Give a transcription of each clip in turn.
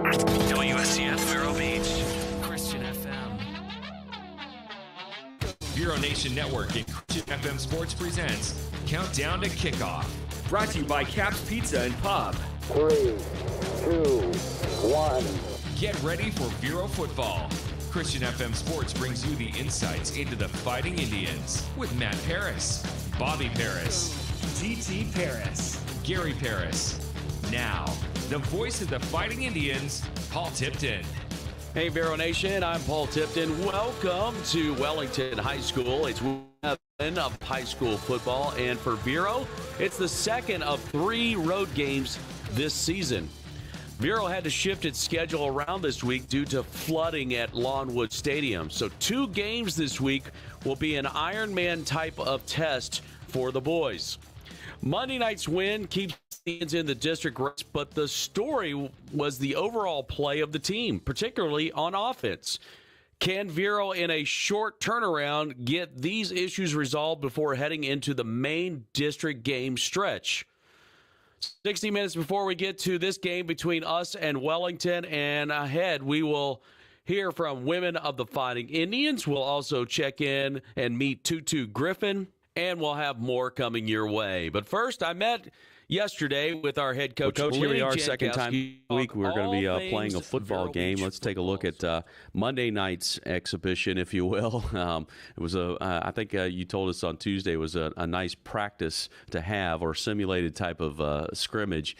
WSCF Vero Beach, Christian FM. Vero Nation Network and Christian FM Sports presents Countdown to Kickoff. Brought to you by Cap's Pizza and Pub. 3, 2, 1. Get ready for Vero football. Christian FM Sports brings you the insights into the Fighting Indians with Matt Paris, Bobby Paris, TT Paris, Gary Paris. Now, the voice of the Fighting Indians, Paul Tipton. Hey, Vero Nation, I'm Paul Tipton. Welcome to Wellington High School. It's week 7 of high school football, and for Vero, it's the second of 3 road games this season. Vero had to shift its schedule around this week due to flooding at Lawnwood Stadium. So 2 games this week will be an Ironman type of test for the boys. Monday night's win keeps the Indians in the district race, but the story was the overall play of the team, particularly on offense. Can Vero, in a short turnaround, get these issues resolved before heading into the main district game stretch? 60 minutes before we get to this game between us and Wellington, and ahead we will hear from women of the Fighting Indians. We'll also check in and meet Tutu Griffin, and we'll have more coming your way. But first, I met yesterday with our head coach. Well, Coach, here we are, Jankowski. second time week. We're going to be playing a football game. Let's take a look at Monday night's exhibition, if you will. It was I think you told us on Tuesday it was a nice practice to have, or simulated type of scrimmage.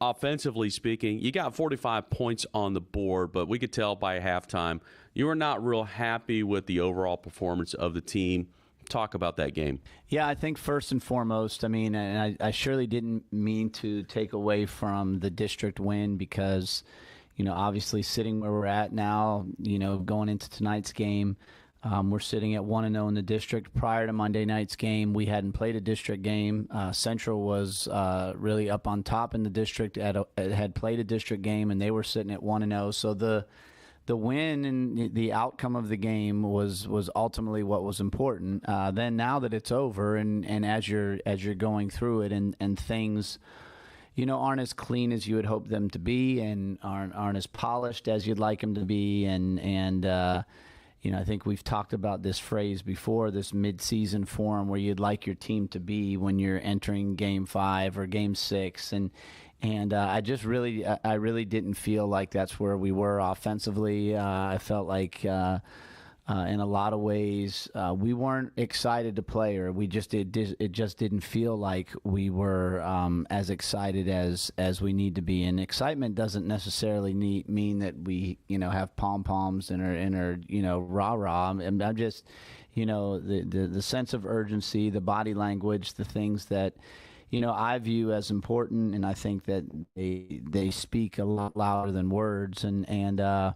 Offensively speaking, you got 45 points on the board, but we could tell by halftime you were not real happy with the overall performance of the team. Talk about that game. Yeah, I think first and foremost, and I surely didn't mean to take away from the district win because, obviously sitting where we're at now, going into tonight's game, we're sitting at 1-0 in the district. Prior to Monday night's game, we hadn't played a district game. Central was really up on top in the district, had played a district game, and they were sitting at 1-0. So the win and the outcome of the game was ultimately what was important. Then now that it's over, and as you're going through it, and things, aren't as clean as you would hope them to be, and aren't as polished as you'd like them to be, and I think we've talked about this phrase before, this mid-season form where you'd like your team to be when you're entering Game 5 or Game 6, and I really didn't feel like that's where we were offensively. I felt like in a lot of ways we weren't excited to play, or it just didn't feel like we were as excited as we need to be. And excitement doesn't necessarily mean that we have pom poms and are rah rah. And I'm just the sense of urgency, the body language, the things that I view as important, and I think that they speak a lot louder than words, and so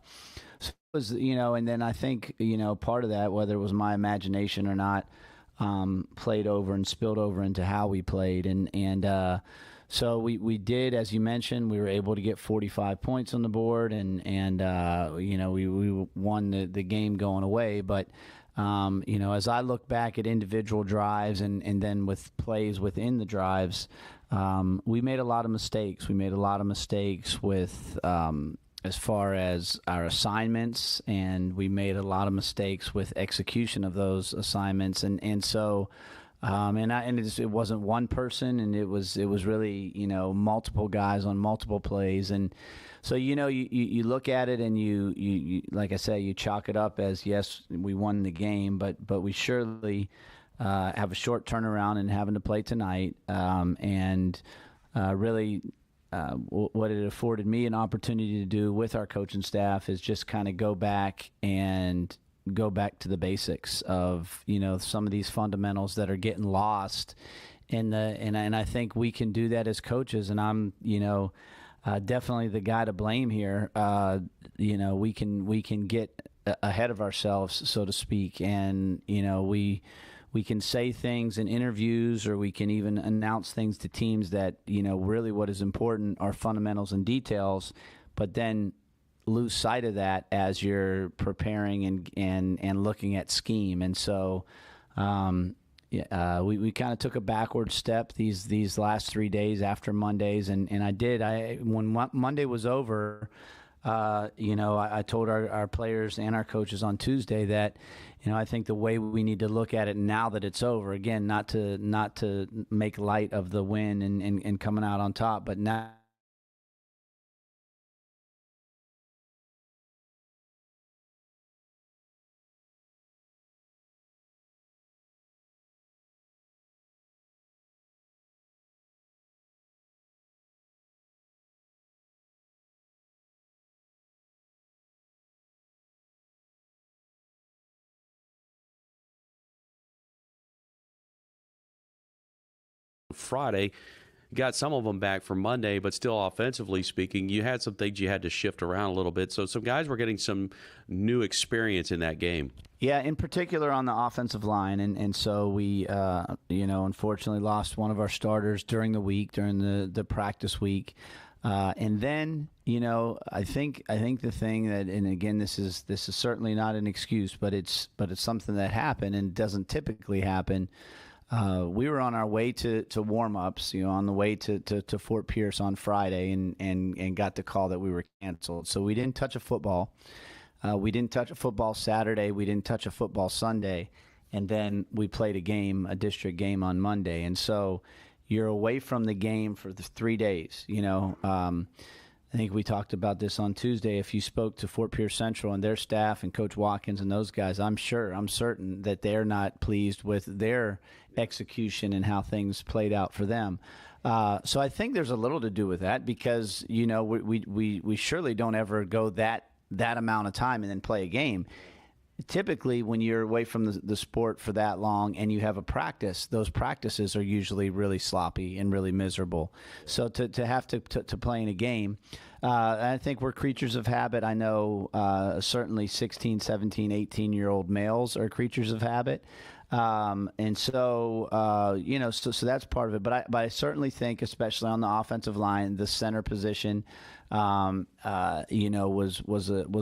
it was, and then I think part of that, whether it was my imagination or not, played over and spilled over into how we played, and so we did, as you mentioned, we were able to get 45 points on the board, and we won the game going away, but. As I look back at individual drives and then with plays within the drives, we made a lot of mistakes. We made a lot of mistakes with as far as our assignments, and we made a lot of mistakes with execution of those assignments. So it wasn't one person, and it was really multiple guys on multiple plays. And so you look at it, and you like I say, you chalk it up as, yes, we won the game, but we surely have a short turnaround in having to play tonight, and really what it afforded me an opportunity to do with our coaching staff is just kind of go back to the basics of some of these fundamentals that are getting lost and I think we can do that as coaches, and I'm definitely the guy to blame here. We can get ahead of ourselves, so to speak, and we can say things in interviews, or we can even announce things to teams that really what is important are fundamentals and details, but then lose sight of that as you're preparing and looking at scheme. And so we kind of took a backward step these last 3 days after Mondays, and when Monday was over, I told our players and our coaches on Tuesday that, I think the way we need to look at it now that it's over, again, not to make light of the win and coming out on top, but now Friday. Got some of them back for Monday, but still offensively speaking, you had some things you had to shift around a little bit. So some guys were getting some new experience in that game. Yeah, in particular on the offensive line. And so we, unfortunately lost one of our starters during the week, during the practice week. And then, I think the thing that, and again, this is certainly not an excuse, but it's something that happened and doesn't typically happen. We were on our way to warm-ups, on the way to Fort Pierce on Friday and got the call that we were canceled. So we didn't touch a football. We didn't touch a football Saturday. We didn't touch a football Sunday. And then we played a district game on Monday. And so you're away from the game for the 3 days, I think we talked about this on Tuesday. If you spoke to Fort Pierce Central and their staff and Coach Watkins and those guys, I'm certain that they're not pleased with their execution and how things played out for them. So I think there's a little to do with that because, we surely don't ever go that amount of time and then play a game. Typically, when you're away from the sport for that long and you have a practice, those practices are usually really sloppy and really miserable. So to have to play in a game, I think we're creatures of habit. I know certainly 16, 17, 18-year-old males are creatures of habit. And so, so that's part of it. But I certainly think, especially on the offensive line, the center position, was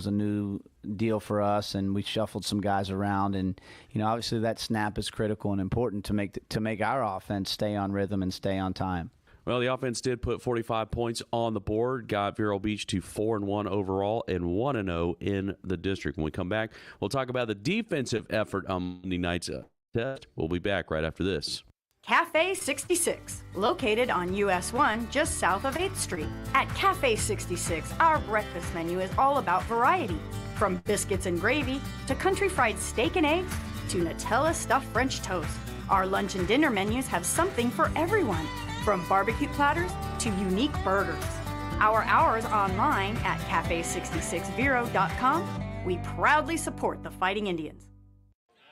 a new deal for us, and we shuffled some guys around. And obviously that snap is critical and important to make our offense stay on rhythm and stay on time. Well, the offense did put 45 points on the board, got Vero Beach to 4-1 overall and 1-0 in the district. When we come back, we'll talk about the defensive effort on Monday night's test. We'll be back right after this. Cafe 66, located on US 1 just south of 8th Street. At Cafe 66, our breakfast menu is all about variety. From biscuits and gravy to country fried steak and eggs to Nutella stuffed French toast. Our lunch and dinner menus have something for everyone, from barbecue platters to unique burgers. Our hours online at cafe66vero.com. We proudly support the Fighting Indians.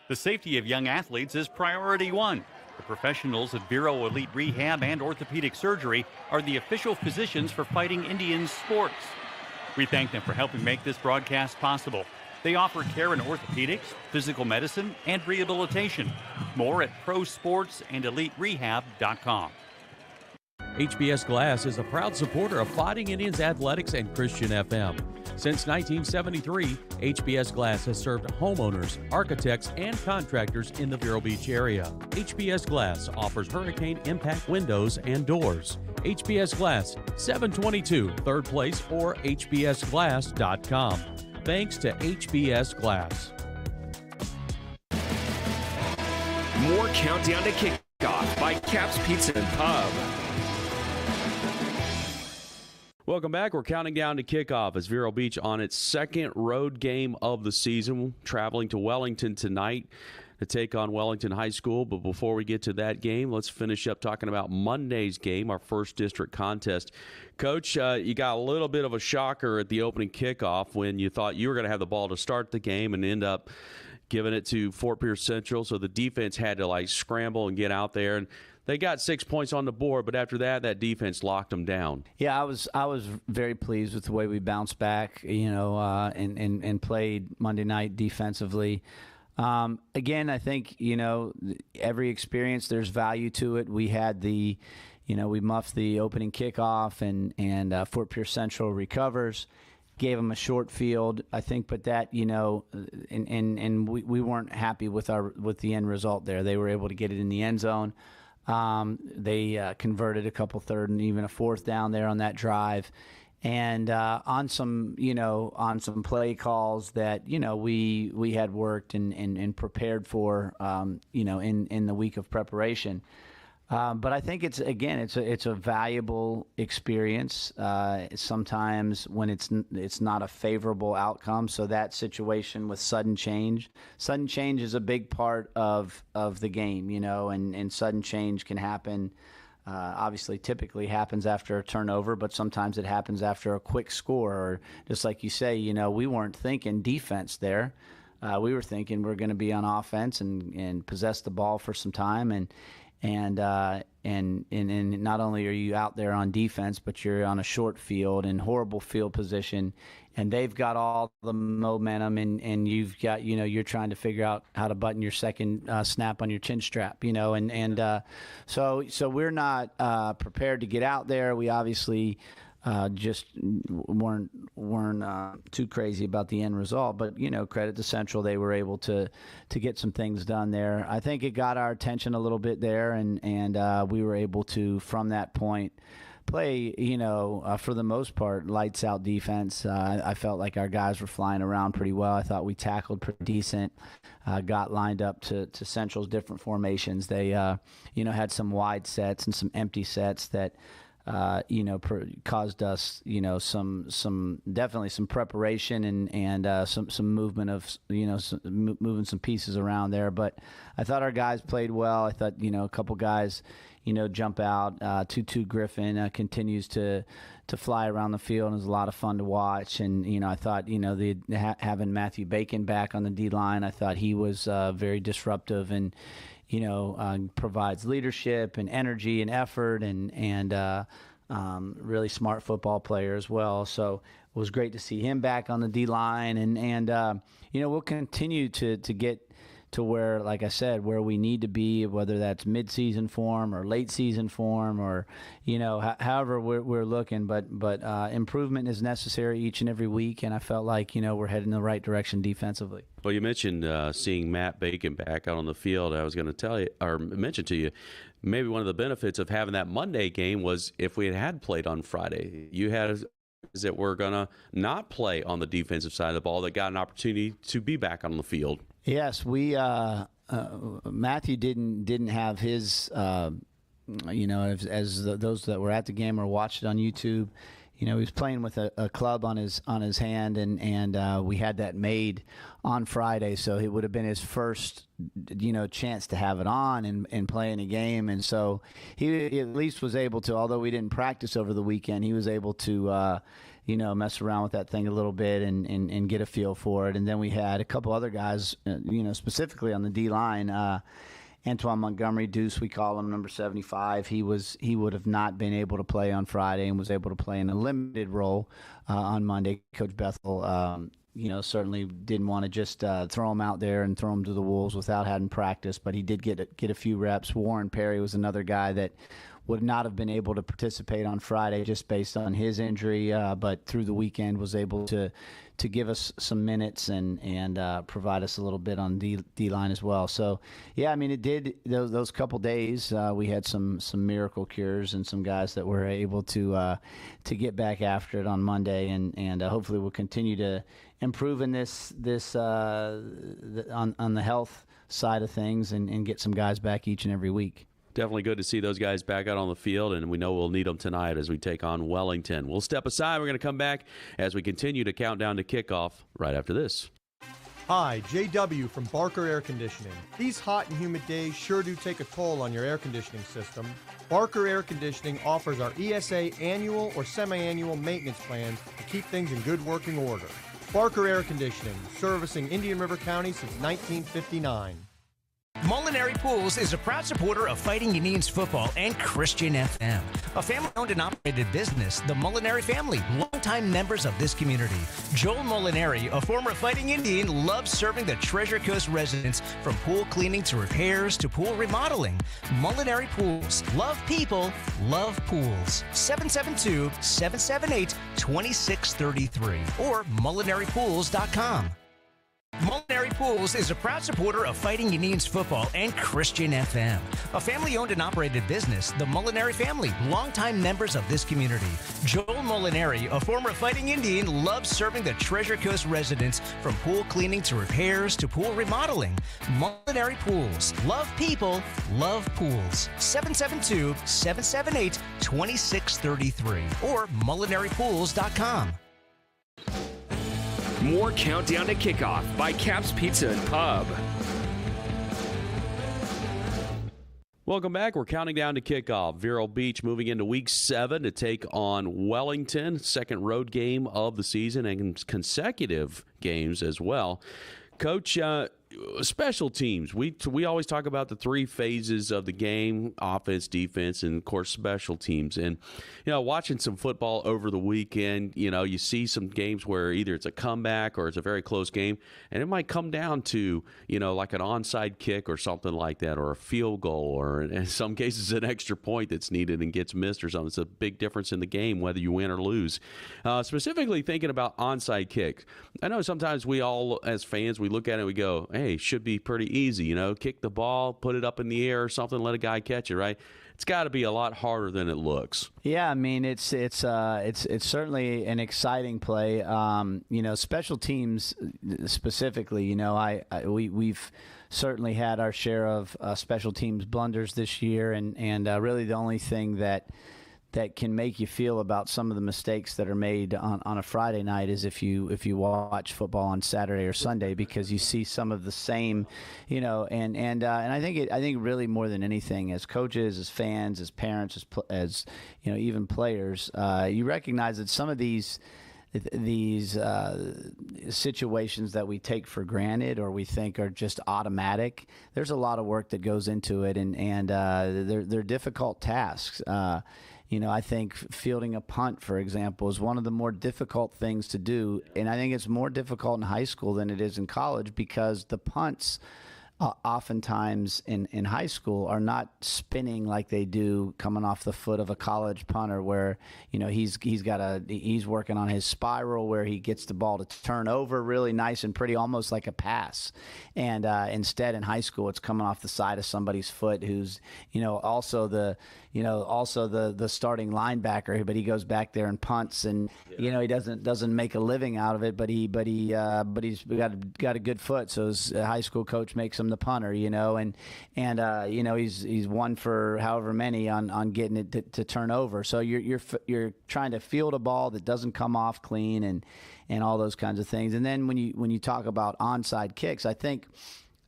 The safety of young athletes is priority one. The professionals at Vero Elite Rehab and Orthopedic Surgery are the official physicians for Fighting Indians sports. We thank them for helping make this broadcast possible. They offer care in orthopedics, physical medicine, and rehabilitation. More at prosportsandeleterehab.com. HBS Glass is a proud supporter of Fighting Indians athletics and Christian FM. Since 1973, HBS Glass has served homeowners, architects, and contractors in the Vero Beach area. HBS Glass offers hurricane impact windows and doors. HBS Glass, 722 3rd Place or hbsglass.com. Thanks to HBS Glass. More Countdown to Kickoff by Caps Pizza and Pub. Welcome back. We're counting down to kickoff as Vero Beach on its second road game of the season, traveling to Wellington tonight to take on Wellington High School. But before we get to that game, let's finish up talking about Monday's game, our first district contest. Coach, you got a little bit of a shocker at the opening kickoff when you thought you were going to have the ball to start the game and end up giving it to Fort Pierce Central. So the defense had to scramble and get out there, and they got 6 points on the board, but after that defense locked them down. Yeah, I was very pleased with the way we bounced back, and played Monday night defensively. Again, I think, every experience, there's value to it. We had we muffed the opening kickoff and Fort Pierce Central recovers. gave them a short field, I think, but that, and we weren't happy with the end result there. They were able to get it in the end zone. They converted a couple third and even a fourth down there on that drive. And on some play calls that, we had worked and prepared for, in the week of preparation. But I think it's a valuable experience. Sometimes when it's not a favorable outcome. So that situation with sudden change is a big part of the game, and sudden change can happen. Obviously, typically happens after a turnover, but sometimes it happens after a quick score. Or just like you say, we weren't thinking defense there. We were thinking we're going to be on offense and possess the ball for some time. And not only are you out there on defense, but you're on a short field and horrible field position, and they've got all the momentum, and you've got, you're trying to figure out how to button your second snap on your chin strap, so we're not prepared to get out there. We obviously just weren't too crazy about the end result, but credit to Central, they were able to get some things done there. I think it got our attention a little bit there, and we were able to, from that point, play for the most part lights out defense. I felt like our guys were flying around pretty well. I thought we tackled pretty decent, got lined up to Central's different formations. They had some wide sets and some empty sets that caused us, definitely some preparation and some movement of, moving some pieces around there. But I thought our guys played well. I thought, a couple guys, jump out. Tutu Griffin continues to fly around the field and is a lot of fun to watch. And, I thought, having Matthew Bacon back on the D-line, I thought he was very disruptive and, provides leadership and energy and effort and really smart football player as well. So it was great to see him back on the D-line. And we'll continue to get to where, like I said, where we need to be, whether that's mid-season form or late season form or, however we're looking. But improvement is necessary each and every week, and I felt like, we're heading in the right direction defensively. Well, you mentioned seeing Matt Bacon back out on the field. I was going to tell you, or mention to you, maybe one of the benefits of having that Monday game was if we had played on Friday, you had that we're going to not play on the defensive side of the ball that got an opportunity to be back on the field. Yes, we Matthew didn't have his those that were at the game or watched it on YouTube. He was playing with a club on his hand, and we had that made on Friday, so it would have been his first chance to have it on and play in a game. And so he at least was able to, although we didn't practice over the weekend, he was able to mess around with that thing a little bit and get a feel for it. And then we had a couple other guys, specifically on the D-line, Antoine Montgomery, Deuce, we call him, number 75. He would have not been able to play on Friday and was able to play in a limited role on Monday. Coach Bethel, certainly didn't want to just throw him out there and throw him to the wolves without having practice, but he did get a few reps. Warren Perry was another guy that would not have been able to participate on Friday just based on his injury, but through the weekend was able to give us some minutes and provide us a little bit on D-line as well. So, yeah, I mean, it did those couple days. We had some miracle cures and some guys that were able to get back after it on Monday, and hopefully we'll continue to improve in this on the health side of things and get some guys back each and every week. Definitely good to see those guys back out on the field, and we know we'll need them tonight as we take on Wellington. We'll step aside. We're going to come back as we continue to count down to kickoff right after this. Hi, JW from Barker Air Conditioning. These hot and humid days sure do take a toll on your air conditioning system. Barker Air Conditioning offers our ESA annual or semi-annual maintenance plans to keep things in good working order. Barker Air Conditioning, servicing Indian River County since 1959. Molinari Pools is a proud supporter of Fighting Indians football and Christian FM. A family-owned and operated business, the Molinari family, longtime members of this community. Joel Molinari, a former Fighting Indian, loves serving the Treasure Coast residents from pool cleaning to repairs to pool remodeling. Molinari Pools. Love people, love pools. 772-778-2633 or molinaripools.com. Molinari Pools is a proud supporter of Fighting Indians football and Christian FM. A family-owned and operated business, the Molinari family, longtime members of this community. Joel Molinari, a former Fighting Indian, loves serving the Treasure Coast residents from pool cleaning to repairs to pool remodeling. Molinari Pools. Love people, love pools. 772-778-2633 or molinaripools.com. More Countdown to Kickoff by Caps Pizza and Pub. Welcome back. We're counting down to kickoff. Vero Beach moving into Week 7 to take on Wellington, second road game of the season and consecutive games as well. Coach, special teams. We always talk about the three phases of the game: offense, defense, and of course special teams. And watching some football over the weekend, you see some games where either it's a comeback or it's a very close game, and it might come down to like an onside kick or something like that, or a field goal, or in some cases an extra point that's needed and gets missed or something. It's a big difference in the game whether you win or lose. Specifically thinking about onside kicks, I know sometimes we all as fans we look at it and we go, hey, should be pretty easy, kick the ball, put it up in the air or something, let a guy catch it, right? It's got to be a lot harder than it looks. Yeah, I mean it's certainly an exciting play. Special teams specifically. We've certainly had our share of special teams blunders this year, and really the only thing that can make you feel about some of the mistakes that are made on a Friday night is if you watch football on Saturday or Sunday, because you see some of the same, and I think really more than anything, as coaches, as fans, as parents, as even players, you recognize that some of these situations that we take for granted or we think are just automatic, there's a lot of work that goes into it, and they're difficult tasks. I think fielding a punt, for example, is one of the more difficult things to do. And I think it's more difficult in high school than it is in college, because the punts oftentimes in high school are not spinning like they do coming off the foot of a college punter, where he's working on his spiral where he gets the ball to turn over really nice and pretty, almost like a pass. And instead in high school it's coming off the side of somebody's foot who's also the starting linebacker, but he goes back there and punts, and he doesn't make a living out of it, but he's got a good foot, so his high school coach makes him the punter, and he's one for however many on getting it to turn over. So you're trying to field a ball that doesn't come off clean, and all those kinds of things. And then when you talk about onside kicks,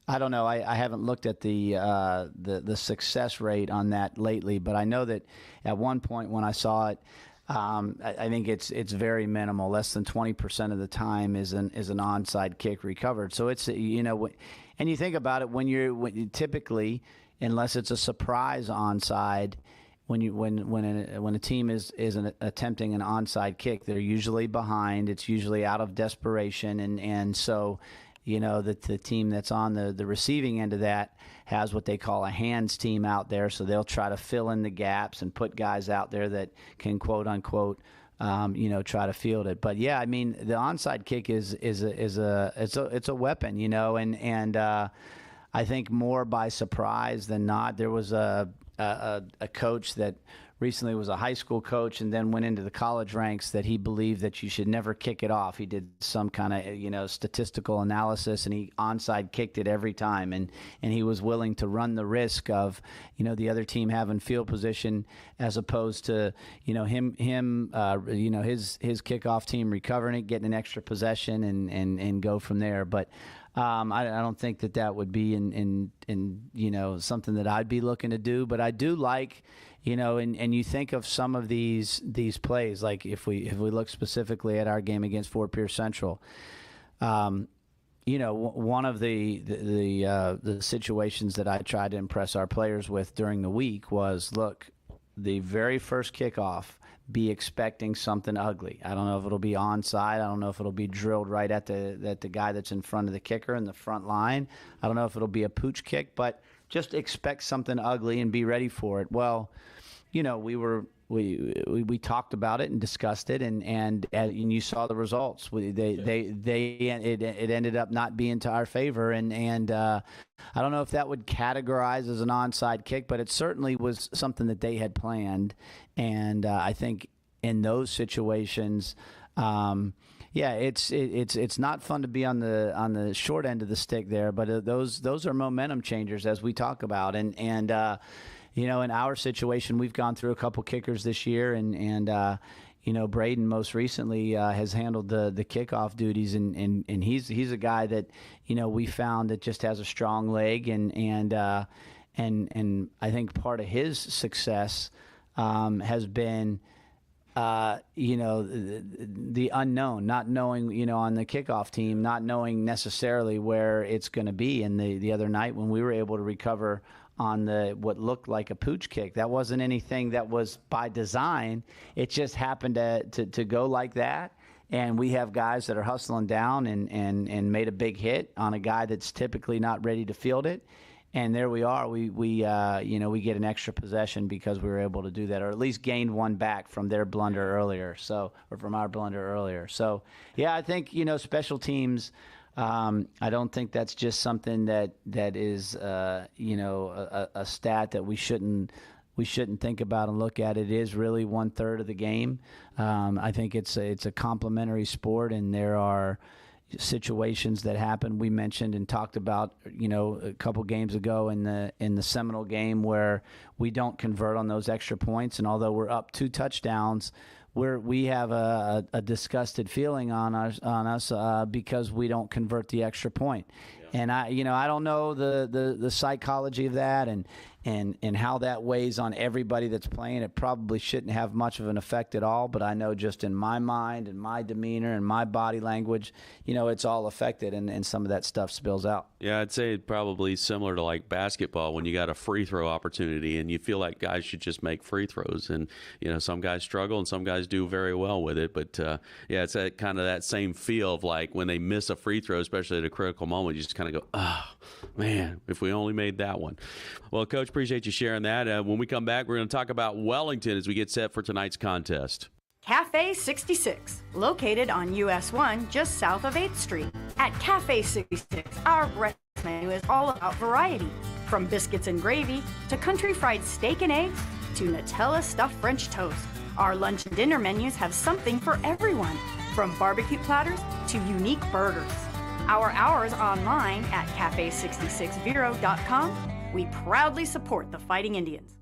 I don't know. I haven't looked at the success rate on that lately, but I know that at one point when I saw it, I think it's very minimal. Less than 20% of the time is an onside kick recovered. So it's and you think about it, when you typically, unless it's a surprise onside, when a team is attempting an onside kick, they're usually behind. It's usually out of desperation, and so that the team that's on the receiving end of that has what they call a hands team out there, so they'll try to fill in the gaps and put guys out there that can quote unquote try to field it. But yeah, I mean, the onside kick is a weapon, and I think more by surprise than not. There was a coach that recently was a high school coach and then went into the college ranks, that he believed that you should never kick it off. He did some kind of statistical analysis, and he onside kicked it every time, and he was willing to run the risk of the other team having field position as opposed to his kickoff team recovering it, getting an extra possession, and go from there. But I don't think that would be in something that I'd be looking to do. But I do like, and you think of some of these plays, like if we look specifically at our game against Fort Pierce Central, one of the situations that I tried to impress our players with during the week was, look, the very first kickoff, be expecting something ugly. I don't know if it'll be onside. I don't know if it'll be drilled right at the guy that's in front of the kicker in the front line. I don't know if it'll be a pooch kick, but just expect something ugly and be ready for it. Well, we talked about it and discussed it, and you saw the results. It ended up not being to our favor, and I don't know if that would categorize as an onside kick, but it certainly was something that they had planned, and I think in those situations, it's not fun to be on the short end of the stick there, but those are momentum changers as we talk about, and in our situation, we've gone through a couple kickers this year, and Braden most recently has handled the kickoff duties, and he's a guy that we found that just has a strong leg, and I think part of his success has been the unknown, not knowing, on the kickoff team, not knowing necessarily where it's going to be. And the other night when we were able to recover on what looked like a pooch kick, that wasn't anything that was by design. It just happened to go like that. And we have guys that are hustling down and made a big hit on a guy that's typically not ready to field it. And there we are. We get an extra possession because we were able to do that, or at least gained one back from their blunder earlier. Or from our blunder earlier. So, yeah, I think special teams. I don't think that's just something that is a stat that we shouldn't think about and look at. It is really 1/3 of the game. I think it's a complementary sport, and there are situations that happen. We mentioned and talked about a couple games ago in the Seminole game where we don't convert on those extra points, and although we're up 2 touchdowns, we have a disgusted feeling on us because we don't convert the extra point. Yeah. And I don't know the psychology of that and how that weighs on everybody that's playing. It probably shouldn't have much of an effect at all, but I know just in my mind and my demeanor and my body language, it's all affected, and some of that stuff spills out. Yeah, I'd say probably similar to like basketball when you got a free throw opportunity and you feel like guys should just make free throws, and some guys struggle and some guys do very well with it, but it's that kind of that same feel of like when they miss a free throw, especially at a critical moment, you just kind of go, oh man, if we only made that one. Well, Coach, appreciate you sharing that. When we come back, we're going to talk about Wellington as we get set for tonight's contest. Cafe 66, located on US 1 just south of 8th Street. At Cafe 66, our breakfast menu is all about variety. From biscuits and gravy to country fried steak and eggs to Nutella stuffed French toast. Our lunch and dinner menus have something for everyone, from barbecue platters to unique burgers. Our hours online at cafe66vero.com. We proudly support the Fighting Indians.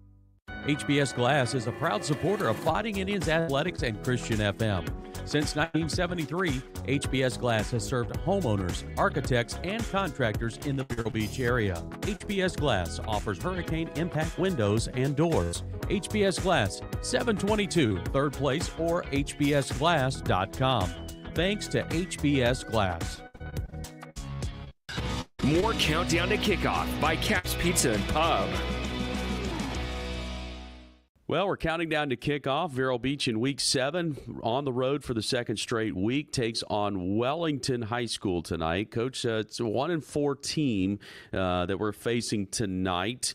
HBS Glass is a proud supporter of Fighting Indians Athletics and Christian FM. Since 1973, HBS Glass has served homeowners, architects, and contractors in the Vero Beach area. HBS Glass offers hurricane impact windows and doors. HBS Glass, 722 3rd Place, or hbsglass.com. Thanks to HBS Glass. More Countdown to Kickoff by Cap's Pizza and Pub. Well, we're counting down to kickoff. Vero Beach in Week 7 on the road for the second straight week takes on Wellington High School tonight. Coach, it's a 1-4 team that we're facing tonight.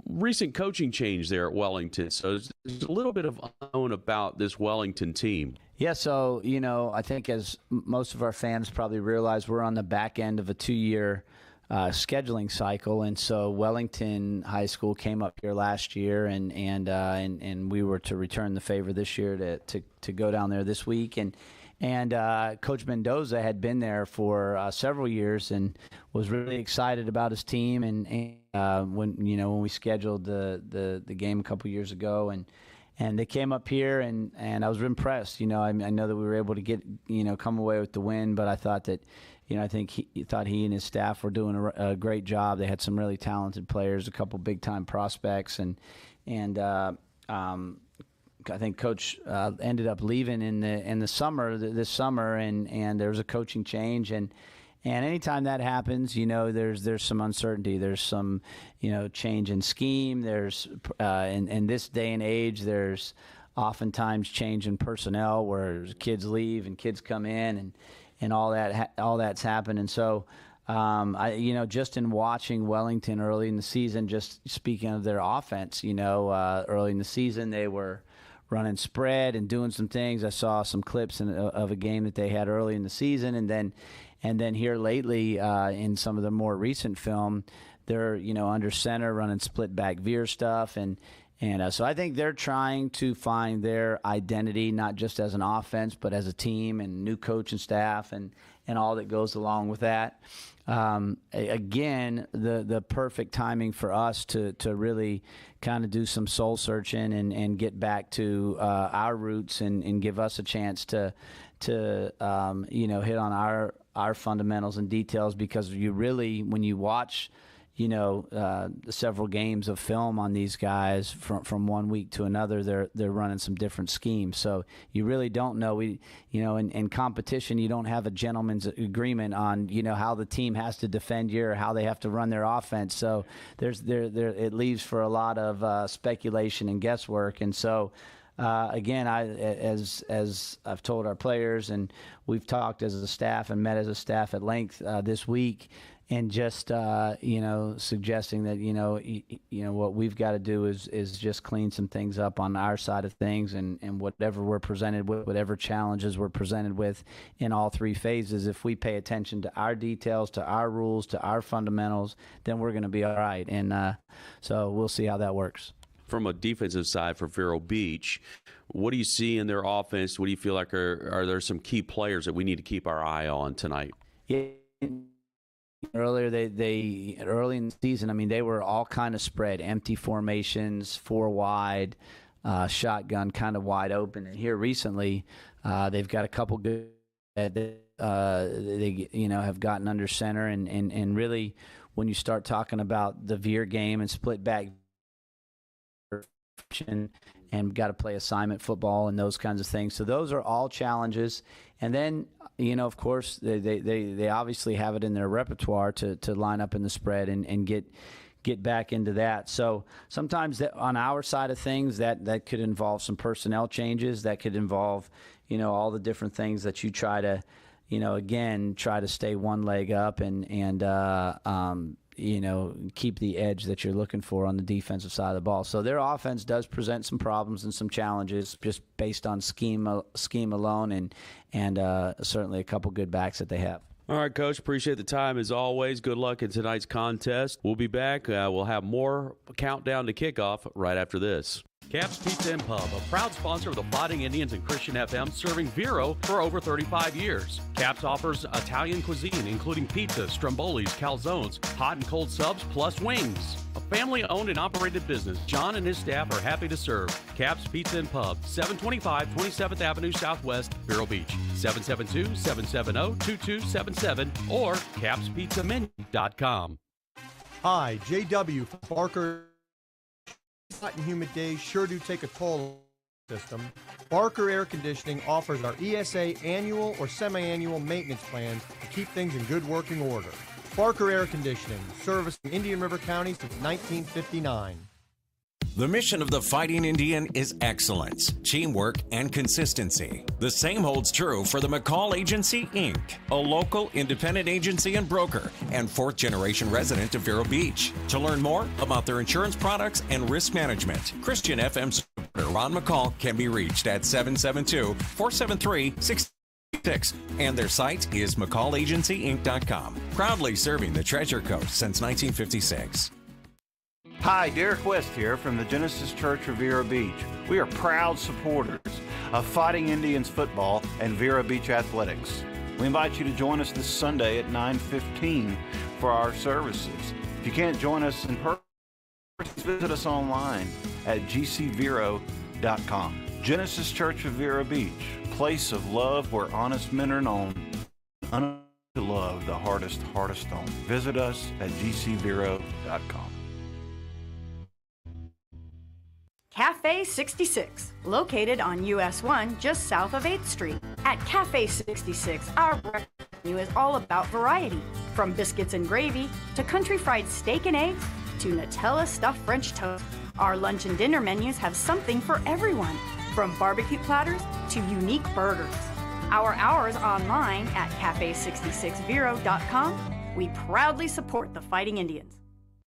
Recent coaching change there at Wellington, so there's a little bit of unknown about this Wellington team. Yeah, so, I think as most of our fans probably realize, we're on the back end of a 2-year scheduling cycle, and so Wellington High School came up here last year, and we were to return the favor this year to go down there this week, and Coach Mendoza had been there for several years and was really excited about his team, and when we scheduled the game a couple years ago, and they came up here, and I was impressed. I know that we were able to get come away with the win, but I thought that. I think he and his staff were doing a great job. They had some really talented players, a couple big-time prospects, and I think Coach ended up leaving in the summer, this summer, and there was a coaching change, and And anytime that happens, there's some uncertainty. There's some, change in scheme. There's in this day and age, there's oftentimes change in personnel where kids leave and kids come in, and all that's happened. And so, just in watching Wellington early in the season, just speaking of their offense, early in the season they were running spread and doing some things. I saw some clips of a game that they had early in the season, and then here lately in some of the more recent film, they're under center running split back veer stuff, and so I think they're trying to find their identity, not just as an offense, but as a team and new coach and staff and all that goes along with that. Again, the perfect timing for us to really kind of do some soul searching and get back to our roots and give us a chance to hit on our fundamentals and details, because you really, when you watch several games of film on these guys from one week to another, they're running some different schemes. So you really don't know. In competition, you don't have a gentleman's agreement on how the team has to defend you or how they have to run their offense. So it leaves for a lot of speculation and guesswork. And so again, as I've told our players, and we've talked as a staff and met as a staff at length this week, and just suggesting that what we've got to do is just clean some things up on our side of things, and whatever we're presented with, whatever challenges we're presented with in all three phases, if we pay attention to our details, to our rules, to our fundamentals, then we're going to be all right. And so we'll see how that works. From a defensive side for Vero Beach, what do you see in their offense? What do you feel like are there some key players that we need to keep our eye on tonight? Yeah. Earlier, they early in the season, they were all kind of spread, empty formations, 4 wide, shotgun kind of wide open. And here recently, they've got a couple good they have gotten under center, and really when you start talking about the veer game and split back and got to play assignment football and those kinds of things. So those are all challenges. And then, of course, they obviously have it in their repertoire to line up in the spread and get back into that. So sometimes on our side of things, that could involve some personnel changes. That could involve, all the different things that you try to, try to stay one leg up and keep the edge that you're looking for on the defensive side of the ball. So their offense does present some problems and some challenges just based on scheme alone, and certainly a couple good backs that they have. All right, Coach, appreciate the time as always. Good luck in tonight's contest. We'll be back. We'll have more countdown to kickoff right after this. Cap's Pizza and Pub, a proud sponsor of the Fighting Indians and Christian FM, serving Vero for over 35 years. Cap's offers Italian cuisine, including pizzas, strombolis, calzones, hot and cold subs, plus wings. A family-owned and operated business, John and his staff are happy to serve. Cap's Pizza and Pub, 725 27th Avenue Southwest, Vero Beach, 772-770-2277, or capspizzamenu.com. Hi, JW from Barker. Hot and humid days sure do take a toll on the system. Barker Air Conditioning offers our ESA annual or semi-annual maintenance plans to keep things in good working order. Barker Air Conditioning, servicing Indian River County since 1959. The mission of the Fighting Indian is excellence, teamwork, and consistency. The same holds true for the McCall Agency, Inc., a local independent agency and broker and fourth-generation resident of Vero Beach. To learn more about their insurance products and risk management, Christian FM supporter Ron McCall can be reached at 772-473-66, and their site is McCallAgencyInc.com. Proudly serving the Treasure Coast since 1956. Hi, Derek West here from the Genesis Church of Vero Beach. We are proud supporters of Fighting Indians football and Vero Beach athletics. We invite you to join us this Sunday at 9:15 for our services. If you can't join us in person, visit us online at gcvero.com. Genesis Church of Vero Beach, place of love where honest men are known, to love the hardest stone. Visit us at gcvero.com. Cafe 66, located on US 1 just south of 8th Street. At Cafe 66, our breakfast menu is all about variety. From biscuits and gravy to country fried steak and eggs to Nutella stuffed French toast, our lunch and dinner menus have something for everyone. From barbecue platters to unique burgers. Our hours online at cafe66vero.com. We proudly support the Fighting Indians.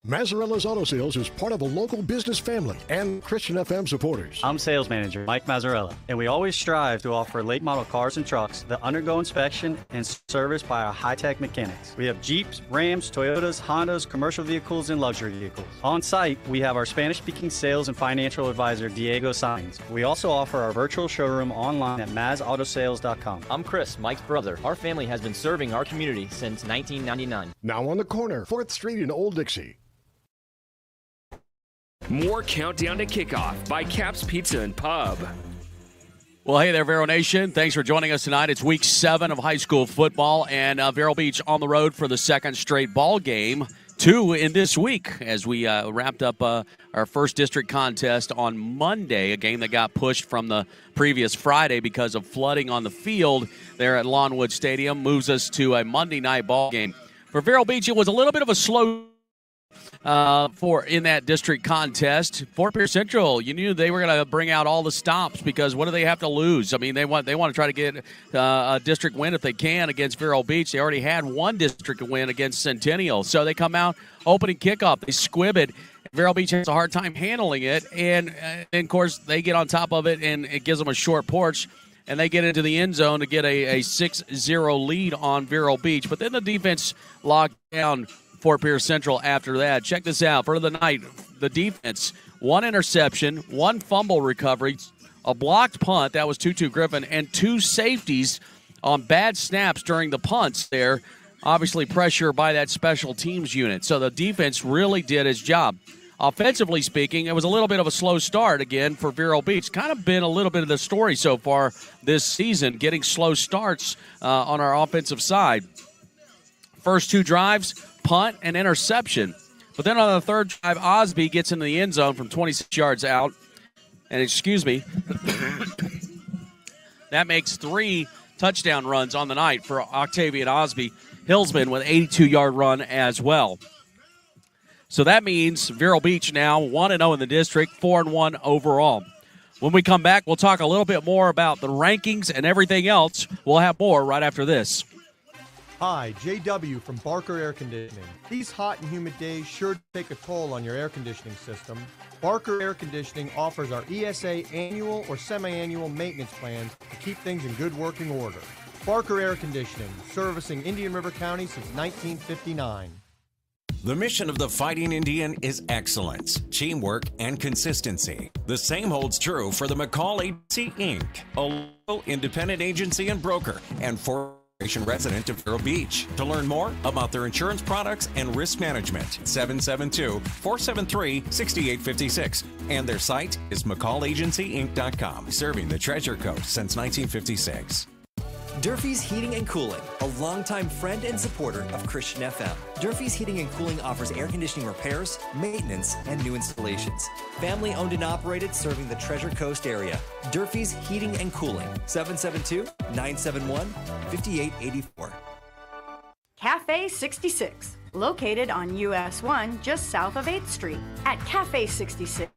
Mazzarella's Auto Sales is part of a local business family and Christian FM supporters. I'm sales manager Mike Mazzarella, and we always strive to offer late model cars and trucks that undergo inspection and service by our high-tech mechanics. We have Jeeps, Rams, Toyotas, Hondas, commercial vehicles, and luxury vehicles. On site, we have our Spanish-speaking sales and financial advisor Diego Sainz. We also offer our virtual showroom online at mazautosales.com. I'm Chris, Mike's brother. Our family has been serving our community since 1999. Now on the corner, 4th Street in Old Dixie. More Countdown to Kickoff by Caps Pizza and Pub. Well, hey there, Vero Nation. Thanks for joining us tonight. It's week 7 of high school football, and Vero Beach on the road for the second straight ball game. 2 in this week as we wrapped up our first district contest on Monday, a game that got pushed from the previous Friday because of flooding on the field there at Lawnwood Stadium. Moves us to a Monday night ball game. For Vero Beach, it was a little bit of a slow in that district contest. Fort Pierce Central, you knew they were going to bring out all the stops because what do they have to lose? I mean, they want to try to get a district win if they can against Vero Beach. They already had one district win against Centennial, so they come out opening kickoff, they squib it. Vero Beach has a hard time handling it, and of course they get on top of it, and it gives them a short porch. And they get into the end zone to get a 6-0 lead on Vero Beach. But then the defense locked down Fort Pierce Central after that. Check this out. For the night, the defense, 1 interception, 1 fumble recovery, a blocked punt, that was Tutu Griffin, and 2 safeties on bad snaps during the punts there. Obviously pressure by that special teams unit. So the defense really did its job. Offensively speaking, it was a little bit of a slow start again for Vero Beach. Kind of been a little bit of the story so far this season, getting slow starts on our offensive side. First 2 drives, punt and interception. But then on the third drive, Osby gets into the end zone from 26 yards out. And that makes 3 touchdown runs on the night for Octavian Osby. Hillsman with 82-yard run as well. So that means Vero Beach now 1-0 in the district, 4-1 overall. When we come back, we'll talk a little bit more about the rankings and everything else. We'll have more right after this. Hi, JW from Barker Air Conditioning. These hot and humid days sure take a toll on your air conditioning system. Barker Air Conditioning offers our ESA annual or semi-annual maintenance plans to keep things in good working order. Barker Air Conditioning, servicing Indian River County since 1959. The mission of the Fighting Indian is excellence, teamwork, and consistency. The same holds true for the McCall Agency, Inc., a local independent agency and broker, and resident of Vero Beach. To learn more about their insurance products and risk management, 772-473-6856. And their site is McCallAgencyInc.com, serving the Treasure Coast since 1956. Durfee's Heating and Cooling, a longtime friend and supporter of Christian FM. Durfee's Heating and Cooling offers air conditioning repairs, maintenance, and new installations. Family owned and operated, serving the Treasure Coast area. Durfee's Heating and Cooling, 772-971-5884. Cafe 66, located on US 1 just south of 8th Street. At Cafe 66,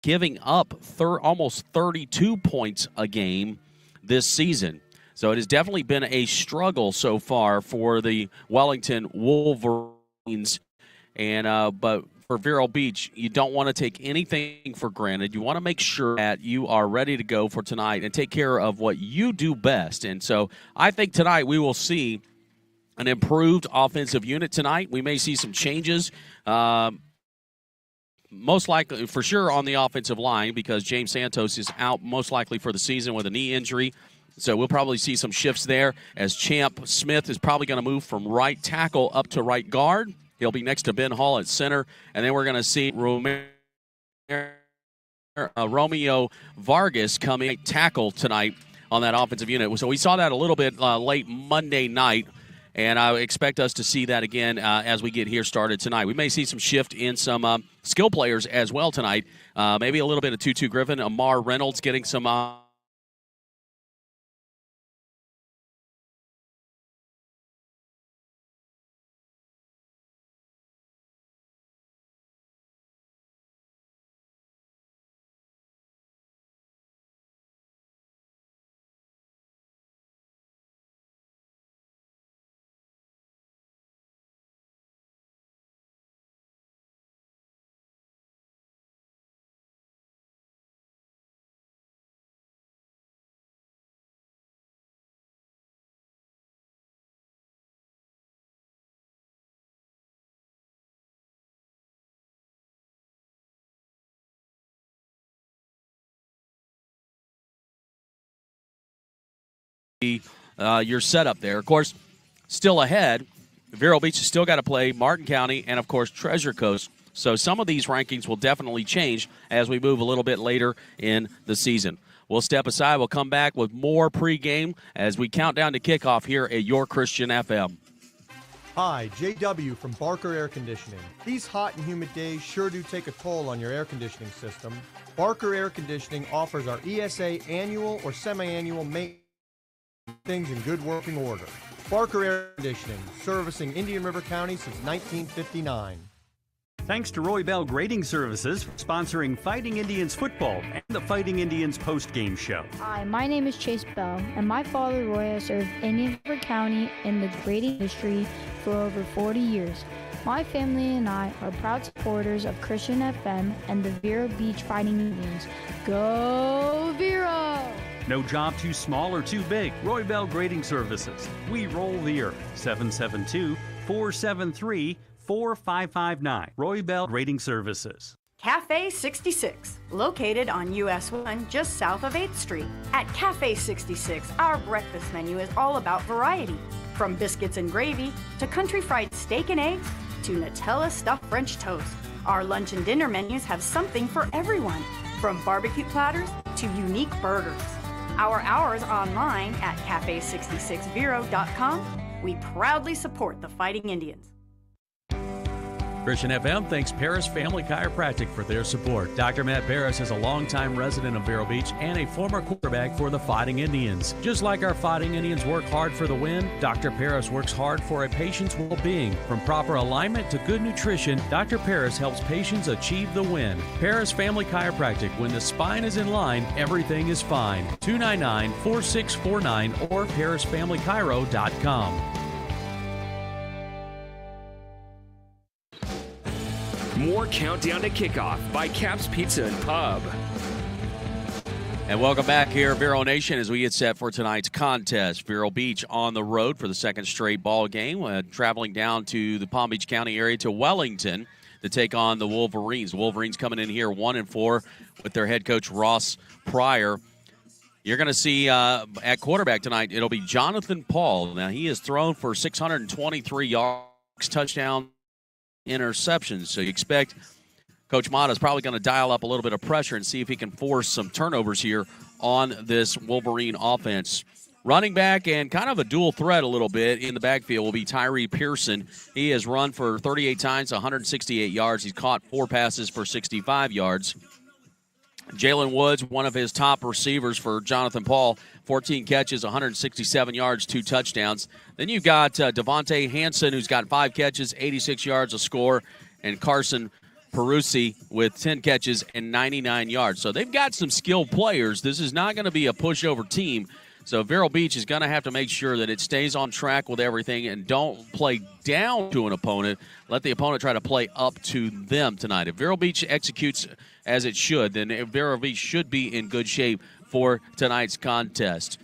giving up almost 32 points a game this season. So it has definitely been a struggle so far for the Wellington Wolverines. And but for Vero Beach, you don't want to take anything for granted. You want to make sure that you are ready to go for tonight and take care of what you do best. And so I think tonight we will see an improved offensive unit tonight. We may see some changes, most likely for sure on the offensive line, because James Santos is out most likely for the season with a knee injury. So we'll probably see some shifts there, as Champ Smith is probably going to move from right tackle up to right guard. He'll be next to Ben Hall at center. And then we're going to see Romeo Vargas coming tackle tonight on that offensive unit. So we saw that a little bit late Monday night, and I expect us to see that again as we get here started tonight. We may see some shift in some skill players as well tonight. Maybe a little bit of Tutu Griffin, Amar Reynolds getting some your setup there. Of course, still ahead, Vero Beach has still got to play Martin County and, of course, Treasure Coast. So some of these rankings will definitely change as we move a little bit later in the season. We'll step aside. We'll come back with more pregame as we count down to kickoff here at Your Christian FM. Hi, JW from Barker Air Conditioning. These hot and humid days sure do take a toll on your air conditioning system. Barker Air Conditioning offers our ESA annual or semi-annual maintenance, things in good working order. Barker Air Conditioning, servicing Indian River County since 1959. Thanks to Roy Bell Grading Services for sponsoring Fighting Indians football and the Fighting Indians post-game show. Hi, my name is Chase Bell, and my father Roy has served Indian River County in the grading industry for over 40 years. My family and I are proud supporters of Christian FM and the Vero Beach Fighting Indians. Go Vero! No job too small or too big. Roy Bell Grading Services. We roll the earth. 772-473-4559. Roy Bell Grading Services. Cafe 66, located on US 1 just south of 8th Street. At Cafe 66, our breakfast menu is all about variety. From biscuits and gravy to country fried steak and eggs to Nutella stuffed French toast. Our lunch and dinner menus have something for everyone, from barbecue platters to unique burgers. Our hours online at cafe66vero.com. We proudly support the Fighting Indians. Christian FM thanks Paris Family Chiropractic for their support. Dr. Matt Paris is a longtime resident of Vero Beach and a former quarterback for the Fighting Indians. Just like our Fighting Indians work hard for the win, Dr. Paris works hard for a patient's well-being. From proper alignment to good nutrition, Dr. Paris helps patients achieve the win. Paris Family Chiropractic. When the spine is in line, everything is fine. 299-4649 or parisfamilychiro.com. More Countdown to Kickoff by Cap's Pizza and Pub. And welcome back here, Vero Nation, as we get set for tonight's contest. Vero Beach on the road for the second straight ball game, traveling down to the Palm Beach County area to Wellington to take on the Wolverines. The Wolverines coming in here 1-4 with their head coach Ross Pryor. You're going to see at quarterback tonight, it'll be Jonathan Paul. Now, he has thrown for 623 yards, touchdown, interceptions. So you expect Coach Mata is probably going to dial up a little bit of pressure and see if he can force some turnovers here on this Wolverine offense. Running back and kind of a dual threat a little bit in the backfield will be Tyree Pearson. He has run for 38 times, 168 yards. He's caught 4 passes for 65 yards. Jalen Woods, one of his top receivers for Jonathan Paul, 14 catches, 167 yards, 2 touchdowns. Then you've got Devontae Hanson, who's got 5 catches, 86 yards, a score, and Carson Perusi with 10 catches and 99 yards. So they've got some skilled players. This is not going to be a pushover team. So Vero Beach is going to have to make sure that it stays on track with everything and don't play down to an opponent. Let the opponent try to play up to them tonight. If Vero Beach executes as it should, then Vero Beach should be in good shape for tonight's contest.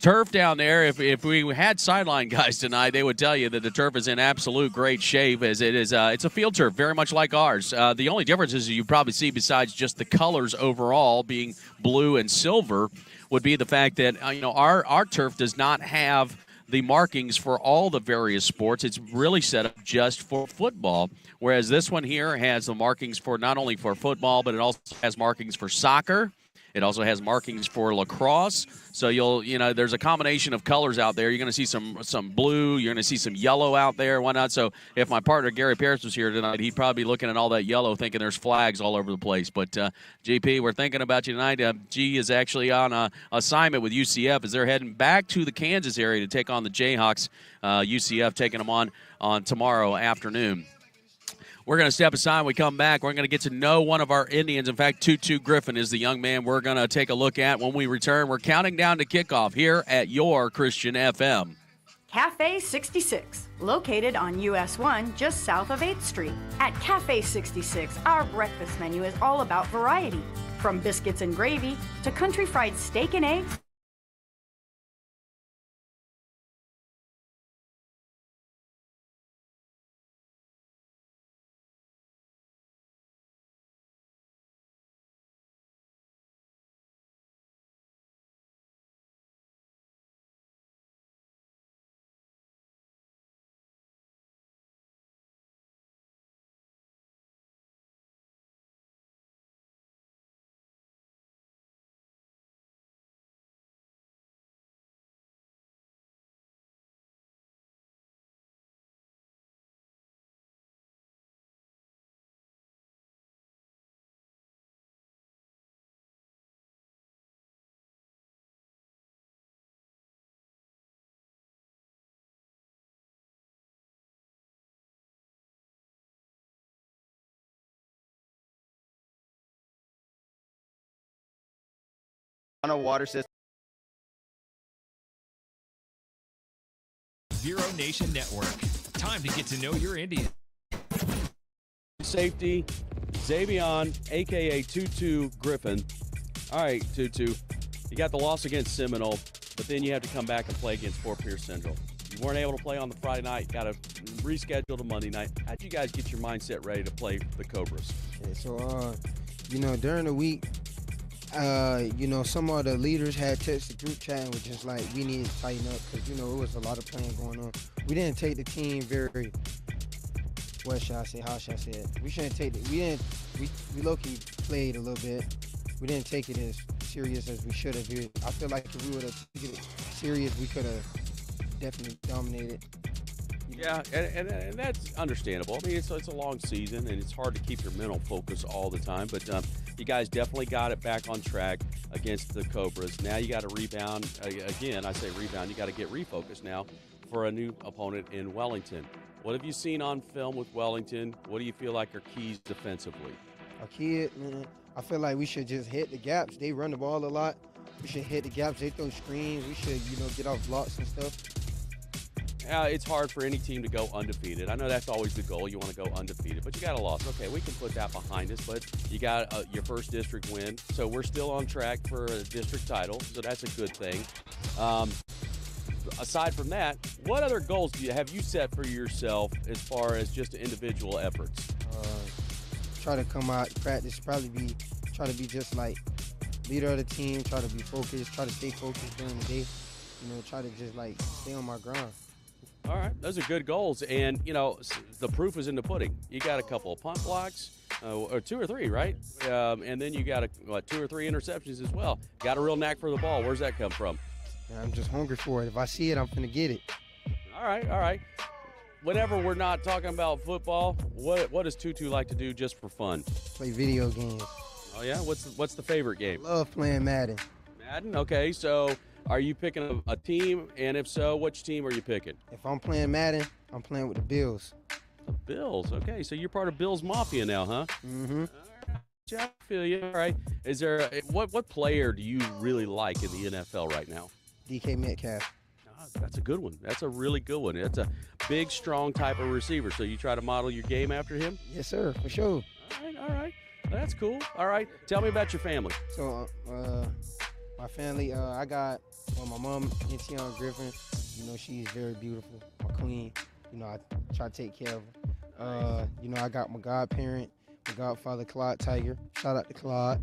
Turf down there, if we had sideline guys tonight, they would tell you that the turf is in absolute great shape, as it is. It's a field turf, very much like ours. The only difference is you probably see, besides just the colors overall being blue and silver, would be the fact that our turf does not have the markings for all the various sports. It's really set up just for football, whereas this one here has the markings for not only for football, but it also has markings for soccer. It also has markings for lacrosse. So there's a combination of colors out there. You're going to see some blue. You're going to see some yellow out there, whatnot. So if my partner Gary Pierce was here tonight, he'd probably be looking at all that yellow, thinking there's flags all over the place. But GP, we're thinking about you tonight. G is actually on assignment with UCF as they're heading back to the Kansas area to take on the Jayhawks. UCF taking them on tomorrow afternoon. We're going to step aside. When we come back, we're going to get to know one of our Indians. In fact, Tutu Griffin is the young man we're going to take a look at when we return. We're counting down to kickoff here at your Christian FM. Cafe 66, located on US 1 just south of 8th Street. At Cafe 66, our breakfast menu is all about variety. From biscuits and gravy to country fried steak and eggs. On a water system. Vero Nation Network. Time to get to know your Indian. Safety, Xavion, a.k.a. Tutu Griffin. All right, Tutu, you got the loss against Seminole, but then you have to come back and play against Fort Pierce Central. You weren't able to play on the Friday night. Got to reschedule to Monday night. How'd you guys get your mindset ready to play the Cobras? Yeah, so, during the week, some of the leaders had texted the group chat and was just like, we need to tighten up because, it was a lot of playing going on. We didn't take the team very, how should I say it? We shouldn't take it. We low-key played a little bit. We didn't take it as serious as we should have. I feel like if we would have taken it serious, we could have definitely dominated. Yeah, and that's understandable. I mean, it's a long season, and it's hard to keep your mental focus all the time. But you guys definitely got it back on track against the Cobras. Now you got to rebound. Again, I say rebound. You got to get refocused now for a new opponent in Wellington. What have you seen on film with Wellington? What do you feel like are keys defensively? Our kid, man, I feel like we should just hit the gaps. They run the ball a lot. We should hit the gaps. They throw screens. We should, get off blocks and stuff. It's hard for any team to go undefeated. I know that's always the goal. You want to go undefeated, but you got a loss. Okay, we can put that behind us, but you got your first district win. So we're still on track for a district title, so that's a good thing. Aside from that, what other goals have you set for yourself as far as just individual efforts? Try to come out, practice, try to be just like leader of the team, try to be focused, try to stay focused during the day, try to just like stay on my grind. All right, those are good goals, and the proof is in the pudding. You got a couple of punt blocks, or 2 or 3, right? And then you got 2 or 3 interceptions as well. Got a real knack for the ball. Where's that come from? I'm just hungry for it. If I see it, I'm finna get it. All right. Whenever we're not talking about football, what does Tutu like to do just for fun? Play video games. Oh yeah, what's the favorite game? Love playing Madden. Madden. Okay, so. Are you picking a team, and if so, which team are you picking? If I'm playing Madden, I'm playing with the Bills. The Bills. Okay, so you're part of Bills Mafia now, huh? Mm-hmm. I feel you. All right. Is there what player do you really like in the NFL right now? DK Metcalf. That's a good one. That's a really good one. That's a big, strong type of receiver. So you try to model your game after him? Yes, sir, for sure. All right. That's cool. All right. Tell me about your family. So, my family, I got my mom, Etienne Griffin. You know, she's very beautiful. My queen. You know, I try to take care of her. You know, I got my godparent, my godfather, Claude Tiger. Shout out to Claude.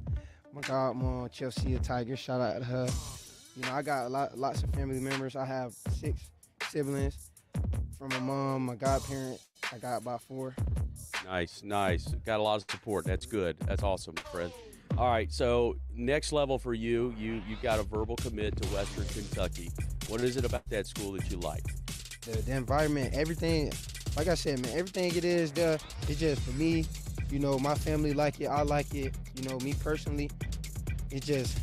My godmom, Chelsea Tiger. Shout out to her. You know, I got lots of family members. I have 6 siblings. From my mom, my godparent, I got about 4. Nice. Got a lot of support. That's good. That's awesome, friend. All right, so next level for you got a verbal commit to Western Kentucky. What is it about that school that you like? The environment, everything. Like I said, man, everything it is there, it's just for me. You know, my family like it. I like it. You know, me personally, it's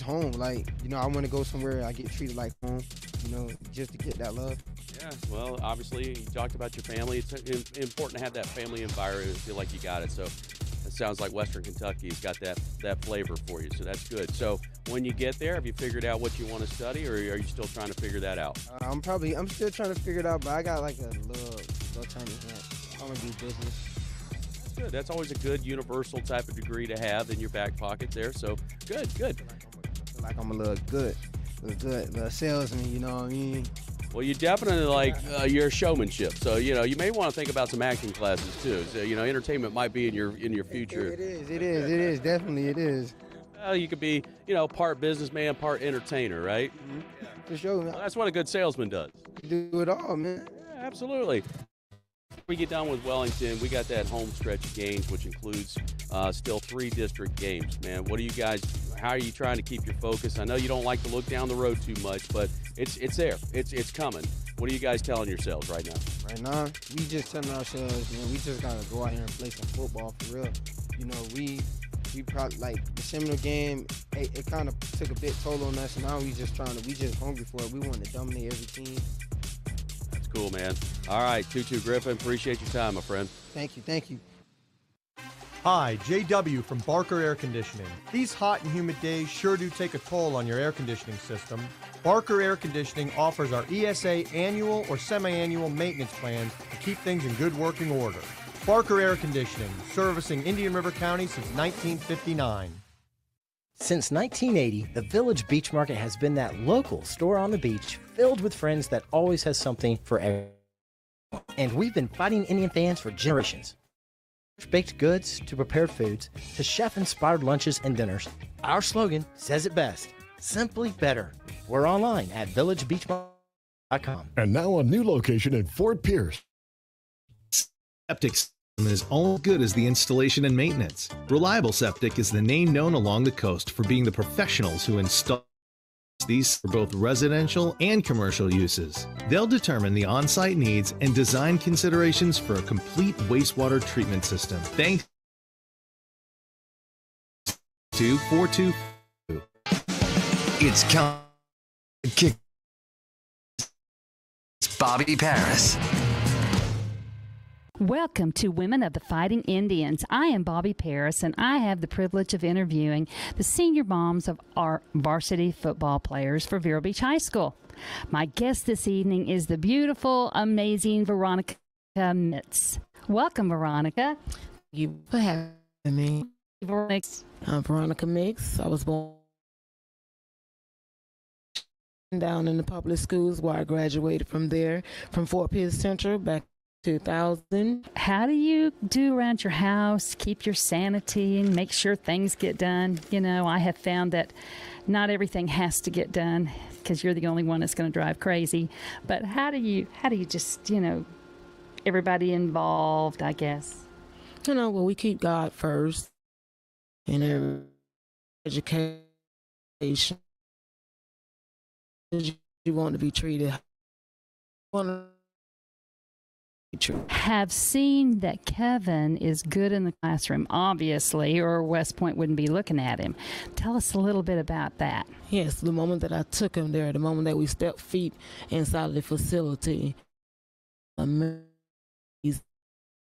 home. Like, you know, I want to go somewhere I get treated like home, you know, just to get that love. Yeah, well, obviously, you talked about your family. It's important to have that family environment and feel like you got it. So it sounds like Western Kentucky's got that flavor for you, so that's good. So when you get there, have you figured out what you want to study, or are you still trying to figure that out? I'm still trying to figure it out, but I got like a little tiny hint. I want to do business. That's good. That's always a good universal type of degree to have in your back pocket there. So good. I feel like I'm a little good salesman, you know what I mean? Well, you definitely like your showmanship. So, you know, you may want to think about some acting classes too. So, you know, entertainment might be in your future. It is. Definitely it is. Well, you could be, you know, part businessman, part entertainer, right? Mm-hmm. For sure. Well, that's what a good salesman does. You do it all, man. Yeah, absolutely. We get done with Wellington. We got that home stretch of games, which includes still 3 district games, man. What do you guys, how are you trying to keep your focus? I know you don't like to look down the road too much, but it's there. It's coming. What are you guys telling yourselves right now? Right now, we just telling ourselves, man, we just got to go out here and play some football for real. You know, we probably, like, the Seminole game, it kind of took a bit toll on us, and now we just hungry for it. We want to dominate every team. That's cool, man. All right, Tutu Griffin, appreciate your time, my friend. Thank you. Hi, JW from Barker Air Conditioning. These hot and humid days sure do take a toll on your air conditioning system. Barker Air Conditioning offers our ESA annual or semi-annual maintenance plans to keep things in good working order. Barker Air Conditioning, servicing Indian River County since 1959. Since 1980, the Village Beach Market has been that local store on the beach filled with friends that always has something for everyone. And we've been fighting Indian fans for generations. Baked goods to prepared foods to chef-inspired lunches and dinners, our slogan says it best, simply better. We're online at villagebeachmarket.com. And now a new location in Fort Pierce. Septic system is only as good as the installation and maintenance. Reliable Septic is the name known along the coast for being the professionals who install these for both residential and commercial uses. They'll determine the on-site needs and design considerations for a complete wastewater treatment system. Thanks to 422. It's Bobby Paris. Welcome to Women of the Fighting Indians. I am Bobby Paris, and I have the privilege of interviewing the senior moms of our varsity football players for Vero Beach High School. My guest this evening is the beautiful, amazing Veronica Mitz. Welcome, Veronica. Thank you for having me. I'm Veronica Mix. I was born down in the public schools where I graduated from there, from Fort Pierce Central back 2000. How do you do around your house, keep your sanity and make sure things get done? You know, I have found that not everything has to get done because you're the only one that's going to drive crazy. But how do you just, you know, everybody involved, I guess? You know, well, we keep God first in education. You want to be treated. Have seen that Kevin is good in the classroom, obviously, or West Point wouldn't be looking at him. Tell us a little bit about that. Yes, the moment that I took him there, the moment that we stepped feet inside of the facility,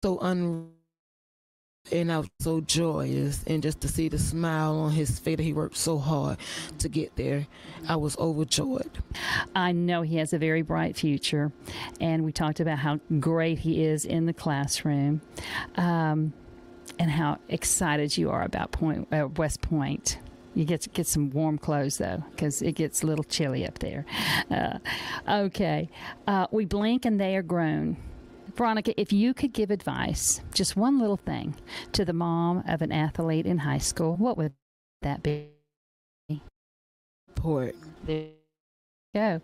so unreal. And I was so joyous, and just to see the smile on his face, he worked so hard to get there. I was overjoyed. I know he has a very bright future, and we talked about how great he is in the classroom, and how excited you are about West Point. You get to get some warm clothes, though, because it gets a little chilly up there. Okay. We blink and they are grown. Veronica, if you could give advice, just one little thing, to the mom of an athlete in high school, what would that be? Support. There you go.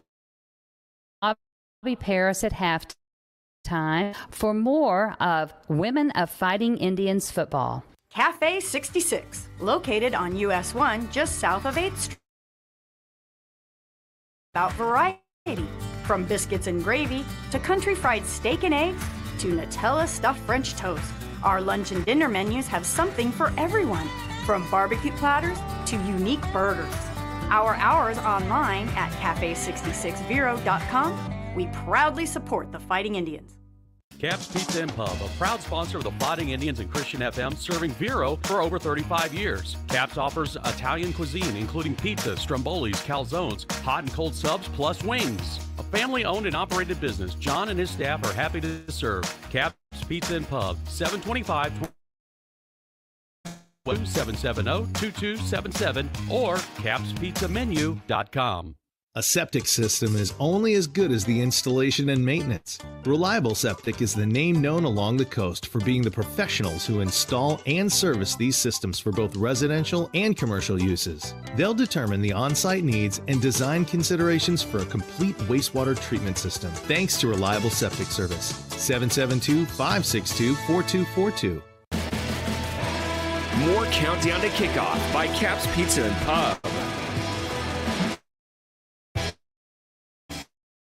Bobby Paris at halftime for more of Women of Fighting Indians football. Cafe 66, located on US 1 just south of 8th Street. About variety. From biscuits and gravy to country fried steak and eggs to Nutella stuffed French toast, our lunch and dinner menus have something for everyone, from barbecue platters to unique burgers. Our hours online at cafe66vero.com. We proudly support the Fighting Indians. Cap's Pizza and Pub, a proud sponsor of the Fighting Indians and Christian FM, serving Vero for over 35 years. Cap's offers Italian cuisine, including pizza, strombolis, calzones, hot and cold subs, plus wings. A family-owned and operated business, John and his staff are happy to serve. Cap's Pizza and Pub, 725 770-2277 or capspizzamenu.com. A septic system is only as good as the installation and maintenance. Reliable Septic is the name known along the coast for being the professionals who install and service these systems for both residential and commercial uses. They'll determine the on-site needs and design considerations for a complete wastewater treatment system, thanks to Reliable Septic Service. 772-562-4242. More Countdown to Kickoff by Cap's Pizza and Pub.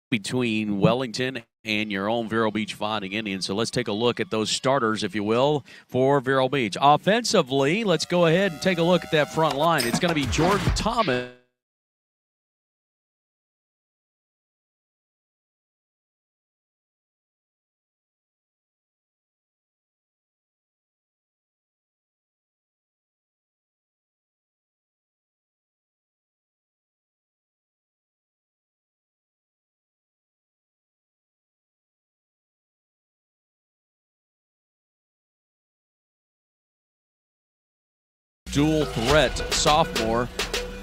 Between Wellington and your own Vero Beach Fighting Indians. So let's take a look at those starters, if you will, for Vero Beach. Offensively, let's go ahead and take a look at that front line. It's going to be Jordan Thomas. Dual threat sophomore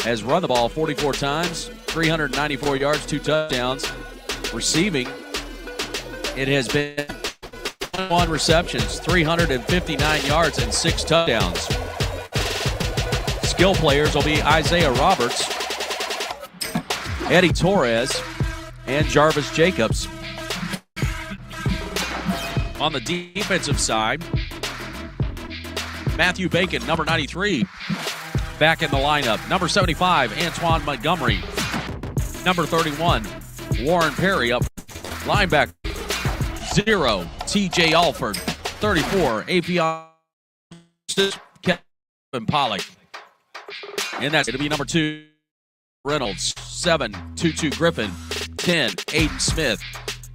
has run the ball 44 times, 394 yards, 2 touchdowns. Receiving, it has been 1 receptions, 359 yards, and 6 touchdowns. Skill players will be Isaiah Roberts, Eddie Torres, and Jarvis Jacobs. On the defensive side, Matthew Bacon, number 93, back in the lineup. Number 75, Antoine Montgomery. Number 31, Warren Perry up. Linebacker, 0, TJ Alford. 34, Apion Kevin Pollock. And that's going to be number 2, Reynolds. 7, Tutu Griffin. 10, Aiden Smith.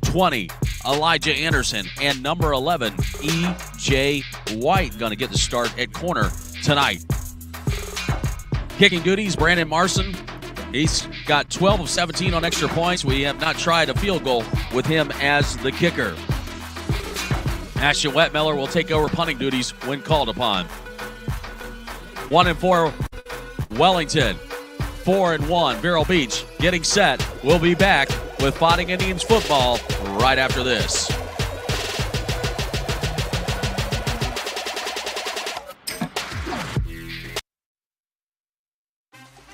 20, Elijah Anderson, and number 11, E.J. White, going to get the start at corner tonight. Kicking duties, Brandon Marson. He's got 12 of 17 on extra points. We have not tried a field goal with him as the kicker. Ashton Wetmiller will take over punting duties when called upon. 1-4, Wellington. 4-1, Vero Beach getting set. We'll be back with Fighting Indians football right after this.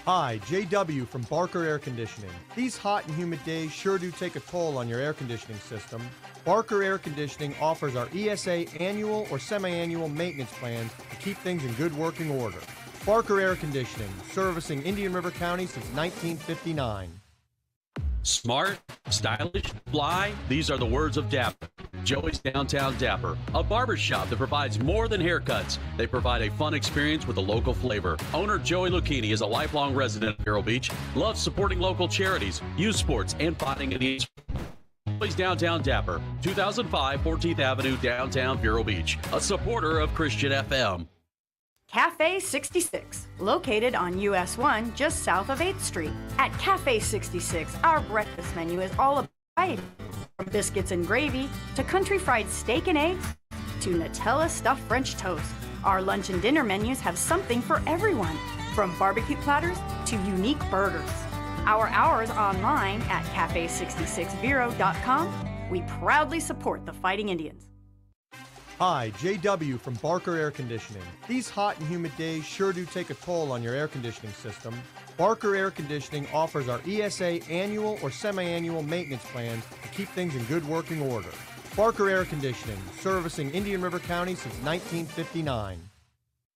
Hi, JW from Barker Air Conditioning. These hot and humid days sure do take a toll on your air conditioning system. Barker Air Conditioning offers our ESA annual or semi-annual maintenance plans to keep things in good working order. Barker Air Conditioning, servicing Indian River County since 1959. Smart, stylish, fly, these are the words of Dapper. Joey's Downtown Dapper, a barbershop that provides more than haircuts. They provide a fun experience with a local flavor. Owner Joey Lucchini is a lifelong resident of Vero Beach, loves supporting local charities, youth sports, and Fighting Indians. Downtown Dapper, 2005 14th Avenue, downtown Vero Beach. A supporter of Christian FM. Cafe 66, located on US 1 just south of 8th Street. At Cafe 66, our breakfast menu is all about variety. From biscuits and gravy to country fried steak and eggs to Nutella stuffed French toast. Our lunch and dinner menus have something for everyone, from barbecue platters to unique burgers. Our hours online at cafe66vero.com. We proudly support the Fighting Indians. Hi, JW from Barker Air Conditioning. These hot and humid days sure do take a toll on your air conditioning system. Barker Air Conditioning offers our ESA annual or semi-annual maintenance plans to keep things in good working order. Barker Air Conditioning, servicing Indian River County since 1959.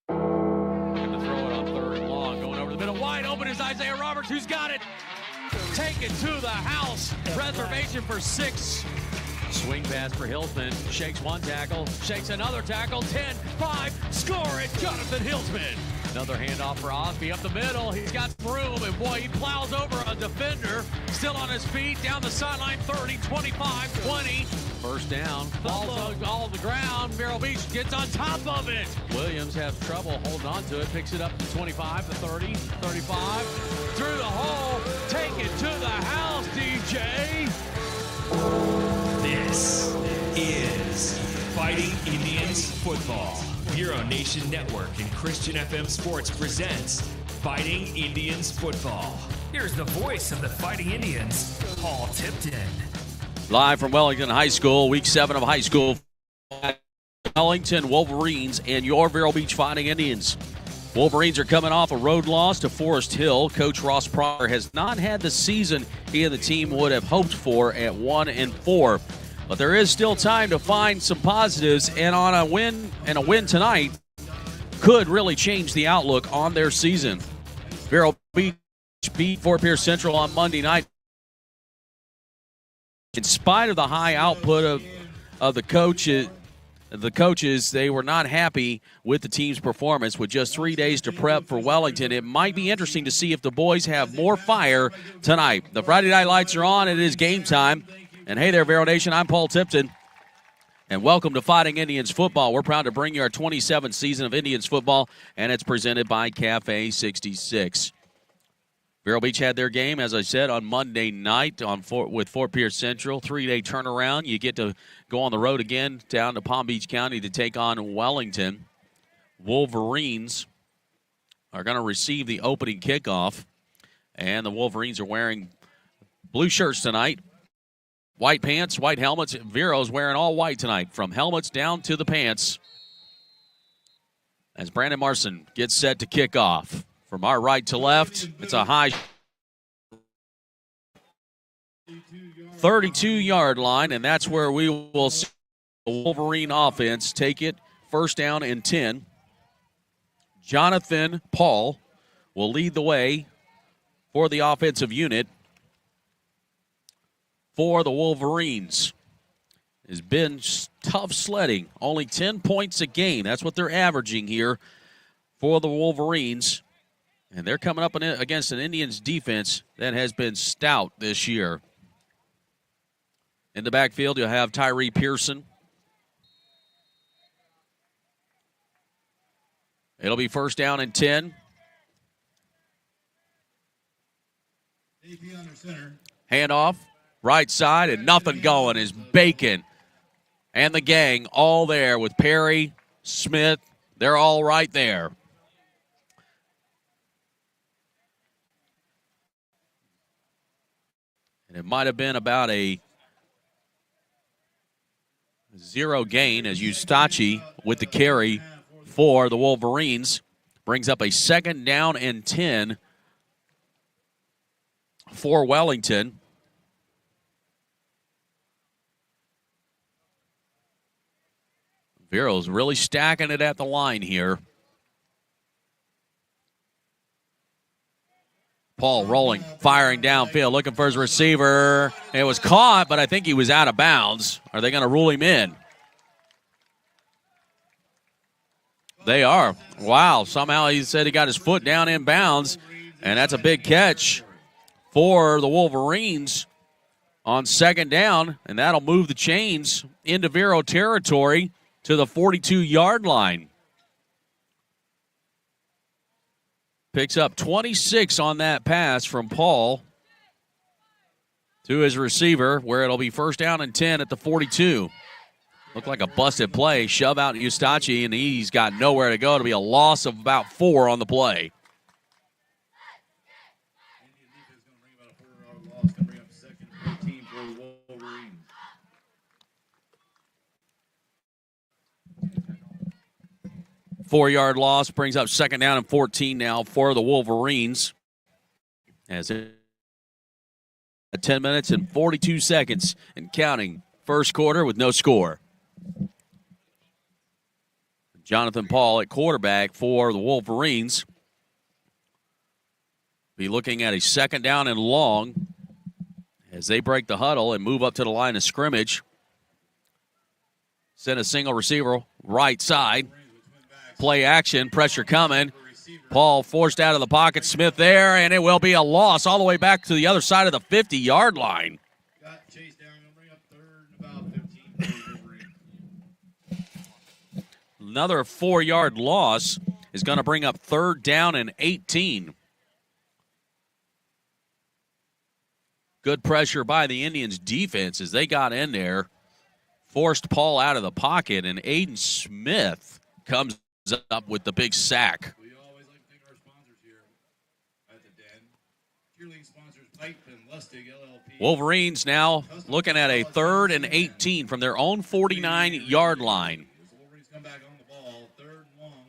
Going to throw it on third and long. Going over the middle. Wide open is Isaiah Roberts. Who's got it? Take it to the house. Reservation for 6. Swing pass for Hilsman. Shakes one tackle. Shakes another tackle. 10-5. Score it. Jonathan Hilsman. Another handoff for Osby up the middle. He's got room, and boy, he plows over a defender. Still on his feet, down the sideline, 30, 25, 20. First down, falls all on the ground. Vero Beach gets on top of it. Williams has trouble holding on to it, picks it up to 25, to 30, 35. Through the hole, take it to the house, DJ. This is Fighting Indians Football. Vero Nation Network and Christian FM Sports presents Fighting Indians Football. Here's the voice of the Fighting Indians, Paul Tipton. Live from Wellington High School, week 7 of high school. Wellington Wolverines and your Vero Beach Fighting Indians. Wolverines are coming off a road loss to Forest Hill. Coach Ross Pryor has not had the season he and the team would have hoped for at 1-4. But there is still time to find some positives, and on a win tonight could really change the outlook on their season. Vero Beach beat Fort Pierce Central on Monday night. In spite of the high output of the coaches, they were not happy with the team's performance. With just 3 days to prep for Wellington, it might be interesting to see if the boys have more fire tonight. The Friday night lights are on. It is game time. And hey there, Vero Nation, I'm Paul Tipton, and welcome to Fighting Indians Football. We're proud to bring you our 27th season of Indians Football, and it's presented by Cafe 66. Vero Beach had their game, as I said, on Monday night with Fort Pierce Central. 3-day turnaround. You get to go on the road again down to Palm Beach County to take on Wellington. Wolverines are going to receive the opening kickoff, and the Wolverines are wearing blue shirts tonight. White pants, white helmets. Vero's wearing all white tonight, from helmets down to the pants. As Brandon Marson gets set to kick off. From our right to left, it's a high 32-yard line, and that's where we will see the Wolverine offense take it first down and 10. Jonathan Paul will lead the way for the offensive unit. For the Wolverines, has been tough sledding. Only 10 points a game. That's what they're averaging here for the Wolverines. And they're coming up against an Indians defense that has been stout this year. In the backfield, you'll have Tyree Pearson. It'll be first down and 10. Handoff. Right side, and nothing going is Bacon and the gang all there with Perry, Smith. They're all right there. And it might have been about a 0 gain as Eustachi with the carry for the Wolverines. Brings up a second down and 10 for Wellington. Vero's really stacking it at the line here. Paul rolling, firing downfield, looking for his receiver. It was caught, but I think he was out of bounds. Are they going to rule him in? They are. Wow, somehow he said he got his foot down in bounds, and that's a big catch for the Wolverines on second down, and that'll move the chains into Vero territory to the 42-yard line. Picks up 26 on that pass from Paul to his receiver, where it'll be first down and 10 at the 42. Looked like a busted play. Shove out Eustachi, and he's got nowhere to go. It'll be a loss of about 4 on the play. Four-yard loss brings up second down and 14 now for the Wolverines. As it 10 minutes and 42 seconds and counting. First quarter with no score. Jonathan Paul at quarterback for the Wolverines. Be looking at a second down and long as they break the huddle and move up to the line of scrimmage. Send a single receiver right side. Play action, pressure coming. Paul forced out of the pocket. Smith there, and it will be a loss all the way back to the other side of the 50-yard line. Another 4-yard loss is going to bring up third down and 18. Good pressure by the Indians' defense as they got in there, forced Paul out of the pocket, and Aiden Smith comes up with the big sack. We always like to thank our sponsors here at the Den. Cheerleading sponsors Pipe and Lustig LLP. Wolverines now looking at a third and 18 from their own 49-yard line. Wolverines come back on the ball, third and long.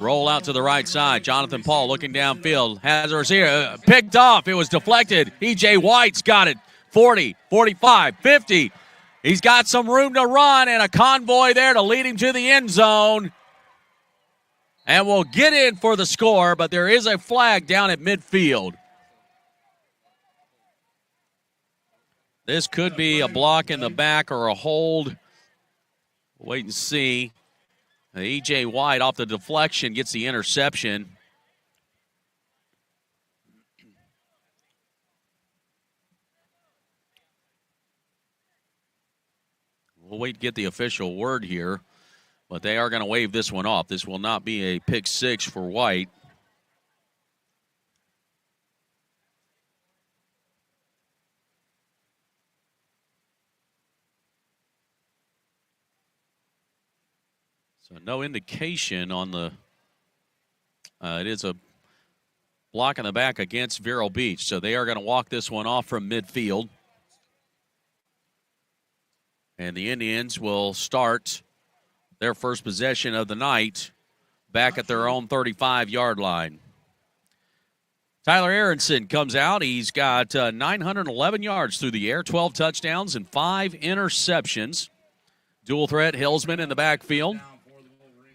Roll out to the right side. Jonathan Paul looking downfield. Has a receiver. Picked off. It was deflected. E.J. White's got it. 40, 45, 50. He's got some room to run and a convoy there to lead him to the end zone. And we'll get in for the score, but there is a flag down at midfield. This could be a block in the back or a hold. We'll wait and see. E.J. White off the deflection gets the interception. We'll wait to get the official word here, but they are going to wave this one off. This will not be a pick six for White. So no indication on the it is a block in the back against Vero Beach. So they are going to walk this one off from midfield. And the Indians will start their first possession of the night back at their own 35-yard line. Tyler Aronson comes out. He's got 911 yards through the air, 12 touchdowns and 5 interceptions. Dual threat Hillsman in the backfield.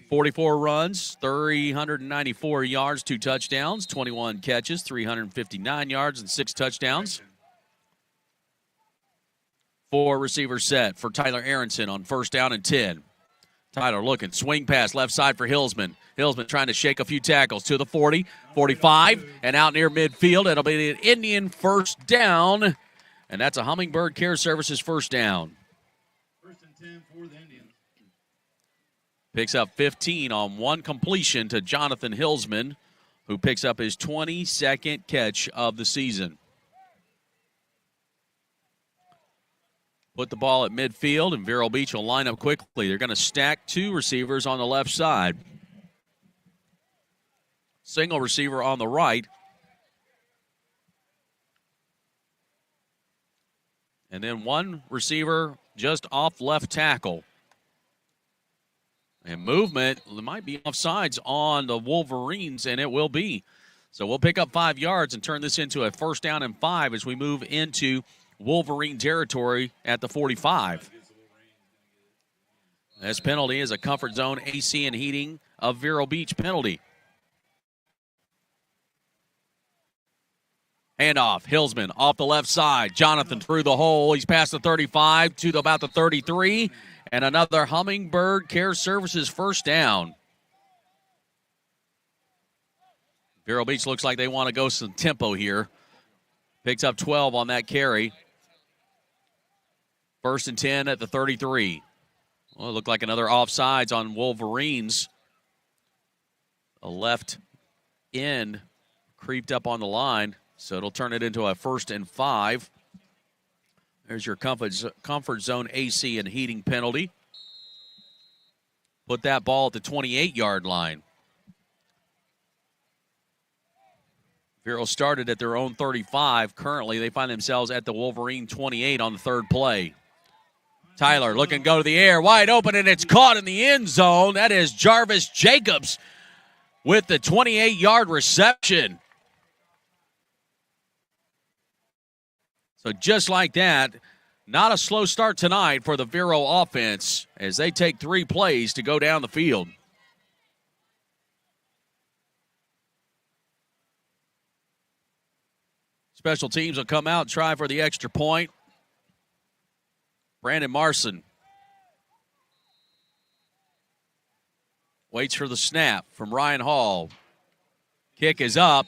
44 runs, 394 yards, 2 touchdowns, 21 catches, 359 yards, and 6 touchdowns. 4 receiver set for Tyler Aronson on first down and 10. Tyler looking, swing pass left side for Hillsman. Hillsman trying to shake a few tackles to the 40, 45, and out near midfield. It'll be an Indian first down, and that's a Hummingbird Care Services first down. First and 10 for the Indians. Picks up 15 on one completion to Jonathan Hillsman, who picks up his 22nd catch of the season. Put the ball at midfield, and Vero Beach will line up quickly. They're going to stack 2 receivers on the left side. Single receiver on the right. And then 1 receiver just off left tackle. And movement might be offsides on the Wolverines, and it will be. So we'll pick up 5 yards and turn this into a first down and 5 as we move into Wolverine territory at the 45. This penalty is a comfort zone AC and heating of Vero Beach penalty. Handoff, Hillsman off the left side. Jonathan through the hole. He's past the 35 to about the 33. And another Hummingbird Care Services first down. Vero Beach looks like they want to go some tempo here. Picks up 12 on that carry. 1st and 10 at the 33. Well, it looked like another offsides on Wolverines. A left end creeped up on the line, so it'll turn it into a 1st and 5. There's your comfort zone AC and heating penalty. Put that ball at the 28-yard line. Vero started at their own 35. Currently, they find themselves at the Wolverine 28 on the 3rd play. Tyler looking to go to the air, wide open, and it's caught in the end zone. That is Jarvis Jacobs with the 28-yard reception. So just like that, not a slow start tonight for the Vero offense as they take 3 plays to go down the field. Special teams will come out and try for the extra point. Brandon Marson waits for the snap from Ryan Hall. Kick is up,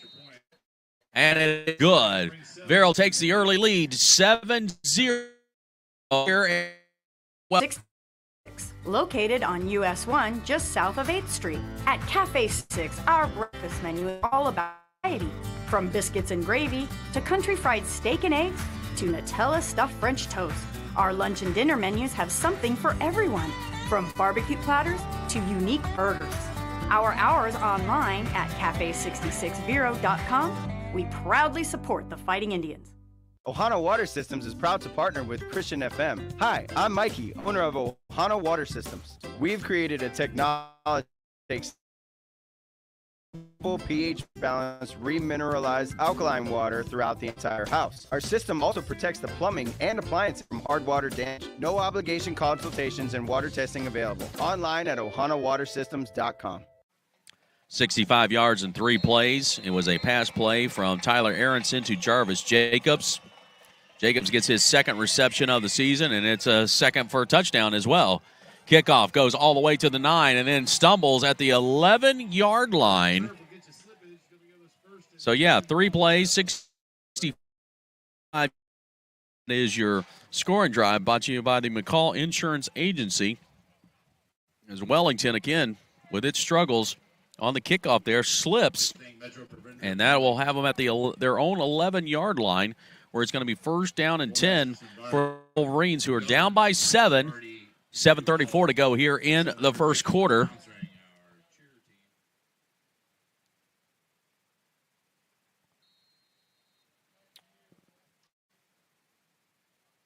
and it's good. Vero takes the early lead, 7-0. Located on US 1 just south of 8th Street. At Cafe 6, our breakfast menu is all about variety. From biscuits and gravy to country fried steak and eggs to Nutella stuffed French toast. Our lunch and dinner menus have something for everyone, from barbecue platters to unique burgers. Our hours online at cafe66vero.com. We proudly support the Fighting Indians. Ohana Water Systems is proud to partner with Christian FM. Hi, I'm Mikey, owner of Ohana Water Systems. We've created a technology that takes pH balanced, remineralized alkaline water throughout the entire house. Our system also protects the plumbing and appliances from hard water damage. No obligation consultations and water testing available. Online at ohanawatersystems.com. 65 yards and 3 plays. It was a pass play from Tyler Aronson to Jarvis Jacobs. Jacobs gets his 2nd reception of the season, and it's a 2nd for a touchdown as well. Kickoff goes all the way to the 9 and then stumbles at the 11-yard line. So, 3 plays, 65 is your scoring drive, brought to you by the McCall Insurance Agency. As Wellington, again, with its struggles on the kickoff there, slips, and that will have them at their own 11-yard line, where it's going to be 1st down and 10 for Wolverines, who are down by 7. 7:34 to go here in the 1st quarter.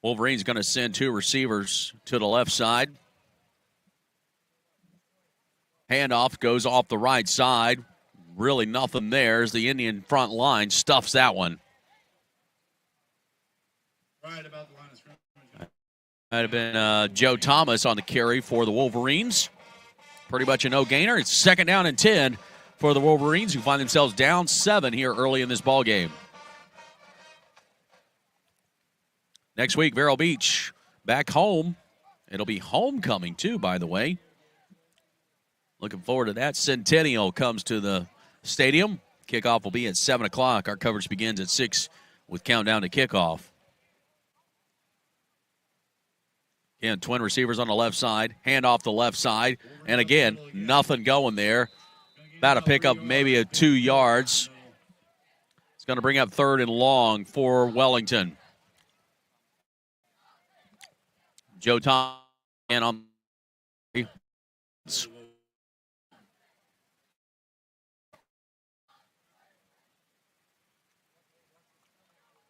Wolverines going to send 2 receivers to the left side. Handoff goes off the right side. Really nothing there as the Indian front line stuffs that one. Right about the line of scrimmage. Might have been Joe Thomas on the carry for the Wolverines. Pretty much a no-gainer. It's 2nd down and 10 for the Wolverines, who find themselves down 7 here early in this ball game. Next week, Vero Beach back home. It'll be homecoming, too, by the way. Looking forward to that. Centennial comes to the stadium. Kickoff will be at 7 o'clock. Our coverage begins at 6 with countdown to kickoff. Again, twin receivers on the left side. Hand off the left side. And again, nothing going there. About to pick up maybe 2 yards. It's going to bring up 3rd and long for Wellington. Joe Thomas on.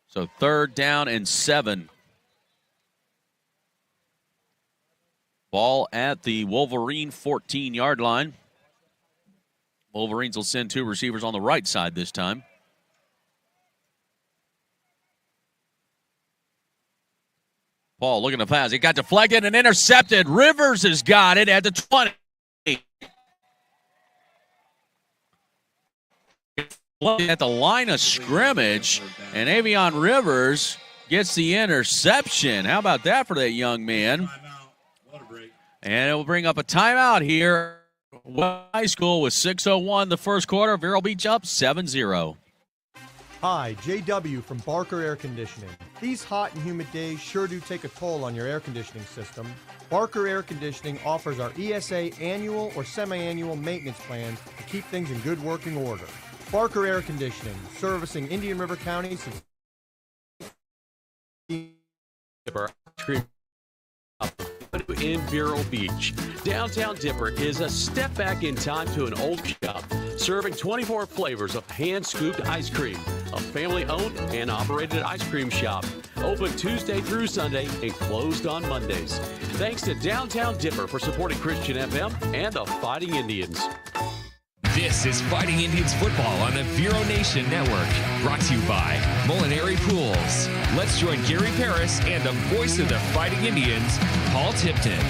So 3rd down and 7. Ball at the Wolverine 14-yard line. Wolverines will send 2 receivers on the right side this time. Paul looking to pass. It got deflected and intercepted. Rivers has got it at the 20. At the line of scrimmage, and Avion Rivers gets the interception. How about that for that young man? And it will bring up a timeout here. High School with 6:01 the 1st quarter. Vero Beach up 7-0. Hi, JW from Barker Air Conditioning. These hot and humid days sure do take a toll on your air conditioning system. Barker Air Conditioning offers our ESA annual or semi-annual maintenance plans to keep things in good working order. Barker Air Conditioning, servicing Indian River County since in Vero Beach. Downtown Dipper is a step back in time to an old shop, serving 24 flavors of hand-scooped ice cream. A family-owned and operated ice cream shop. Open Tuesday through Sunday and closed on Mondays. Thanks to Downtown Dipper for supporting Christian FM and the Fighting Indians. This is Fighting Indians football on the Vero Nation Network. Brought to you by Molinari Pools. Let's join Gary Paris and the voice of the Fighting Indians, Paul Tipton.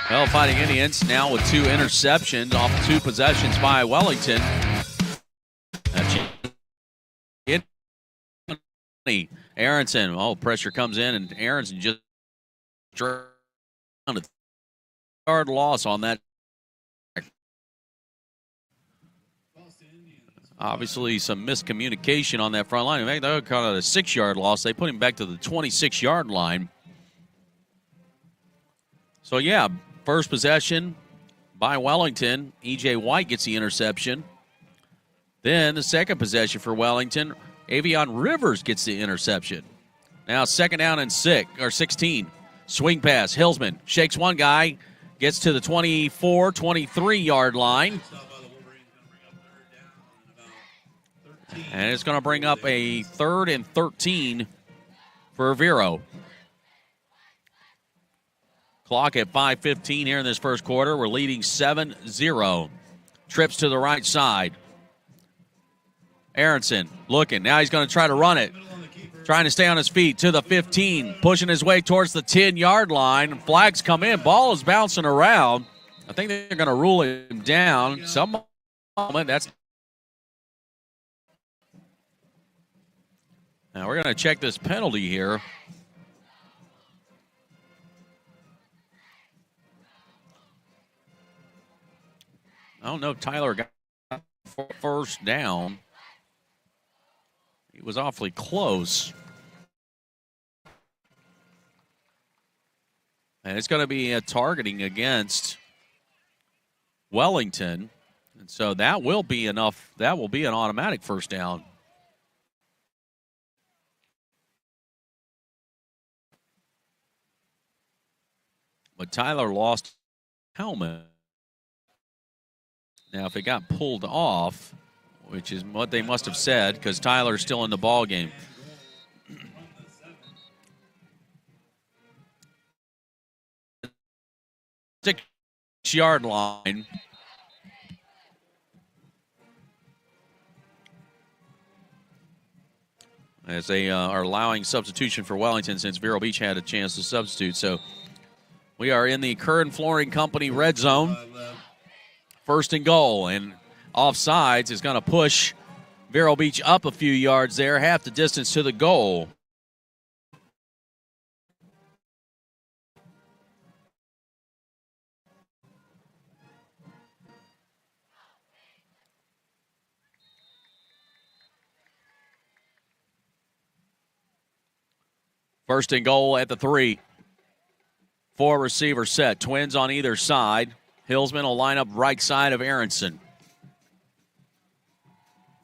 Well, Fighting Indians now with 2 interceptions off 2 possessions by Wellington. Aronson, pressure comes in, and Aronson just a yard loss on that. Obviously, some miscommunication on that front line. In fact, they caught a 6-yard loss. They put him back to the 26-yard line. So, yeah, first possession by Wellington. E.J. White gets the interception. Then the second possession for Wellington, Avion Rivers gets the interception. Now, second down and 16. Swing pass. Hillsman shakes one guy, gets to the 24, 23-yard line. And it's going to bring up a 3rd and 13 for Vero. Clock at 5:15 here in this first quarter. We're leading 7-0. Trips to the right side. Aronson looking. Now he's going to try to run it. Trying to stay on his feet to the 15. Pushing his way towards the 10-yard line. Flags come in. Ball is bouncing around. I think they're going to rule him down. Some moment. That's. Now we're going to check this penalty here. I don't know if Tyler got first down. He was awfully close. And it's going to be a targeting against Wellington. And so that will be enough. That will be an automatic first down. But Tyler lost helmet. Now, if it got pulled off, which is what they must have said, because Tyler's still in the ball game. Six-yard line. As they are allowing substitution for Wellington since Vero Beach had a chance to substitute. So we are in the Curran Flooring Company red zone. 1st and goal, and offsides is going to push Vero Beach up a few yards there, half the distance to the goal. First and goal at the 3. 4 receiver set, twins on either side. Hillsman will line up right side of Aronson.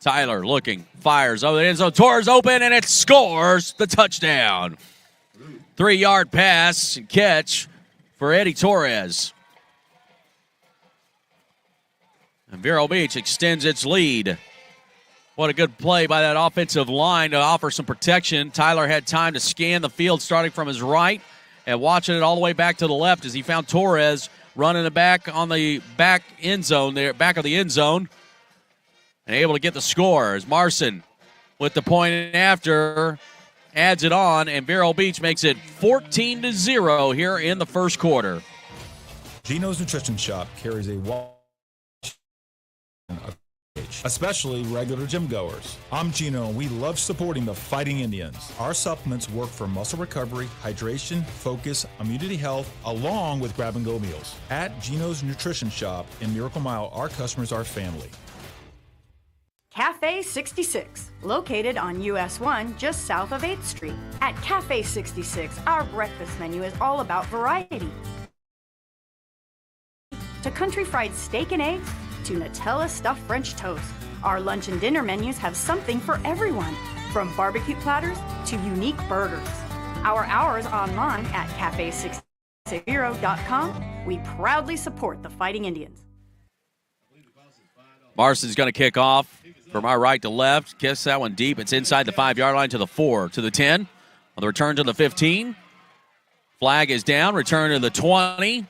Tyler looking, fires over the end zone. Torres open, and it scores the touchdown. 3-yard pass and catch for Eddie Torres. And Vero Beach extends its lead. What a good play by that offensive line to offer some protection. Tyler had time to scan the field starting from his right and watching it all the way back to the left as he found Torres running it back on the back end zone there, back of the end zone, and able to get the score as Marson with the point after adds it on, and Vero Beach makes it 14-0 here in the first quarter. Gino's Nutrition Shop carries a wide especially regular gym goers. I'm Gino, and we love supporting the Fighting Indians. Our supplements work for muscle recovery, hydration, focus, immunity health, along with grab-and-go meals. At Gino's Nutrition Shop in Miracle Mile, our customers are family. Cafe Cafe 66, located on US 1 just south of 8th Street. At Cafe 66, our breakfast menu is all about variety. To country fried steak and eggs, to Nutella stuffed French toast. Our lunch and dinner menus have something for everyone, from barbecue platters to unique burgers. Our hours online at cafe66vero.com. We proudly support the Fighting Indians. Marston's going to kick off from our right to left. Kiss that one deep. It's inside the 5-yard line to the 4, to the 10. On the return to the 15. Flag is down. Return to the 20.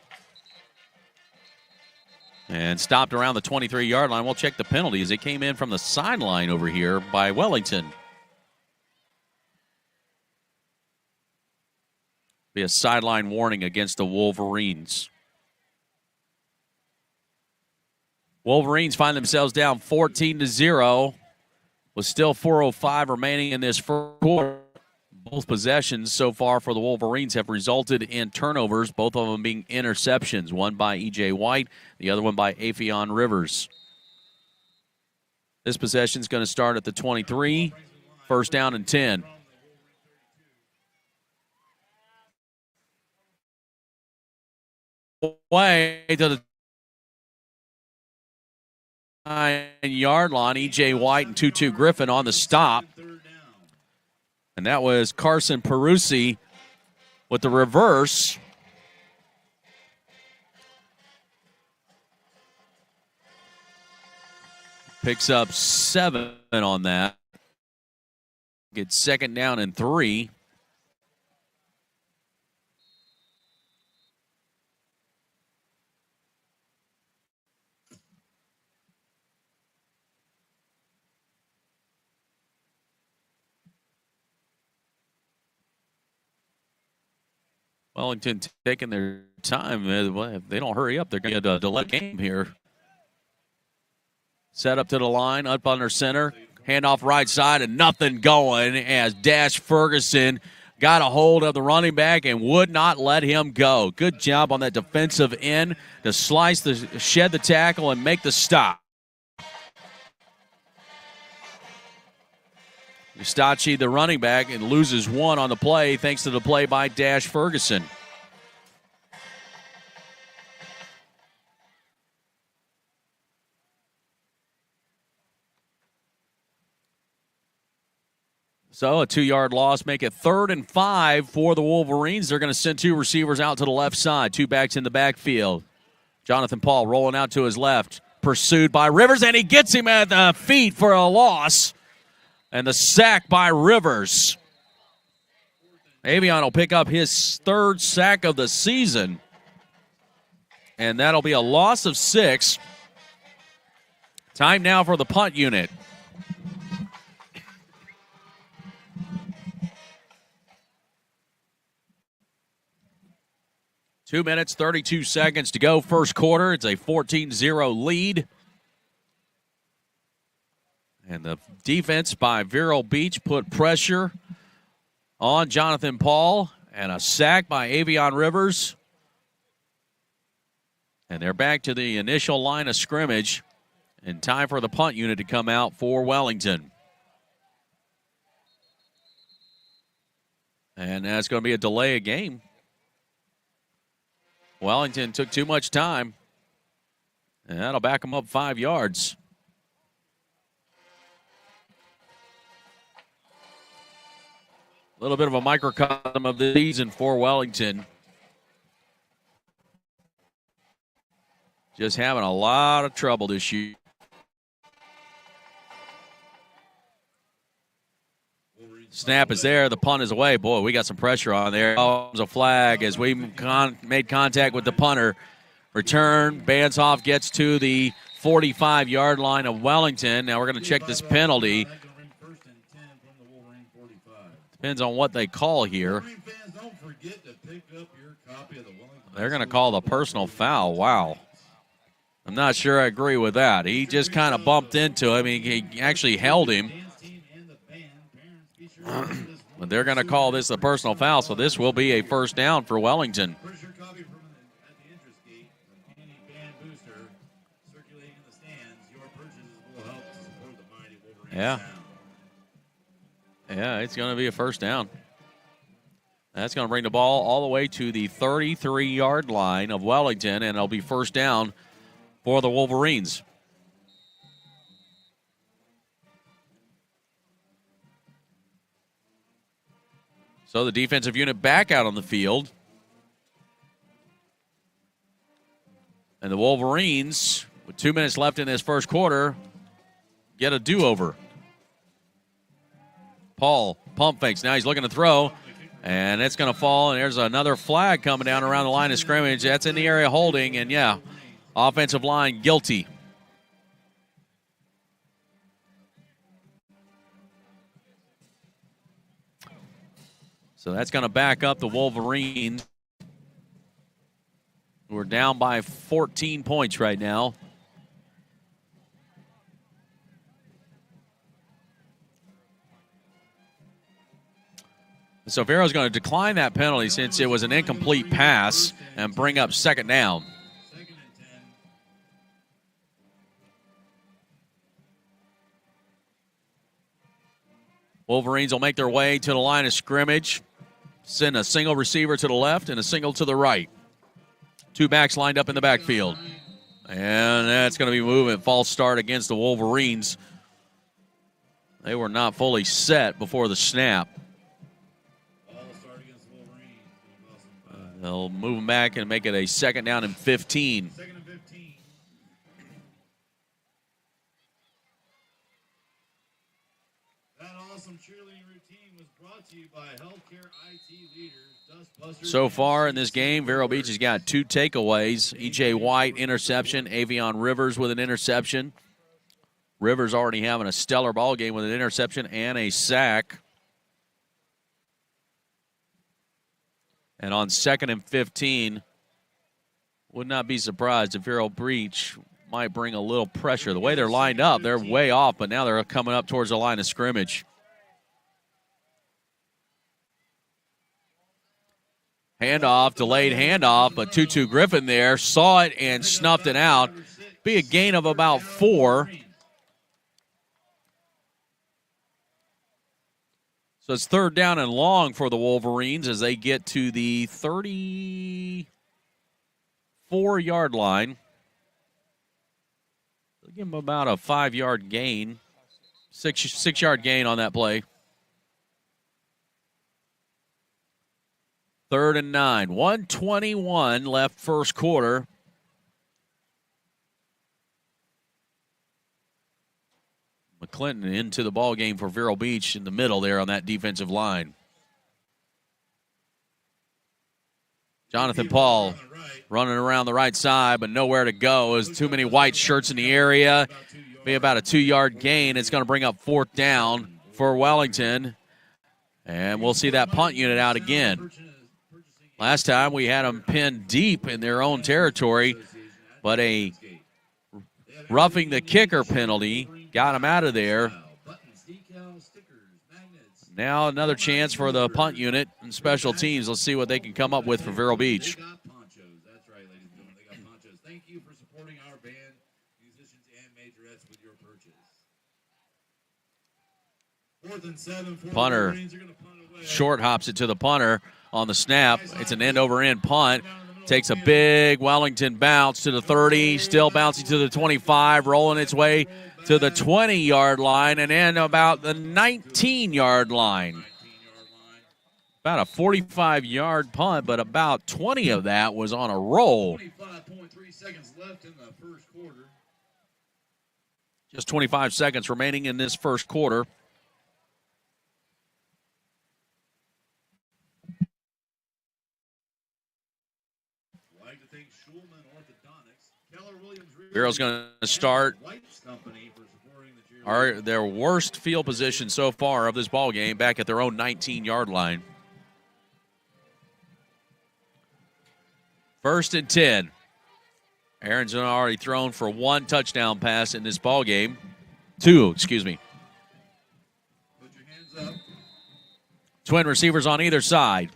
And stopped around the 23-yard line. We'll check the penalty as it came in from the sideline over here by Wellington. Be a sideline warning against the Wolverines. Wolverines find themselves down 14-0 with still 4:05 remaining in this first quarter. Both possessions so far for the Wolverines have resulted in turnovers, both of them being interceptions, one by E.J. White, the other one by Afion Rivers. This possession is going to start at the 23, first down and 10. Way to the 9-yard line, E.J. White and 2-2 Griffin on the stop. And that was Carson Perusi with the reverse. Picks up 7 on that. Gets second down and 3. Wellington taking their time. If they don't hurry up, they're going to get a delay game here. Set up to the line, up under center. Handoff right side, and nothing going as Dash Ferguson got a hold of the running back and would not let him go. Good job on that defensive end to shed the tackle and make the stop. Ustachi, the running back, and loses 1 on the play thanks to the play by Dash Ferguson. So a 2-yard loss, make it 3rd and 5 for the Wolverines. They're going to send 2 receivers out to the left side, 2 backs in the backfield. Jonathan Paul rolling out to his left, pursued by Rivers, and he gets him at the feet for a loss. And the sack by Rivers. Avion will pick up his 3rd sack of the season. And that'll be a loss of 6. Time now for the punt unit. Two minutes, 32 seconds to go, first quarter. It's a 14-0 lead. And the defense by Vero Beach put pressure on Jonathan Paul, and a sack by Avion Rivers. And they're back to the initial line of scrimmage, and time for the punt unit to come out for Wellington. And that's going to be a delay of game. Wellington took too much time, and that'll back them up 5 yards. A little bit of a microcosm of the season for Wellington. Just having a lot of trouble this year. Snap is there. The punt is away. Boy, we got some pressure on there. Oh, it was a flag as we made contact with the punter. Return. Bansoff gets to the 45-yard line of Wellington. Now we're going to check this penalty. Depends on what they call here. They're going to call the personal foul. Wow. I'm not sure I agree with that. He just kind of bumped into him. He actually held him. But they're going to call this a personal foul, so this will be a first down for Wellington. Yeah. Yeah, it's going to be a first down. That's going to bring the ball all the way to the 33-yard line of Wellington, and it'll be first down for the Wolverines. So the defensive unit back out on the field. And the Wolverines, with 2 minutes left in this first quarter, get a do-over. Paul pump fakes. Now he's looking to throw, and it's going to fall, and there's another flag coming down around the line of scrimmage. That's in the area holding, and, yeah, offensive line guilty. So that's going to back up the Wolverines. We're down by 14 points right now. So Vero's going to decline that penalty since it was an incomplete pass and bring up second down. Wolverines will make their way to the line of scrimmage. Send a single receiver to the left and a single to the right. Two backs lined up in the backfield. And that's going to be moving. False start against the Wolverines. They were not fully set before the snap. They'll move them back and make it a second down and 15. That awesome cheerleading routine was brought to you by Healthcare IT Leaders. So far in this game, Vero Beach has got 2 takeaways. E.J. White, interception. Avion Rivers with an interception. Rivers already having a stellar ball game with an interception and a sack. And on 2nd and 15, would not be surprised if Vero Beach might bring a little pressure. The way they're lined up, they're way off, but now they're coming up towards the line of scrimmage. Handoff, delayed handoff, but Tutu Griffin there saw it and snuffed it out. Be a gain of about 4. So it's third down and long for the Wolverines as they get to the 34-yard line. They'll give them about a 5-yard gain, 6-yard gain on that play. 3rd and 9. 1:21 left first quarter. McClinton into the ball game for Vero Beach in the middle there on that defensive line. Jonathan Paul running around the right side, but nowhere to go. There's too many white shirts in the area. Be about a 2-yard gain. It's going to bring up 4th down for Wellington. And we'll see that punt unit out again. Last time we had them pinned deep in their own territory, but a roughing the kicker penalty got them out of there. Now another chance for the punt unit and special teams. Let's see what they can come up with for Vero Beach. That's right, ladies and gentlemen. They got ponchos. Thank you for supporting our band, musicians, and majorettes with your purchase. 4th and 7. Punter short hops it to the punter on the snap. It's an end-over-end punt. Takes a big Wellington bounce to the 30, still bouncing to the 25, rolling its way to the 20-yard line, and then about the 19-yard line. About a 45-yard punt, but about 20 of that was on a roll. 25.3 seconds left in the first quarter. Just 25 seconds remaining in this first quarter. Vero's going to start their worst field position so far of this ball game back at their own 19-yard line. 1st and 10. Aaron's already thrown for 1 touchdown pass in this ball game. 2, excuse me. Put your hands up. Twin receivers on either side.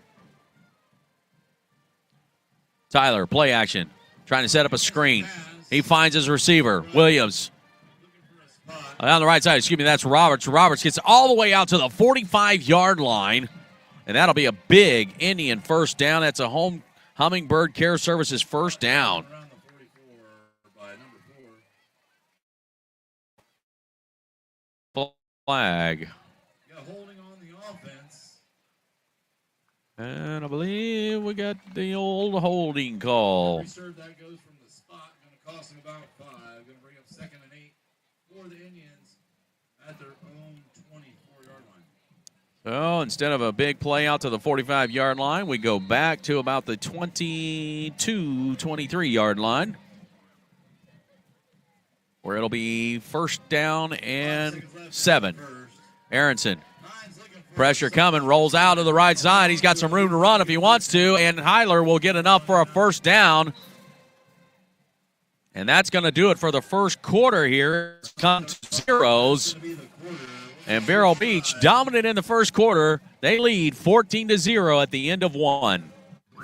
Tyler, play action. Trying to set up a screen. He finds his receiver, Williams. On the right side, that's Roberts. Roberts gets all the way out to the 45-yard line, and that'll be a big Indian first down. That's a home Hummingbird Care Services first down. Flag. Holding on the offense. And I believe we got the old holding call. Serve that goes from the spot. Going to cost them about 5. Going to bring up 2nd and 8 for the Indians at their own 24-yard line. So instead of a big play out to the 45-yard line, we go back to about the 22, 23-yard line, where it'll be first down and 7. Aronson. Pressure coming, rolls out to the right side. He's got some room to run if he wants to, and Heiler will get enough for a first down. And that's going to do it for the first quarter here. It's come to zeros. And Vero Beach dominant in the first quarter. They lead 14-0 at the end of 1.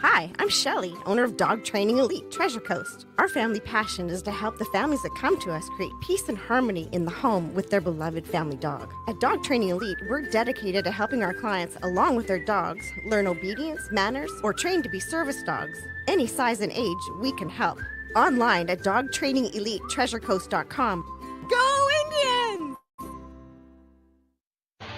Hi, I'm Shelly, owner of Dog Training Elite Treasure Coast. Our family passion is to help the families that come to us create peace and harmony in the home with their beloved family dog. At Dog Training Elite, we're dedicated to helping our clients, along with their dogs, learn obedience, manners, or train to be service dogs. Any size and age, we can help. Online at dogtrainingelite.treasurecoast.com. Go Indians!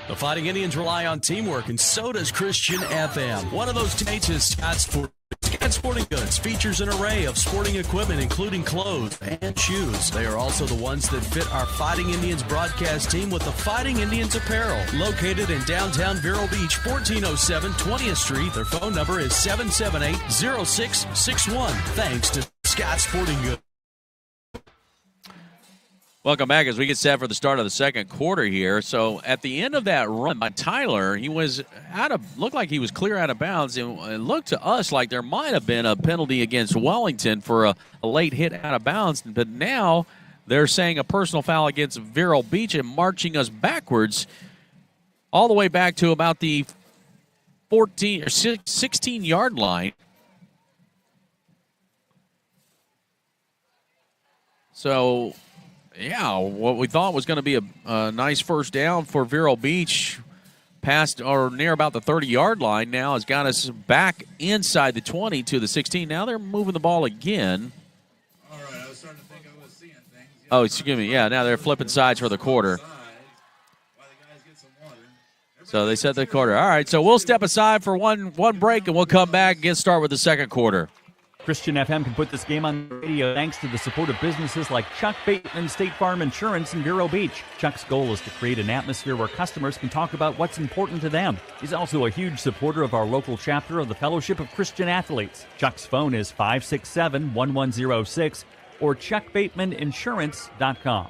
The Fighting Indians rely on teamwork, and so does Christian FM. One of those teammates is Scott Sporting. Scott Sporting Goods features an array of sporting equipment, including clothes and shoes. They are also the ones that fit our Fighting Indians broadcast team with the Fighting Indians apparel. Located in downtown Vero Beach, 1407 20th Street. Their phone number is 778-0661. Thanks to Scott Sporting Goods. Welcome back as we get set for the start of the second quarter here. So at the end of that run by Tyler, he was looked like he was clear out of bounds. And it looked to us like there might have been a penalty against Wellington for a late hit out of bounds. But now they're saying a personal foul against Vero Beach and marching us backwards all the way back to about the 14 or 16-yard line. So, yeah, what we thought was going to be a nice first down for Vero Beach past or near about the 30-yard line now has got us back inside the 20 to the 16. Now they're moving the ball again. All right, I was starting to think I was seeing things. Oh, excuse me. Yeah, now they're flipping sides for the quarter. So they set the quarter. All right, so we'll step aside for one break, and we'll come back and get started with the second quarter. Christian FM can put this game on the radio thanks to the support of businesses like Chuck Bateman State Farm Insurance in Vero Beach. Chuck's goal is to create an atmosphere where customers can talk about what's important to them. He's also a huge supporter of our local chapter of the Fellowship of Christian Athletes. Chuck's phone is 567-1106 or chuckbatemaninsurance.com.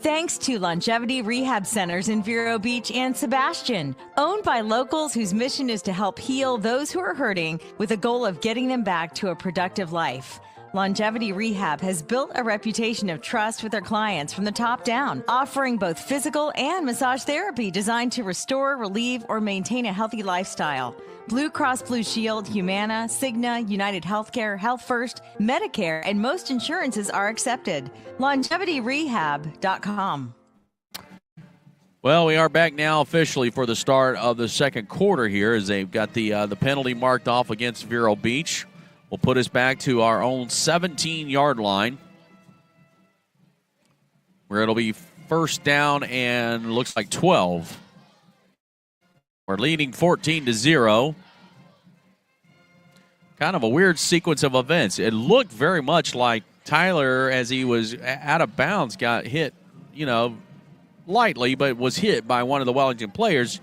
Thanks to Longevity Rehab Centers in Vero Beach and Sebastian, owned by locals whose mission is to help heal those who are hurting with a goal of getting them back to a productive life. Longevity Rehab has built a reputation of trust with their clients from the top down, offering both physical and massage therapy designed to restore, relieve, or maintain a healthy lifestyle. Blue Cross Blue Shield, Humana, Cigna, United Healthcare, Health First, Medicare, and most insurances are accepted. LongevityRehab.com. Well, we are back now officially for the start of the second quarter here as they've got the penalty marked off against Vero Beach. Will put us back to our own 17-yard line where it'll be first down and looks like 12. We're leading 14-0. Kind of a weird sequence of events. It looked very much like Tyler, as he was out of bounds, got hit, lightly, but was hit by one of the Wellington players.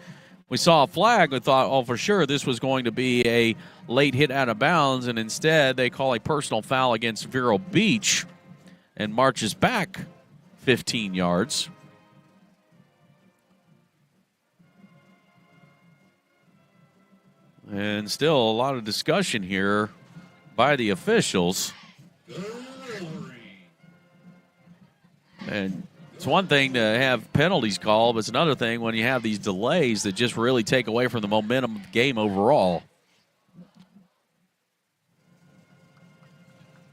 We saw a flag. We thought, oh, for sure this was going to be a late hit out of bounds, and instead they call a personal foul against Vero Beach and marches back 15 yards. And still a lot of discussion here by the officials. And it's one thing to have penalties called, but it's another thing when you have these delays that just really take away from the momentum of the game overall.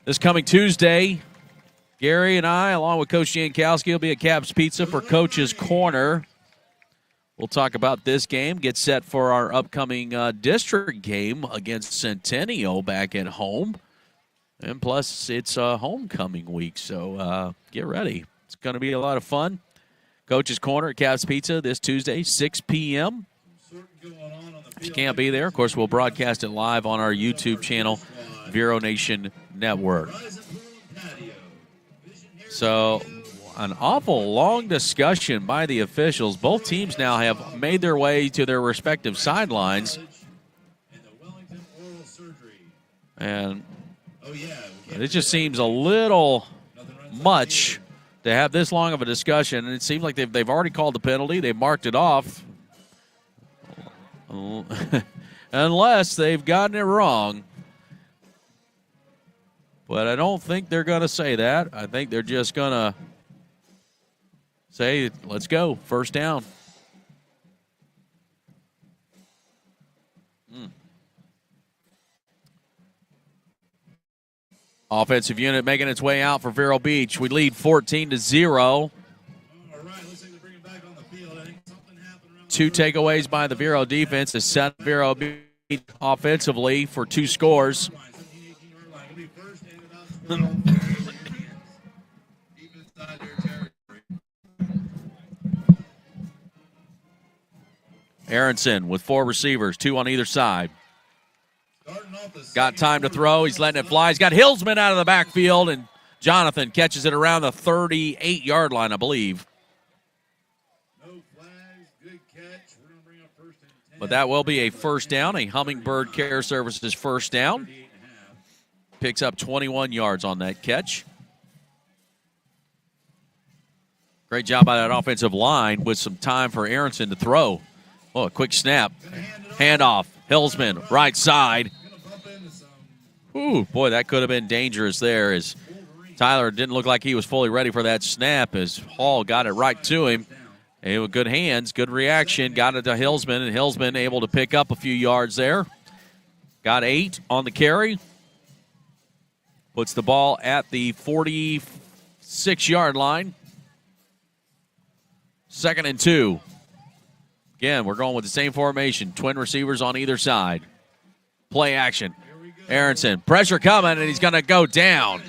This coming Tuesday, Gary and I, along with Coach Jankowski, will be at Cap's Pizza for Coach's Corner. We'll talk about this game, get set for our upcoming district game against Centennial back at home. And plus, it's homecoming week, so get ready. It's going to be a lot of fun. Coach's Corner at Cap's Pizza this Tuesday, 6 p.m. If you can't be there, of course, we'll broadcast it live on our YouTube channel, Vero Nation Network. So, an awful long discussion by the officials. Both teams now have made their way to their respective sidelines. And it just seems a little much to have this long of a discussion. And it seems like they've already called the penalty. They've marked it off. Unless they've gotten it wrong. But I don't think they're going to say that. I think they're just going to say, let's go, first down. Offensive unit making its way out for Vero Beach. We lead 14-0. 2 takeaways by the Vero defense to set Vero Beach offensively for 2 scores. Aronson with 4 receivers, 2 on either side. Got time to throw. He's letting it fly. He's got Hillsman out of the backfield, and Jonathan catches it around the 38-yard line, I believe. But that will be a first down, a Hummingbird Care Services first down. Picks up 21 yards on that catch. Great job by that offensive line with some time for Aronson to throw. Oh, a quick snap. Handoff. Hillsman, right side. Ooh, boy, that could have been dangerous there as Tyler didn't look like he was fully ready for that snap as Hall got it right to him. And with good hands, good reaction, got it to Hillsman, and Hillsman able to pick up a few yards there. Got 8 on the carry. Puts the ball at the 46-yard line. 2nd and 2. Again, we're going with the same formation. Twin receivers on either side. Play action. Aronson, pressure coming, and he's going to go down.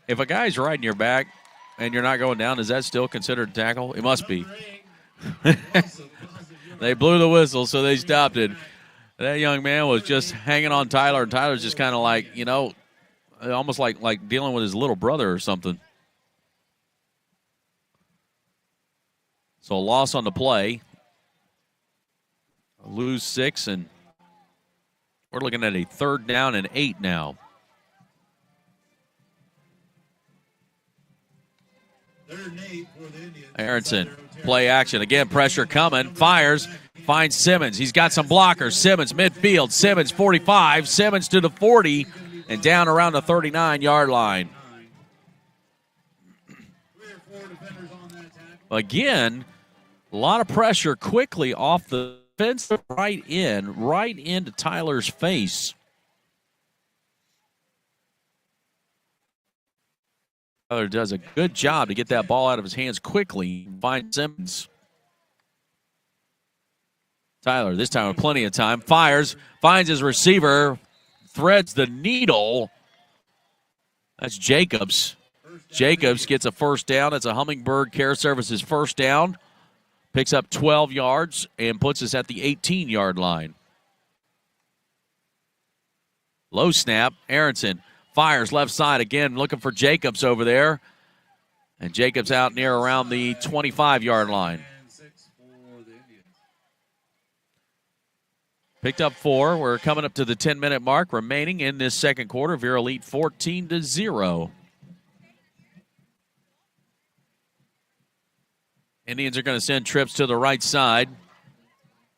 If a guy's riding your back and you're not going down, is that still considered a tackle? It must be. They blew the whistle, so they stopped it. That young man was just hanging on Tyler, and Tyler's just kind of like, you know, almost like dealing with his little brother or something. So a loss on the play. Lose 6, and we're looking at a 3rd down and 8 now. Aronson, play action. Again, pressure coming. Fires. Finds Simmons. He's got some blockers. Simmons, midfield. Simmons, 45. Simmons to the 40, and down around the 39-yard line. Again, a lot of pressure quickly off the fence, right into Tyler's face. Tyler does a good job to get that ball out of his hands quickly. Finds Simmons. Tyler, this time with plenty of time, fires, finds his receiver, threads the needle. That's Jacobs. Jacobs gets a first down. It's a Hummingbird Care Services first down. Picks up 12 yards and puts us at the 18-yard line. Low snap. Aronson fires left side again, looking for Jacobs over there. And Jacobs out near around the 25-yard line. Picked up 4. We're coming up to the 10-minute mark remaining in this second quarter. Vero lead 14-0. Indians are going to send trips to the right side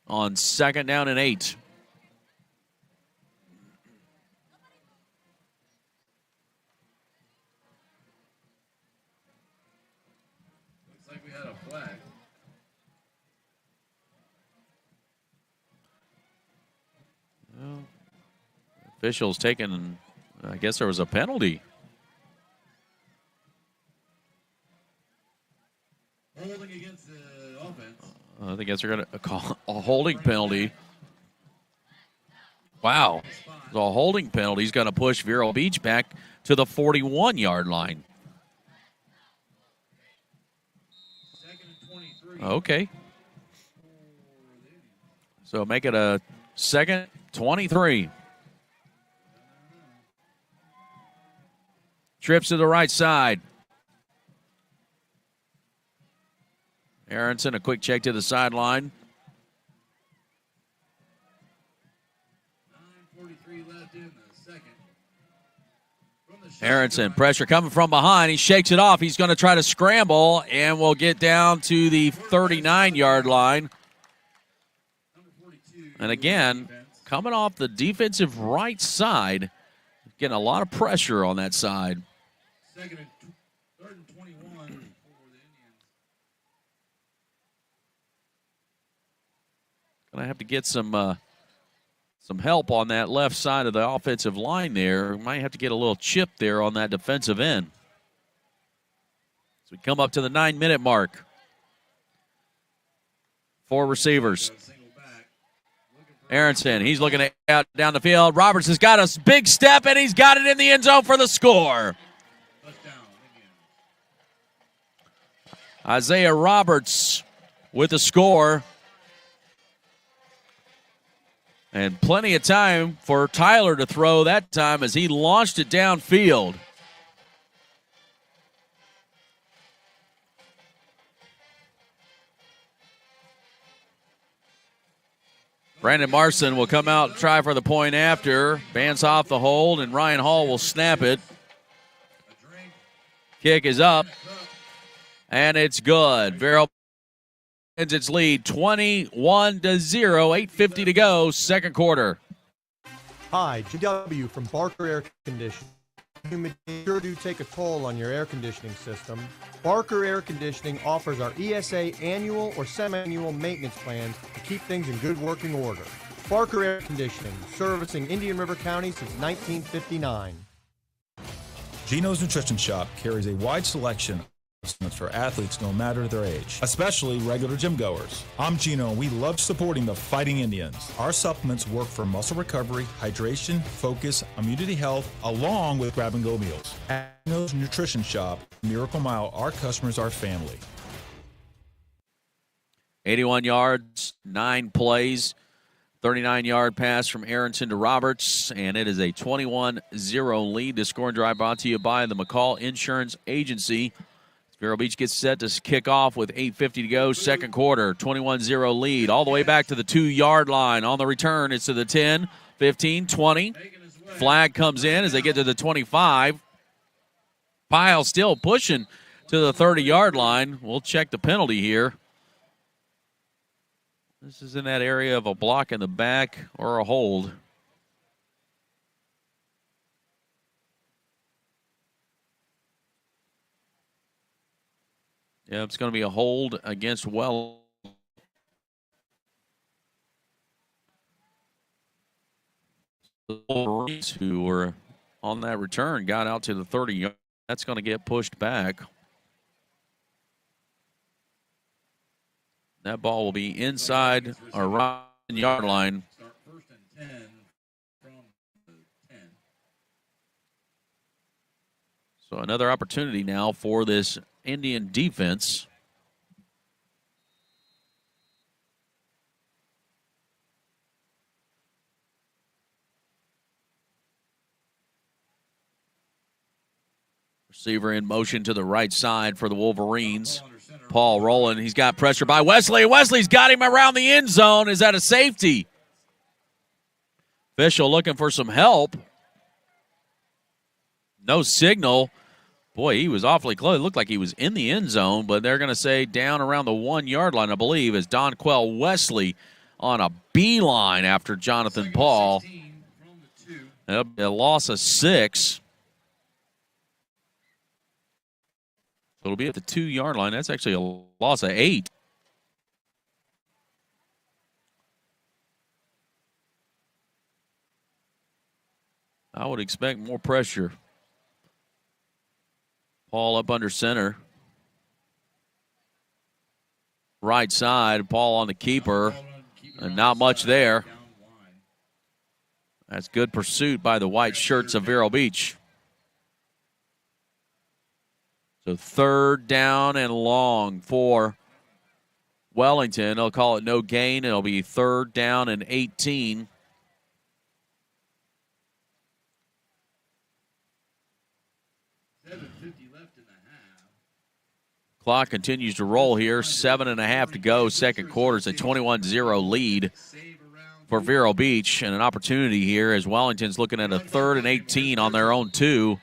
on 2nd down and 8. Looks like we had a flag. Officials taking, I guess there was a penalty. Holding against the offense. I guess they're going to call a holding penalty. Wow. The holding penalty is going to push Vero Beach back to the 41-yard line. Okay. So make it a 2nd 23. Trips to the right side. Aronson, a quick check to the sideline. 9:43 left in the second. Aronson, pressure coming from behind. He shakes it off. He's going to try to scramble and will get down to the 39-yard line. And again, coming off the defensive right side, getting a lot of pressure on that side. 3rd and 21 for the Indians. Going to have to get some help on that left side of the offensive line there. Might have to get a little chip there on that defensive end. So we come up to the 9-minute mark. 4 receivers. Aronson, he's looking out down the field. Roberts has got a big step, and he's got it in the end zone for the score. Isaiah Roberts with the score. And plenty of time for Tyler to throw that time as he launched it downfield. Brandon Marson will come out and try for the point after. Bands off the hold, and Ryan Hall will snap it. Kick is up, and it's good. Vero ends its lead 21-0, 8:50 to go, second quarter. Hi, GW from Barker Air Conditioning. Humidity sure do take a toll on your air conditioning system. Barker Air Conditioning offers our ESA annual or semi-annual maintenance plans to keep things in good working order. Barker Air Conditioning, servicing Indian River County since 1959. Gino's Nutrition Shop carries a wide selection of supplements for athletes no matter their age, especially regular gym goers. I'm Gino, and we love supporting the Fighting Indians. Our supplements work for muscle recovery, hydration, focus, immunity health, along with grab-and-go meals. At Gino's Nutrition Shop, Miracle Mile, our customers are family. 81 yards, 9 plays, 39-yard pass from Aronson to Roberts, and it is a 21-0 lead. The scoring drive brought to you by the McCall Insurance Agency. Vero Beach gets set to kick off with 8:50 to go, second quarter, 21-0 lead, all the way back to the 2-yard line. On the return, it's to the 10, 15, 20. Flag comes in as they get to the 25. Pyle still pushing to the 30-yard line. We'll check the penalty here. This is in that area of a block in the back or a hold. Yeah, it's going to be a hold against Wellington. The Wolverines, who were on that return, got out to the 30. That's going to get pushed back. That ball will be inside our right yard line. Start 1st and 10 from the 10. So another opportunity now for this Indian defense. Receiver in motion to the right side for the Wolverines. Paul rolling. He's got pressure by Wesley. Wesley's got him around the end zone. Is that a safety? Official looking for some help. No signal. Boy, he was awfully close. It looked like he was in the end zone, but they're going to say down around the 1-yard line, I believe, as Donquell Wesley on a beeline after Jonathan Paul. A loss of 6. So it'll be at the 2-yard line. That's actually a loss of 8. I would expect more pressure. Paul up under center. Right side, Paul on the keeper, and not much there. That's good pursuit by the white shirts of Vero Beach. So 3rd down and long for Wellington. They'll call it no gain. It'll be 3rd down and 18. Clock continues to roll here. 7.5 to go. Second quarter. It's a 21-0 lead for Vero Beach, and an opportunity here as Wellington's looking at a 3rd and 18 on their own 2.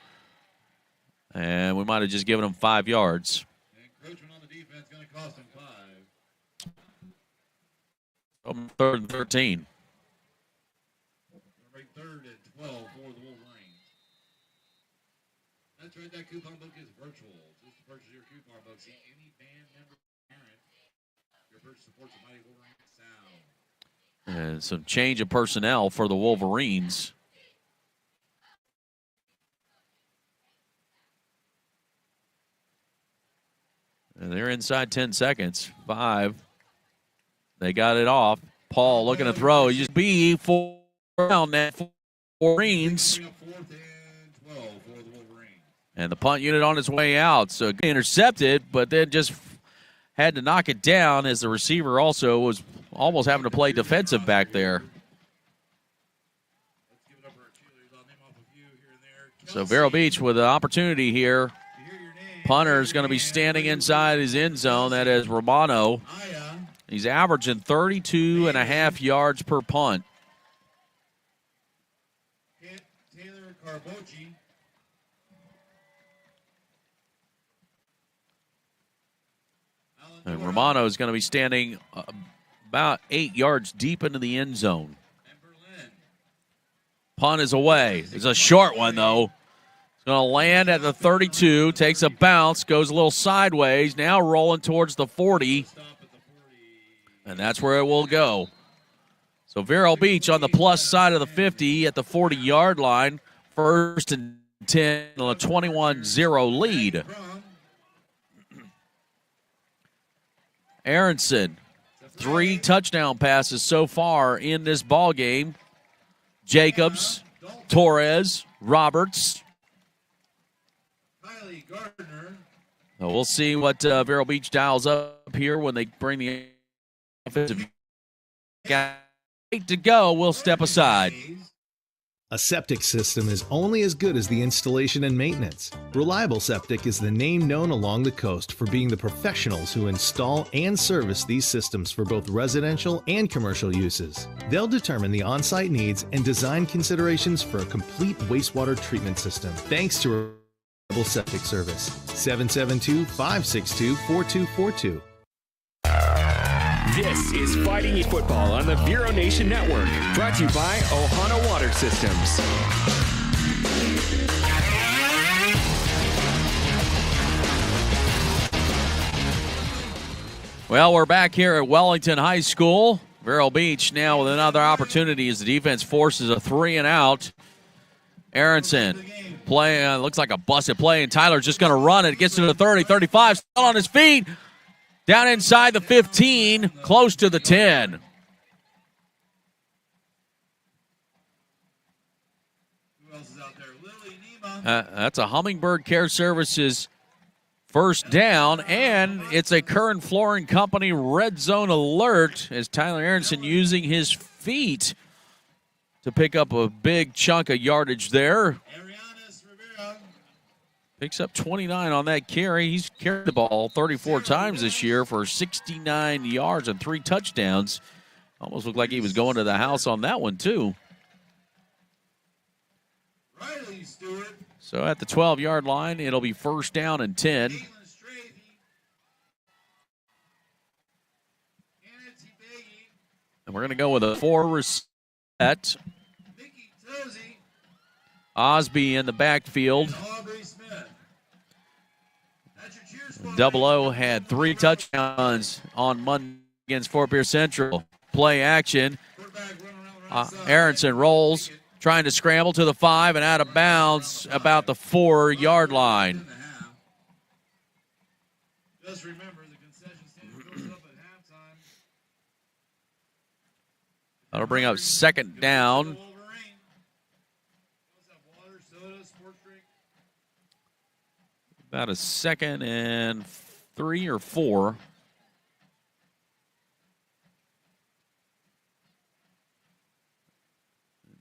And we might have just given them 5 yards. Encroachment on the defense going to cost him 5. 3rd and 13. 3rd and 12 for the Wolverines. That's right, that coupon book is virtual. Just to purchase your coupon book, see any band member parent. Your purchase supports the mighty Wolverine sound. And some change of personnel for the Wolverines. And they're inside 10 seconds. 5. They got it off. Paul looking to throw. He just be for down that Wolverines. And the punt unit on its way out. So intercepted, but then just had to knock it down as the receiver also was almost having to play defensive back there. So Vero Beach with an opportunity here. Punter is going to be standing inside his end zone. That is Romano. He's averaging 32.5 yards per punt. Taylor Carbochi. And Romano is going to be standing about 8 yards deep into the end zone. Punt is away. It's a short one, though. It's going to land at the 32, takes a bounce, goes a little sideways, now rolling towards the 40. And that's where it will go. So Vero Beach on the plus side of the 50 at the 40-yard line. 1st and 10 on a 21-0 lead. Aronson, 3 touchdown passes so far in this ball game. Jacobs, Torres, Roberts. So we'll see what Vero Beach dials up here when they bring the offensive guy to go. We'll step aside. A septic system is only as good as the installation and maintenance. Reliable Septic is the name known along the coast for being the professionals who install and service these systems for both residential and commercial uses. They'll determine the on-site needs and design considerations for a complete wastewater treatment system. Thanks to Reliable Septic Service, 772-562-4242. This is Fighting Inn Football on the Vero Nation Network, brought to you by Ohana Water Systems. Well, we're back here at Wellington High School. Vero Beach now with another opportunity as the defense forces a 3 and out. Aronson play, looks like a busted play, and Tyler's just going to run it. Gets to the 30, 35, still on his feet. Down inside the 15, close to the 10. That's a Hummingbird Care Services first down, and it's a Curran Flooring Company red zone alert as Tyler Aronson using his feet to pick up a big chunk of yardage there. Picks up 29 on that carry. He's carried the ball 34 times this year for 69 yards and 3 touchdowns. Almost looked like he was going to the house on that one, too. So at the 12-yard line, it'll be 1st down and 10. And we're going to go with a 4 set. Osby in the backfield. Double O had 3 touchdowns on Monday against Fort Pierce Central. Play action. Aronson rolls, trying to scramble to the 5 and out of bounds about the 4-yard line. Just remember, the concession stand goes up at halftime. That'll bring up second down. About a 2nd and 3 or 4.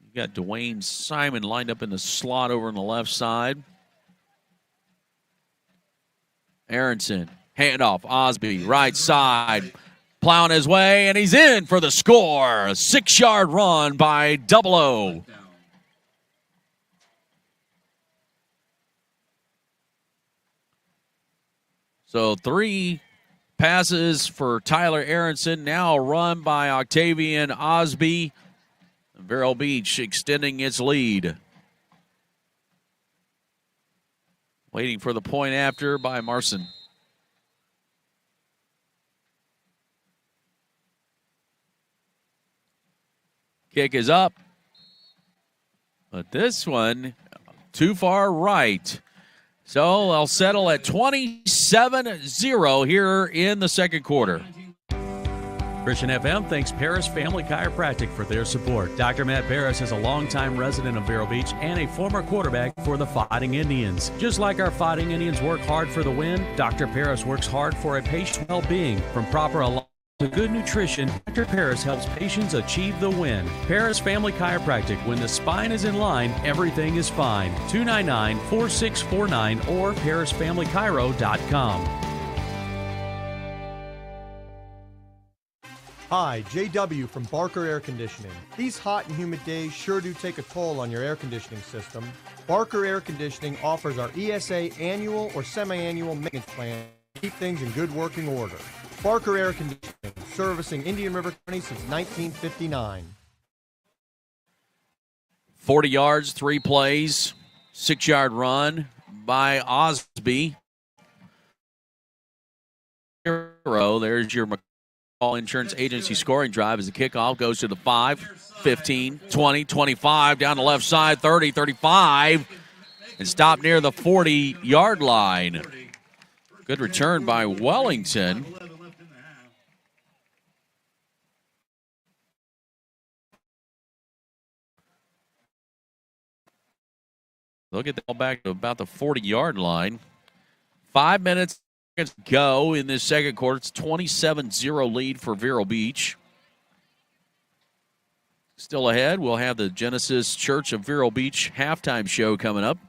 You got Dwayne Simon lined up in the slot over on the left side. Aronson, handoff, Osby, right side, plowing his way, and he's in for the score. A 6-yard run by Double O. So 3 passes for Tyler Aronson, now run by Octavian Osby. Vero Beach extending its lead. Waiting for the point after by Marson. Kick is up. But this one, too far right. So they'll settle at 27-0 here in the second quarter. Christian FM thanks Paris Family Chiropractic for their support. Dr. Matt Paris is a longtime resident of Vero Beach and a former quarterback for the Fighting Indians. Just like our Fighting Indians work hard for the win, Dr. Paris works hard for a patient's well-being. From proper alignment to good nutrition, Dr. Paris helps patients achieve the win. Paris Family Chiropractic. When the spine is in line, everything is fine. 299-4649 or parisfamilychiro.com. Hi, JW from Barker Air Conditioning. These hot and humid days sure do take a toll on your air conditioning system. Barker Air Conditioning offers our ESA annual or semi-annual maintenance plan to keep things in good working order. Barker Air Conditioning, servicing Indian River County since 1959. 40 yards, 3 plays, 6-yard run by Osby. There's your Insurance Agency scoring drive as the kickoff goes to the 5, 15, 20, 25, down the left side, 30, 35, and stopped near the 40-yard line. Good return by Wellington. They'll get the ball back to about the 40-yard line. 5 minutes go in this second quarter. It's 27-0 lead for Vero Beach. Still ahead, we'll have the Genesis Church of Vero Beach halftime show coming up.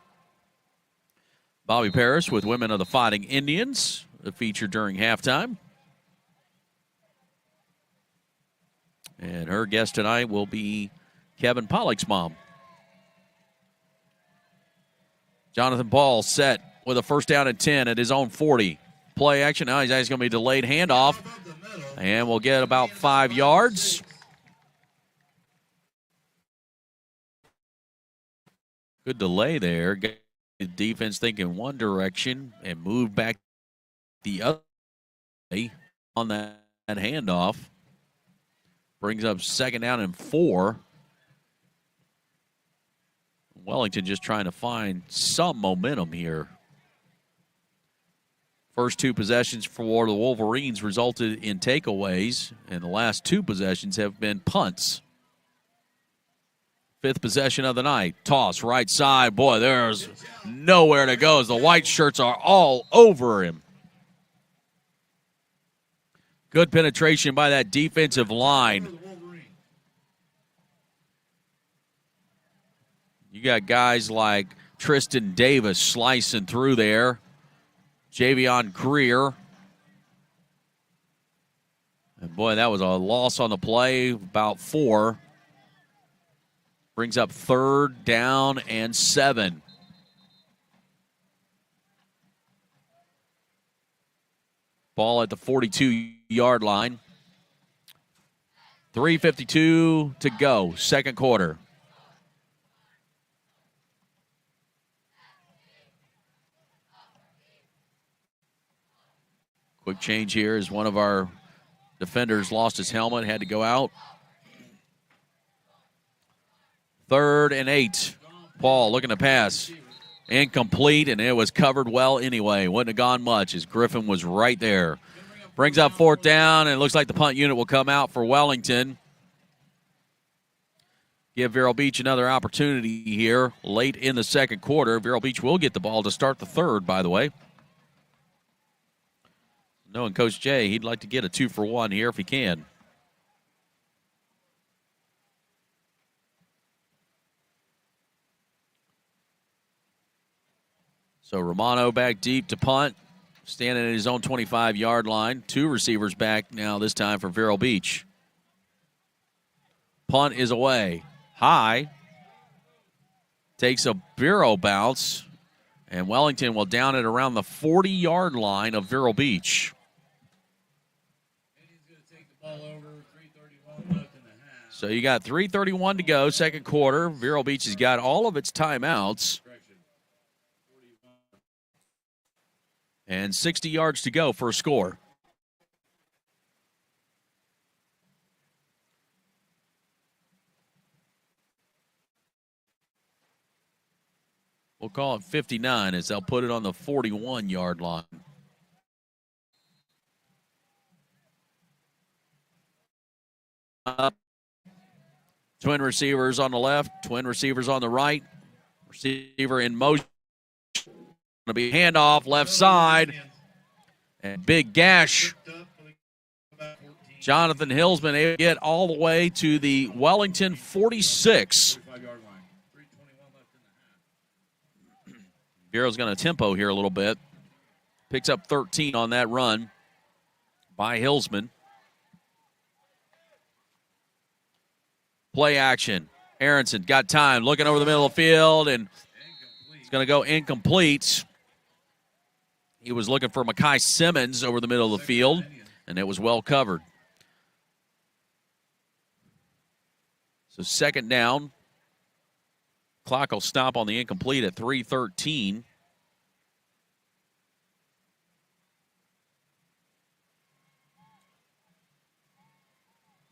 Bobby Paris with Women of the Fighting Indians, a feature during halftime. And her guest tonight will be Kevin Pollock's mom. Jonathan Paul set with a 1st down and 10 at his own 40. Play action. Now he's going to be delayed handoff. And we'll get about 5 yards. Good delay there. Get the defense thinking one direction and move back the other way on that handoff. Brings up 2nd down and 4. Wellington just trying to find some momentum here. First 2 possessions for the Wolverines resulted in takeaways, and the last 2 possessions have been punts. 5th possession of the night. Toss right side. Boy, there's nowhere to go as the white shirts are all over him. Good penetration by that defensive line. You got guys like Tristan Davis slicing through there. Javion Greer. And boy, that was a loss on the play, about 4. Brings up 3rd down and 7. Ball at the 42-yard line. 3:52 to go, second quarter. Quick change here as one of our defenders lost his helmet, had to go out. 3rd and 8. Paul looking to pass. Incomplete, and it was covered well anyway. Wouldn't have gone much as Griffin was right there. Brings up 4th down, and it looks like the punt unit will come out for Wellington. Give Vero Beach another opportunity here late in the second quarter. Vero Beach will get the ball to start the 3rd, by the way. Knowing Coach Jay, he'd like to get a 2-for-1 here if he can. So Romano back deep to punt, standing at his own 25-yard line. 2 receivers back now this time for Vero Beach. Punt is away. High. Takes a Vero bounce, and Wellington will down it around the 40-yard line of Vero Beach. So you got 3:31 to go, second quarter. Vero Beach has got all of its timeouts. And 60 yards to go for a score. We'll call it 59 as they'll put it on the 41-yard line. Twin receivers on the left, twin receivers on the right. Receiver in motion. Going to be handoff left side. And big gash. Jonathan Hillsman able to get all the way to the Wellington 46. Vero's going to tempo here a little bit. Picks up 13 on that run by Hillsman. Play action. Aronson got time, looking over the middle of the field, and it's going to go incomplete. He was looking for Mekhi Simmons over the middle of the field, and it was well covered. So 2nd down. Clock will stop on the incomplete at 3:13.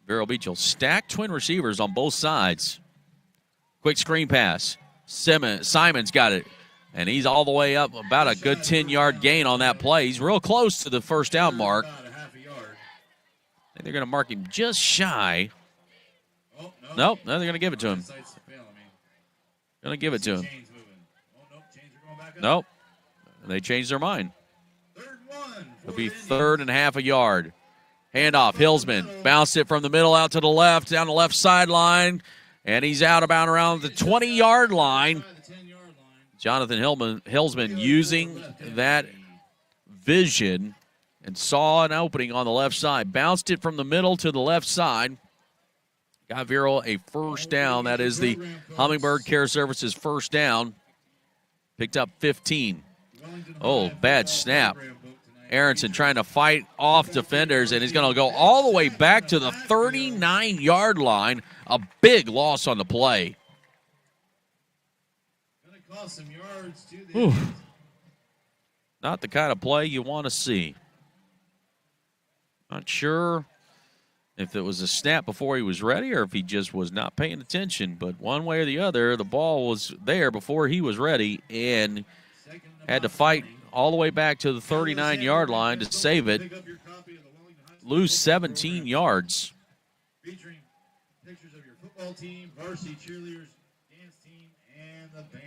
Vero Beach will stack twin receivers on both sides. Quick screen pass. Simon's got it. And he's all the way up, about a good 10-yard gain on that play. He's real close to the first down mark. I think they're going to mark him just shy. Nope, no, they're going to give it to him. Going to give it to him. Nope, they changed their mind. It'll be 3rd and half a yard. Handoff, Hillsman bounced it from the middle out to the left, down the left sideline, and he's out about around the 20-yard line. Jonathan Hillsman using that vision and saw an opening on the left side. Bounced it from the middle to the left side. Got Vero a first down. That is the Hummingbird Care Services first down. Picked up 15. Oh, bad snap. Aronson trying to fight off defenders, and he's going to go all the way back to the 39-yard line. A big loss on the play. Some yards to the Not the kind of play you want to see. Not sure if it was a snap before he was ready or if he just was not paying attention. But one way or the other, the ball was there before he was ready and had to fight all the way back to the 39-yard line to save it. Lose 17 yards. Featuring pictures of your football team, varsity cheerleaders, dance team, and the band.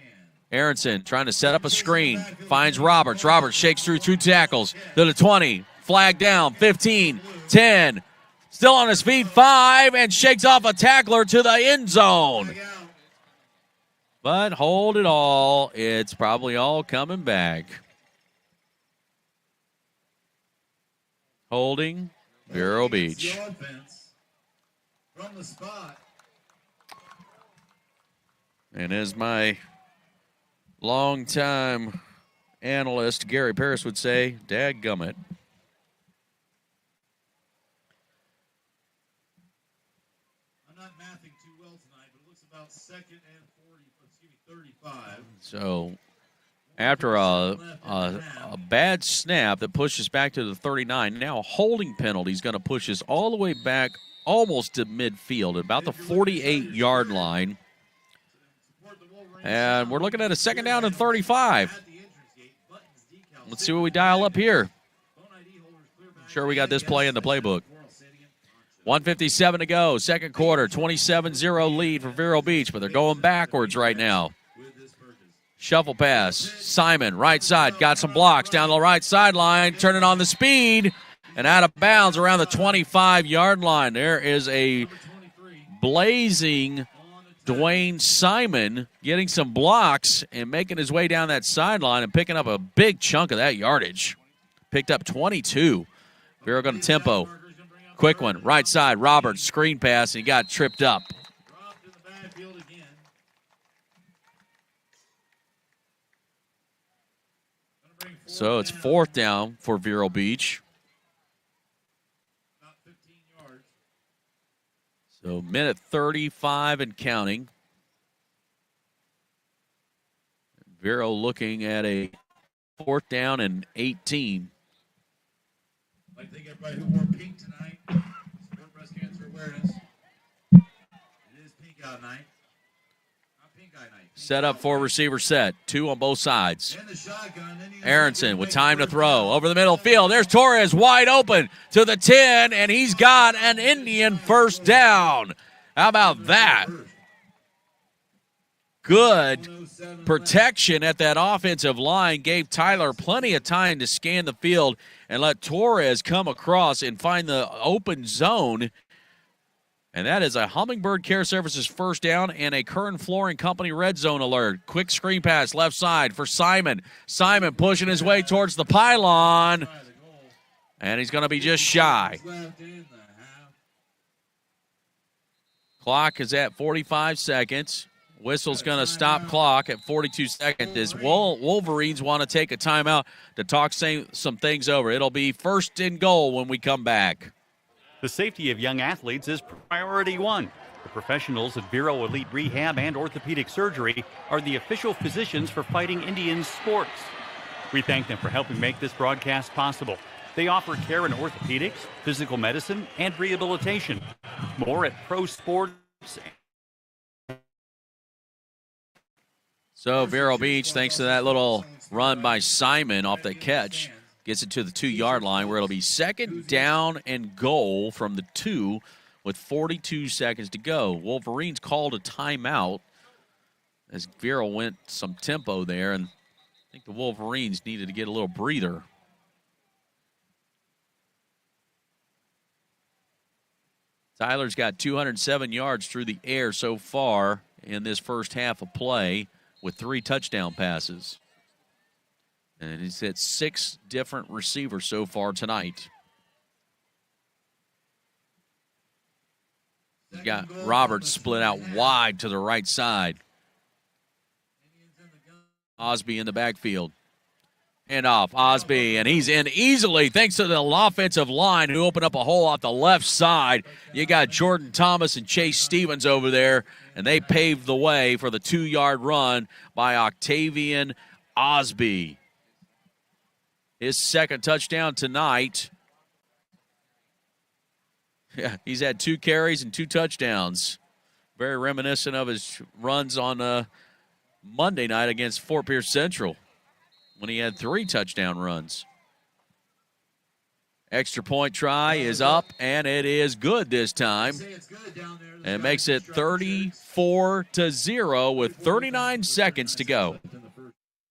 Aronson trying to set up a screen. Finds Roberts. Roberts shakes through 2 tackles. To the 20. Flag down. 15. 10. Still on his feet. 5. And shakes off a tackler to the end zone. But hold it all. It's probably all coming back. Holding Vero Beach. From the spot. And as my longtime analyst Gary Parris would say, dadgummit. I'm not mathing too well tonight, but it looks about 2nd and 35. So after a bad snap that pushes back to the 39, now a holding penalty is going to push us all the way back almost to midfield, about the 48-yard line. And we're looking at a 2nd down and 35. Let's see what we dial up here. I'm sure we got this play in the playbook. 1:57 to go, second quarter, 27-0 lead for Vero Beach, but they're going backwards right now. Shuffle pass, Simon, right side, got some blocks down the right sideline, turning on the speed, and out of bounds around the 25-yard line. There is a blazing Dwayne Simon getting some blocks and making his way down that sideline and picking up a big chunk of that yardage. Picked up 22. Vero going to tempo. Quick one, right side, Roberts, screen pass, and he got tripped up. So it's 4th down for Vero Beach. So minute 35 and counting. Vero looking at a 4th down and 18. I'd like to thank everybody who wore pink tonight. Support breast cancer awareness. It is pink out night. Not pink eye night. Set up for receiver set. 2 on both sides. Aronson with time to throw. Over the middle field. There's Torres wide open to the 10, and he's got an Indian first down. How about that? Good protection at that offensive line. Gave Tyler plenty of time to scan the field and let Torres come across and find the open zone. And that is a Hummingbird Care Services first down and a Kern Flooring Company red zone alert. Quick screen pass left side for Simon. Simon pushing his way towards the pylon. And he's going to be just shy. Clock is at 45 seconds. Whistle's going to stop clock at 42 seconds as Wolverines want to take a timeout to talk some things over. It'll be 1st and goal when we come back. The safety of young athletes is priority one. The professionals at Vero Elite Rehab and Orthopedic Surgery are the official physicians for Fighting Indians sports. We thank them for helping make this broadcast possible. They offer care in orthopedics, physical medicine, and rehabilitation. More at Pro Sports. So Vero Beach, thanks to that little run by Simon off that catch, gets it to the 2-yard line where it'll be 2nd down and goal from the 2 with 42 seconds to go. Wolverines called a timeout as Vero went some tempo there, and I think the Wolverines needed to get a little breather. Tyler's got 207 yards through the air so far in this first half of play with 3 touchdown passes. And he's hit 6 different receivers so far tonight. He's got Roberts split out wide to the right side. Osby in the backfield. And off Osby, and he's in easily thanks to the offensive line who opened up a hole off the left side. You got Jordan Thomas and Chase Stevens over there, and they paved the way for the 2-yard run by Octavian Osby. His 2nd touchdown tonight. Yeah, he's had 2 carries and 2 touchdowns. Very reminiscent of his runs on Monday night against Fort Pierce Central, when he had 3 touchdown runs. Extra point try is up, and it is good this time. And it makes it 34-0 with 39 seconds to go.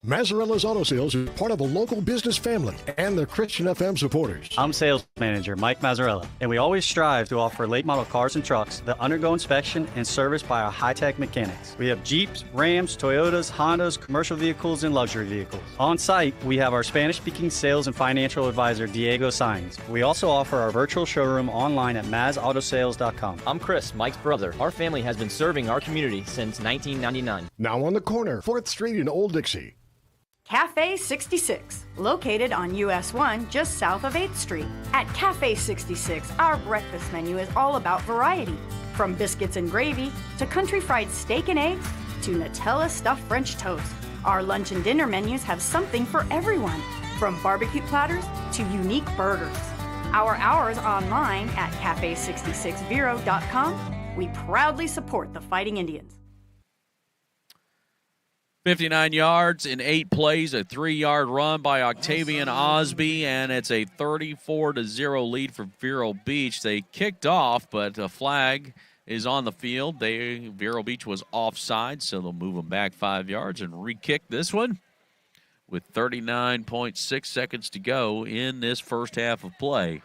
Mazzarella's Auto Sales is part of a local business family and the Christian FM supporters. I'm sales manager Mike Mazzarella, and we always strive to offer late model cars and trucks that undergo inspection and service by our high-tech mechanics. We have Jeeps, Rams, Toyotas, Hondas, commercial vehicles, and luxury vehicles. On site, we have our Spanish-speaking sales and financial advisor Diego Sainz. We also offer our virtual showroom online at mazautosales.com. I'm Chris, Mike's brother. Our family has been serving our community since 1999. Now on the corner, 4th Street in Old Dixie. Cafe 66, located on US 1 just south of 8th Street. At Cafe 66, our breakfast menu is all about variety. From biscuits and gravy, to country fried steak and eggs, to Nutella stuffed French toast. Our lunch and dinner menus have something for everyone, from barbecue platters to unique burgers. Our hours online at cafe66vero.com. We proudly support the Fighting Indians. 59 yards in 8 plays, a 3-yard run by Octavian Osby, and it's a 34-0 lead for Vero Beach. They kicked off, but a flag is on the field. Vero Beach was offside, so they'll move them back 5 yards and re-kick this one with 39.6 seconds to go in this first half of play.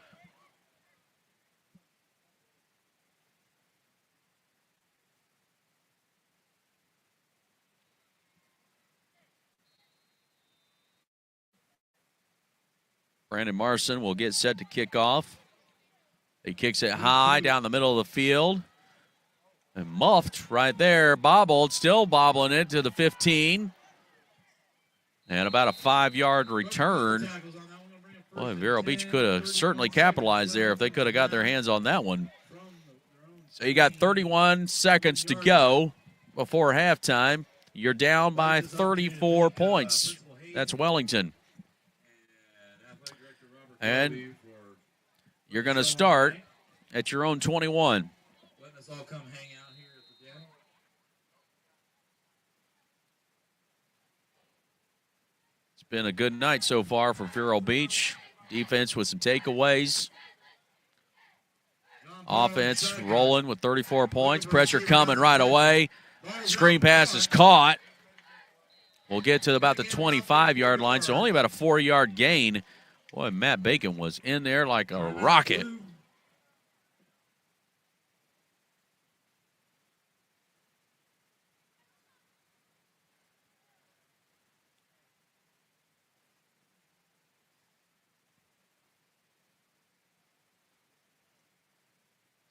Brandon Marson will get set to kick off. He kicks it high down the middle of the field. And muffed right there, bobbled, still bobbling it to the 15. And about a 5-yard return. Boy, Vero Beach could have certainly capitalized there if they could have got their hands on that one. So you got 31 seconds to go before halftime. You're down by 34 points. That's Wellington. And you're going to start at your own 21. Letting us all come hang out here at the den. It's been a good night so far for Vero Beach. Defense with some takeaways. Offense rolling with 34 points. Pressure coming right away. Screen pass is caught. We'll get to about the 25-yard line, so only about a 4-yard gain. Boy, Matt Bacon was in there like a rocket.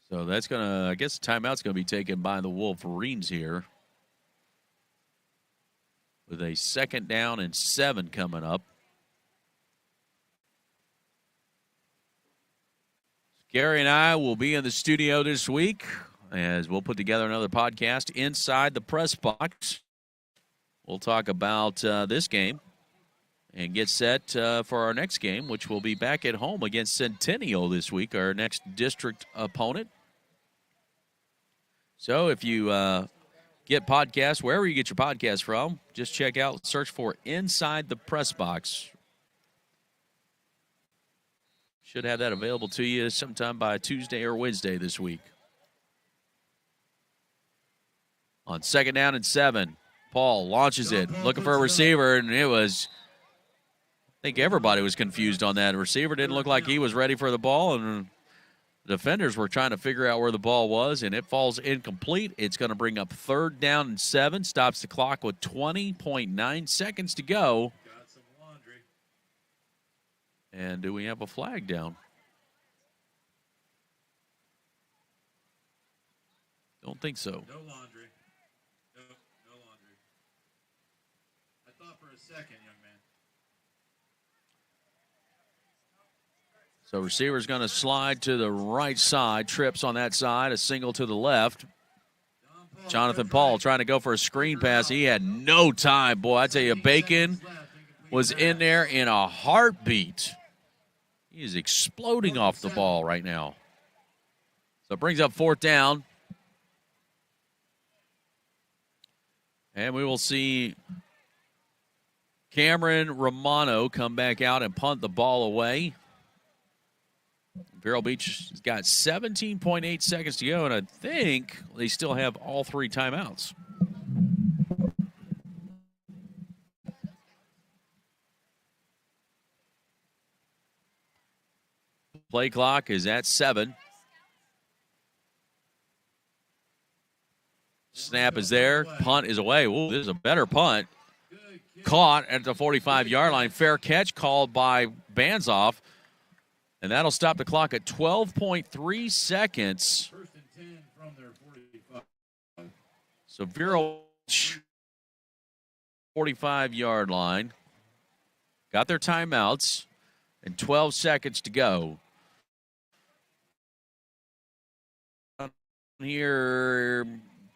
So that's going to, I guess the timeout's going to be taken by the Wolverines here. With a 2nd down and 7 coming up. Gary and I will be in the studio this week as we'll put together another podcast inside the press box. We'll talk about this game and get set for our next game, which will be back at home against Centennial this week, our next district opponent. So if you get podcasts, wherever you get your podcasts from, just check out, search for Inside the Press Box. Should have that available to you sometime by Tuesday or Wednesday this week. On 2nd down and 7, Paul launches it, looking for a receiver, and it was, I think everybody was confused on that. The receiver didn't look like he was ready for the ball, and the defenders were trying to figure out where the ball was, and it falls incomplete. It's going to bring up 3rd down and 7, stops the clock with 20.9 seconds to go. And do we have a flag down? Don't think so. No laundry. No laundry. I thought for a second, young man. So receiver's going to slide to the right side, trips on that side, a single to the left. Jonathan Paul trying to go for a screen pass. He had no time, boy. I tell you, Bacon was in there in a heartbeat. He is exploding off the ball right now. So it brings up 4th down. And we will see Cameron Romano come back out and punt the ball away. Vero Beach has got 17.8 seconds to go, and I think they still have all 3 timeouts. Play clock is at 7. Snap is there. Punt is away. Ooh, this is a better punt. Caught at the 45-yard line. Fair catch called by Banzoff. And that'll stop the clock at 12.3 seconds. So Vero 45-yard line. Got their timeouts. And 12 seconds to go. Here,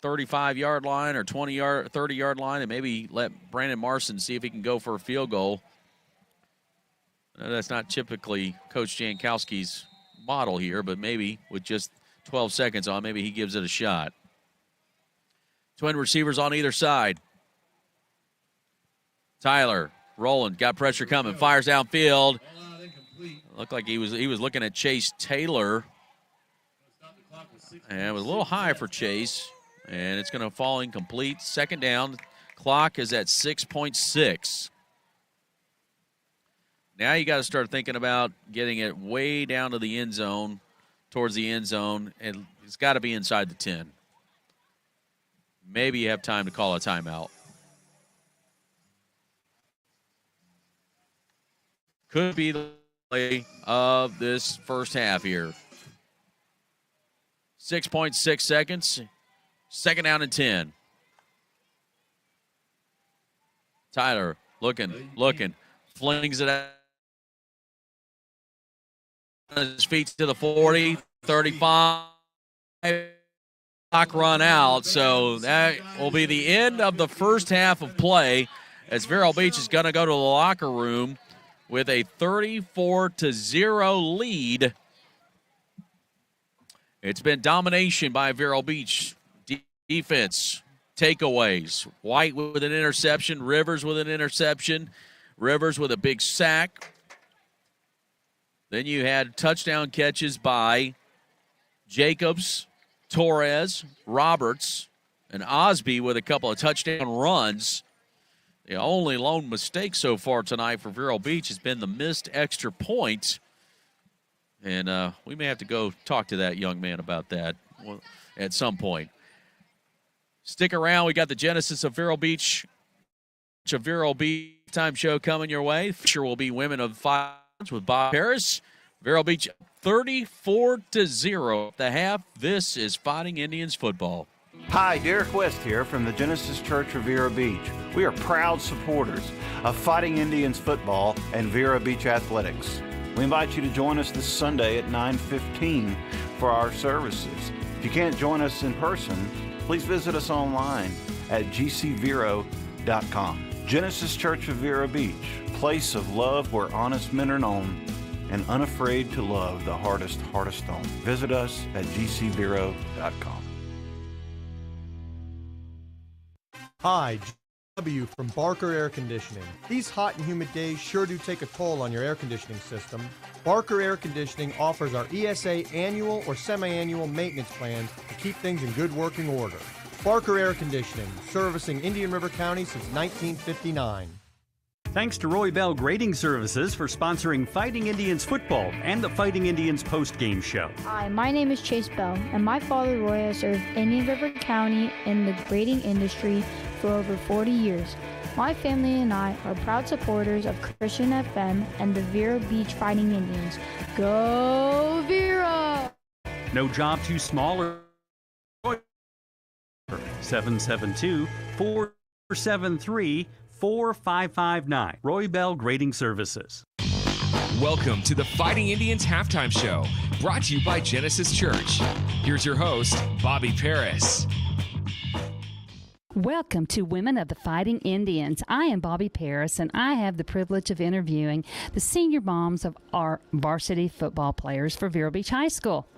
35-yard line or 30-yard line, and maybe let Brandon Marson see if he can go for a field goal. That's not typically Coach Jankowski's model here, but maybe with just 12 seconds on, maybe he gives it a shot. Twin receivers on either side. Tyler rolling, got pressure coming, fires downfield. Looked like he was looking at Chase Taylor. And it was a little high for Chase. And it's going to fall incomplete. Second down. Clock is at 6.6. Now you got to start thinking about getting it way down to the end zone, towards the end zone, and it's got to be inside the 10. Maybe you have time to call a timeout. Could be the play of this first half here. 6.6 seconds. Second down and 10. Tyler looking, flings it out. His feet to the 40, 35. Clock run out, so that will be the end of the first half of play as Vero Beach is going to go to the locker room with a 34-0 lead. It's been domination by Vero Beach defense. Takeaways. White with an interception. Rivers with an interception. Rivers with a big sack. Then you had touchdown catches by Jacobs, Torres, Roberts, and Osby with a couple of touchdown runs. The only lone mistake so far tonight for Vero Beach has been the missed extra point. And we may have to go talk to that young man about that at some point. Stick around. We got the Genesis of Vero Beach time show coming your way. Sure will be Women of Five with Bob Harris. Vero Beach 34-0 at the half. This is Fighting Indians football. Hi, Derek West here from the Genesis Church of Vero Beach. We are proud supporters of Fighting Indians football and Vero Beach athletics. We invite you to join us this Sunday at 9:15 for our services. If you can't join us in person, please visit us online at gcvero.com. Genesis Church of Vero Beach, place of love where honest men are known and unafraid to love the hardest of stone. Visit us at gcvero.com. Hi, W from Barker Air Conditioning. These hot and humid days sure do take a toll on your air conditioning system. Barker Air Conditioning offers our ESA annual or semi-annual maintenance plans to keep things in good working order. Barker Air Conditioning, servicing Indian River County since 1959. Thanks to Roy Bell Grading Services for sponsoring Fighting Indians football and the Fighting Indians post-game show. Hi, my name is Chase Bell, and my father Roy has served Indian River County in the grading industry for over 40 years. My family and I are proud supporters of Christian FM and the Vero Beach Fighting Indians. Go Vero! No job too small or 772-473-4559. Roy Bell Grading Services. Welcome to the Fighting Indians Halftime Show, brought to you by Genesis Church. Here's your host, Bobby Paris. Welcome to Women of the Fighting Indians. I am Bobby Paris, and I have the privilege of interviewing the senior moms of our varsity football players for Vero Beach High School.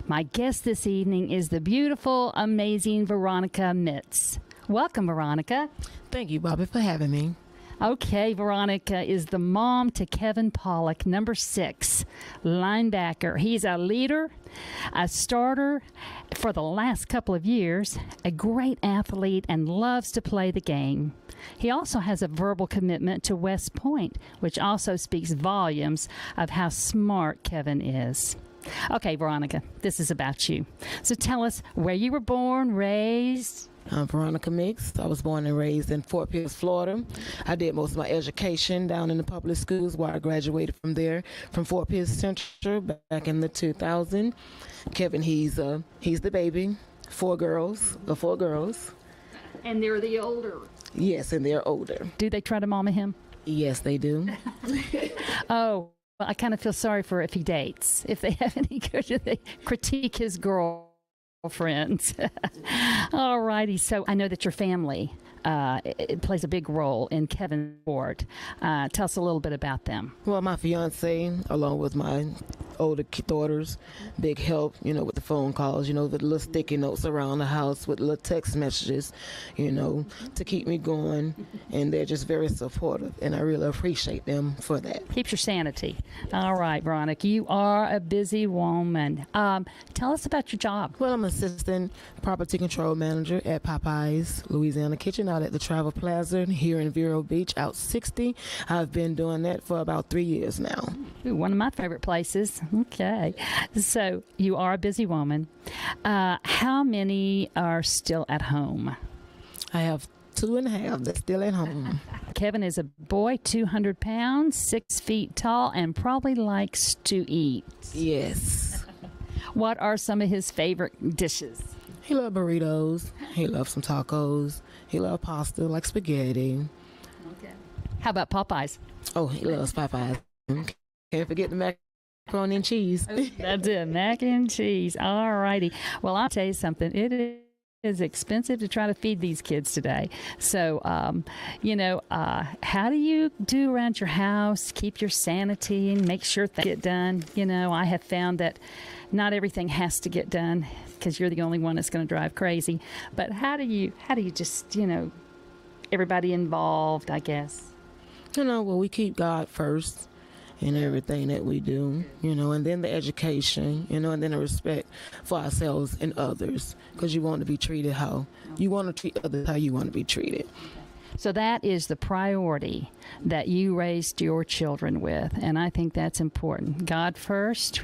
My guest this evening is the beautiful, amazing Veronica Mitz. Welcome, Veronica. Thank you, Bobby, for having me. Okay, Veronica is the mom to Kevin Pollock, number 6, linebacker. He's a leader, a starter for the last couple of years, a great athlete, and loves to play the game. He also has a verbal commitment to West Point, which also speaks volumes of how smart Kevin is. Okay, Veronica, this is about you. So tell us where you were born, raised. I'm Veronica Mix. I was born and raised in Fort Pierce, Florida. I did most of my education down in the public schools where I graduated from there, from Fort Pierce Central back in the 2000. Kevin, he's the baby. 4 girls. And they're the older. Yes, and they're older. Do they try to mama him? Yes, they do. Oh, well, I kind of feel sorry for if he dates. If they have any good, they critique his girlfriends. All righty. So I know that your family it plays a big role in Kevin's sport. Tell us a little bit about them. Well, my fiance, along with my older daughters, big help, with the phone calls, the little sticky notes around the house with little text messages, to keep me going. And they're just very supportive, and I really appreciate them for that. Keeps your sanity. All right, Veronica, you are a busy woman. Tell us about your job. Well, I'm assistant property control manager at Popeye's Louisiana Kitchen out at the Travel Plaza here in Vero Beach, out 60. I've been doing that for about 3 years now. Ooh, one of my favorite places. Okay. So you are a busy woman. How many are still at home? I have 2.5 that's still at home. Kevin is a boy, 200 pounds, 6 feet tall, and probably likes to eat. Yes. What are some of his favorite dishes? He loves burritos. He loves some tacos. He loves pasta, like spaghetti. Okay. How about Popeyes? Oh, he loves Popeyes. Can't forget the macaroni and cheese. That's it, mac and cheese. All righty. Well, I'll tell you something. It is expensive to try to feed these kids today. So, how do you do around your house, keep your sanity and make sure things get done? I have found that not everything has to get done because you're the only one that's going to drive crazy. But how do you just, everybody involved, I guess? Well, we keep God first in everything that we do, and then the education, and then the respect for ourselves and others, because you want to be treated how you want to treat others, how you want to be treated. So that is the priority that you raised your children with, and I think that's important. God first,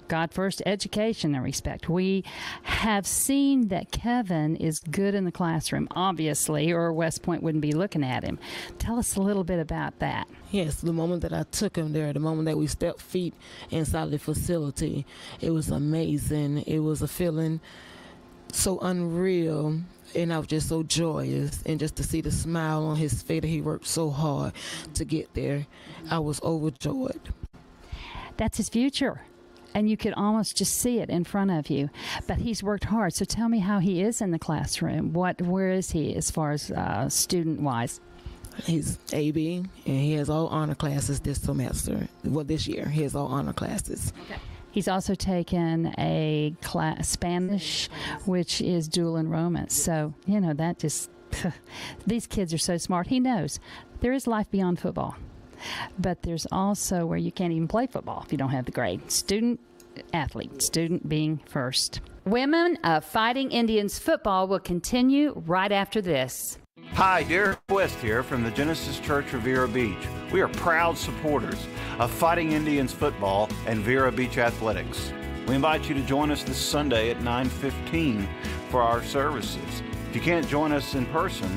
God first, education and respect. We have seen that Kevin is good in the classroom, obviously, or West Point wouldn't be looking at him. Tell us a little bit about that. Yes, the moment that I took him there, the moment that we stepped feet inside the facility, it was amazing. It was a feeling so unreal, and I was just so joyous. And just to see the smile on his face, he worked so hard to get there, I was overjoyed. That's his future. And you could almost just see it in front of you. But he's worked hard. So tell me how he is in the classroom. Where is he as far as student-wise? He's AB, and he has all honor classes this semester. Well, this year, he has all honor classes. Okay. He's also taken a class Spanish, which is dual enrollment. So, that just, these kids are so smart. He knows there is life beyond football. But there's also where you can't even play football if you don't have the grade. Student, athlete, student being first. Women of Fighting Indians football will continue right after this. Hi, Derek West here from the Genesis Church of Vero Beach. We are proud supporters of Fighting Indians football and Vero Beach athletics. We invite you to join us this Sunday at 9:15 for our services. If you can't join us in person,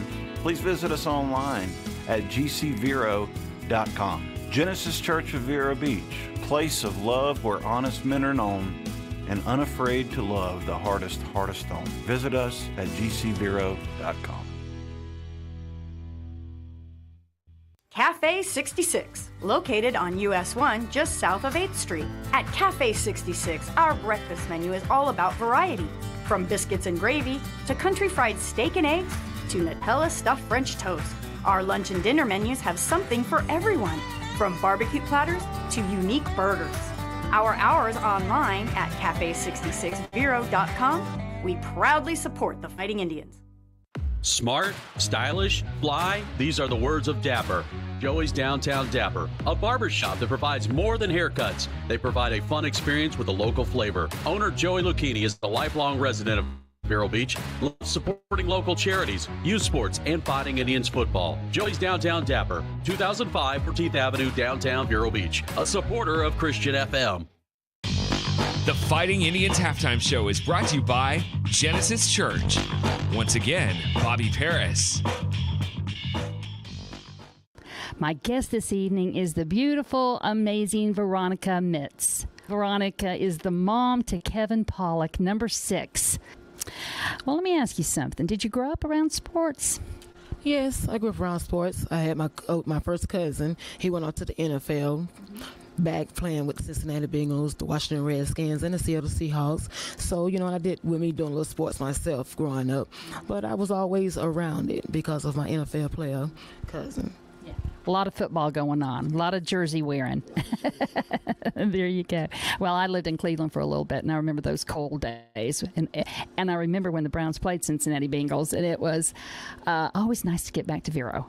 please visit us online at gcvero.com. Genesis Church of Vero Beach, place of love where honest men are known and unafraid to love the hardest on. Visit us at gcvero.com. Cafe 66, located on US 1 just south of 8th Street. At Cafe 66, our breakfast menu is all about variety. From biscuits and gravy to country fried steak and eggs to Nutella stuffed French toast. Our lunch and dinner menus have something for everyone, from barbecue platters to unique burgers. Our hours online at cafe66vero.com. We proudly support the Fighting Indians. Smart, stylish, fly, these are the words of Dapper. Joey's Downtown Dapper, a barbershop that provides more than haircuts. They provide a fun experience with a local flavor. Owner Joey Lucchini is a lifelong resident of Vero Beach, supporting local charities, youth sports, and Fighting Indians football. Joey's Downtown Dapper, 2005 14th Avenue, downtown Vero Beach, a supporter of Christian FM. The Fighting Indians halftime show is brought to you by Genesis Church. Once again, Bobby Paris. My guest this evening is the beautiful, amazing Veronica Mitz. Veronica is the mom to Kevin Pollock, number 6. Well, let me ask you something. Did you grow up around sports? Yes, I grew up around sports. I had my first cousin. He went on to the NFL. Back playing with the Cincinnati Bengals, the Washington Redskins, and the Seattle Seahawks. So, I did with me doing little sports myself growing up. But I was always around it because of my NFL player cousin. Yeah. A lot of football going on, a lot of jersey wearing. There you go. Well, I lived in Cleveland for a little bit, and I remember those cold days. And I remember when the Browns played Cincinnati Bengals, and it was always nice to get back to Vero.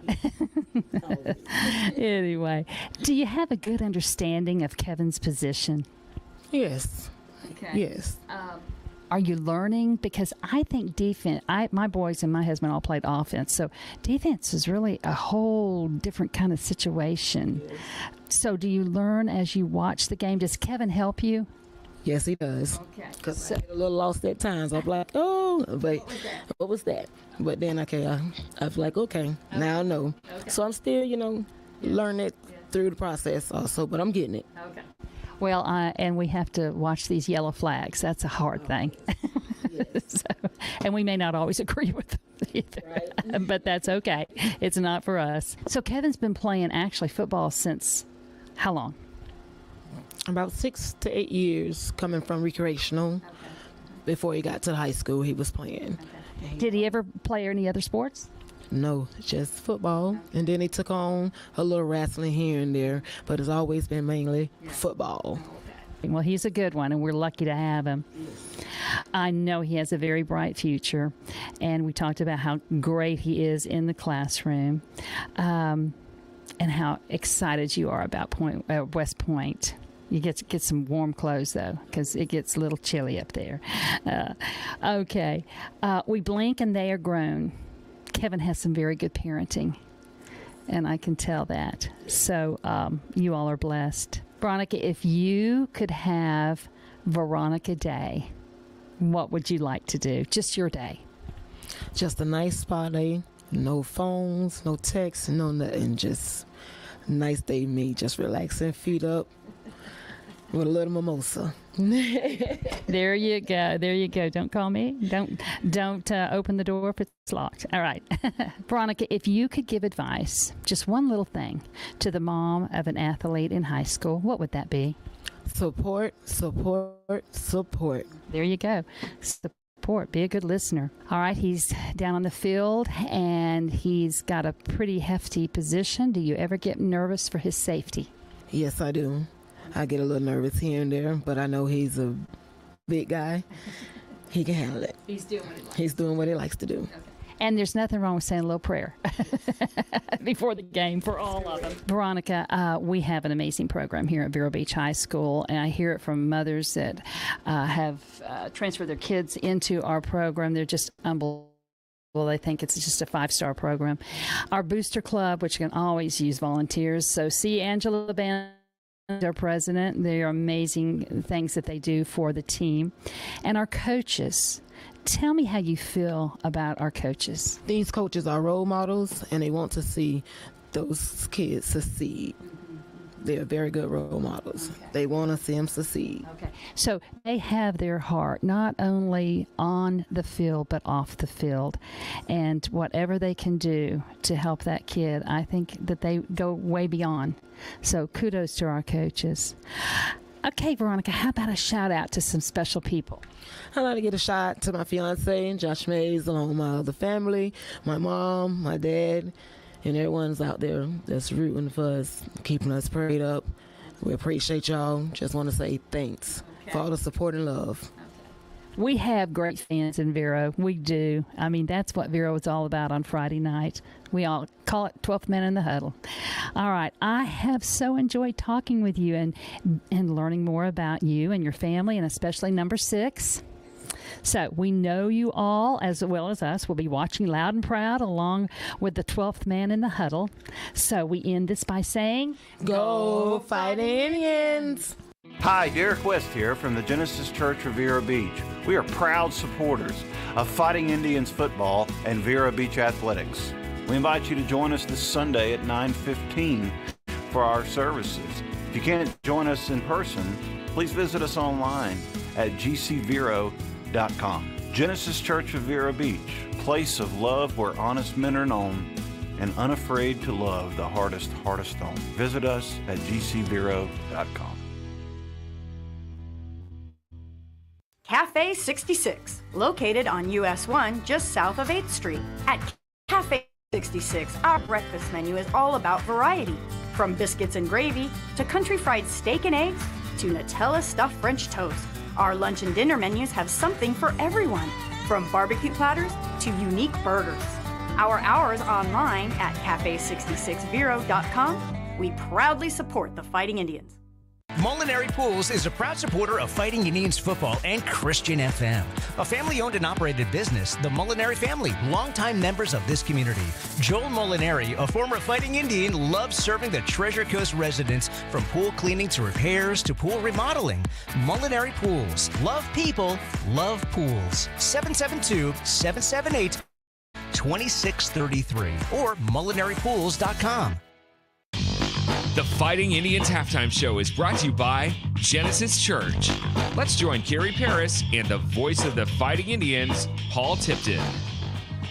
Anyway, do you have a good understanding of Kevin's position? Yes. Okay. Yes. Are you learning? Because I think defense, my boys and my husband all played offense, so defense is really a whole different kind of situation. Yes. So do you learn as you watch the game? Does Kevin help you? Yes, he does. Okay. Because I get a little lost at times. I'm like, oh, but what was that? But then, I was like, okay, now I know. Okay. So I'm still, learning it through the process also, but I'm getting it. Okay. Well, and we have to watch these yellow flags. That's a hard thing. Yes. And we may not always agree with them either, right. But that's okay. It's not for us. So Kevin's been playing actually football since how long? About 6 to 8 years, coming from recreational. Okay. Before he got to high school, he was playing. Okay. Did he ever play any other sports? No, just football. And then he took on a little wrestling here and there, but it's always been mainly football. Well, he's a good one, and we're lucky to have him. I know he has a very bright future, and we talked about how great he is in the classroom, and how excited you are about West Point. You get to get some warm clothes, though, because it gets a little chilly up there. Okay. We blink, and they are grown. Kevin has some very good parenting, and I can tell that. So you all are blessed. Veronica, if you could have Veronica Day, what would you like to do? Just your day. Just a nice spa day. No phones, no texts, no nothing. Just a nice day me, just relaxing, feet up with a little mimosa. There you go. There you go. Don't call me. Don't open the door if it's locked. All right. Veronica, if you could give advice, just one little thing, to the mom of an athlete in high school, what would that be? Support, support, support. There you go. Support. Be a good listener. All right. He's down on the field, and he's got a pretty hefty position. Do you ever get nervous for his safety? Yes, I do. I get a little nervous here and there, but I know he's a big guy. He can handle it. He's doing what he likes. He's doing what he likes to do. Okay. And there's nothing wrong with saying a little prayer before the game for all of them. Veronica, we have an amazing program here at Vero Beach High School, and I hear it from mothers that have transferred their kids into our program. They're just unbelievable. Well, they think it's just a 5-star program. Our Booster Club, which can always use volunteers. So see Angela Ban, our president. They are amazing things that they do for the team. And our coaches. Tell me how you feel about our coaches. These coaches are role models, and they want to see those kids succeed. They're very good role models. Okay. They want to see them succeed. Okay. So they have their heart, not only on the field, but off the field. And whatever they can do to help that kid, I think that they go way beyond. So kudos to our coaches. Okay, Veronica, how about a shout out to some special people? I'd like to get a shout out to my fiance, Josh Mays, along with my other family, my mom, my dad, and everyone's out there that's rooting for us, keeping us prayed up. We appreciate y'all. Just want to say thanks for all the support and love. We have great fans in Vero. We do. I mean, that's what Vero is all about on Friday night. We all call it 12th Man in the Huddle. All right. I have so enjoyed talking with you and learning more about you and your family, and especially number 6. So we know you all, as well as us, will be watching loud and proud along with the 12th Man in the Huddle. So we end this by saying, Go Fighting Indians! Hi, Derek West here from the Genesis Church of Vero Beach. We are proud supporters of Fighting Indians football and Vero Beach athletics. We invite you to join us this Sunday at 9:15 for our services. If you can't join us in person, please visit us online at gcvero.com. Genesis Church of Vero Beach, place of love where honest men are known and unafraid to love the hardest stone. Visit us at gcvero.com. Cafe 66, located on US 1 just south of 8th Street. At Cafe 66, 66, our breakfast menu is all about variety. From biscuits and gravy to country fried steak and eggs to Nutella stuffed French toast. Our lunch and dinner menus have something for everyone, from barbecue platters to unique burgers. Our hours online at cafe66vero.com. We proudly support the Fighting Indians. Molinari Pools is a proud supporter of Fighting Indians football and Christian FM. A family-owned and operated business, the Molinari family, longtime members of this community. Joel Molinari, a former Fighting Indian, loves serving the Treasure Coast residents from pool cleaning to repairs to pool remodeling. Molinari Pools. Love people, love pools. 772-778-2633 or molinaripools.com. The Fighting Indians Halftime Show is brought to you by Genesis Church. Let's join Carrie Paris and the voice of the Fighting Indians, Paul Tipton.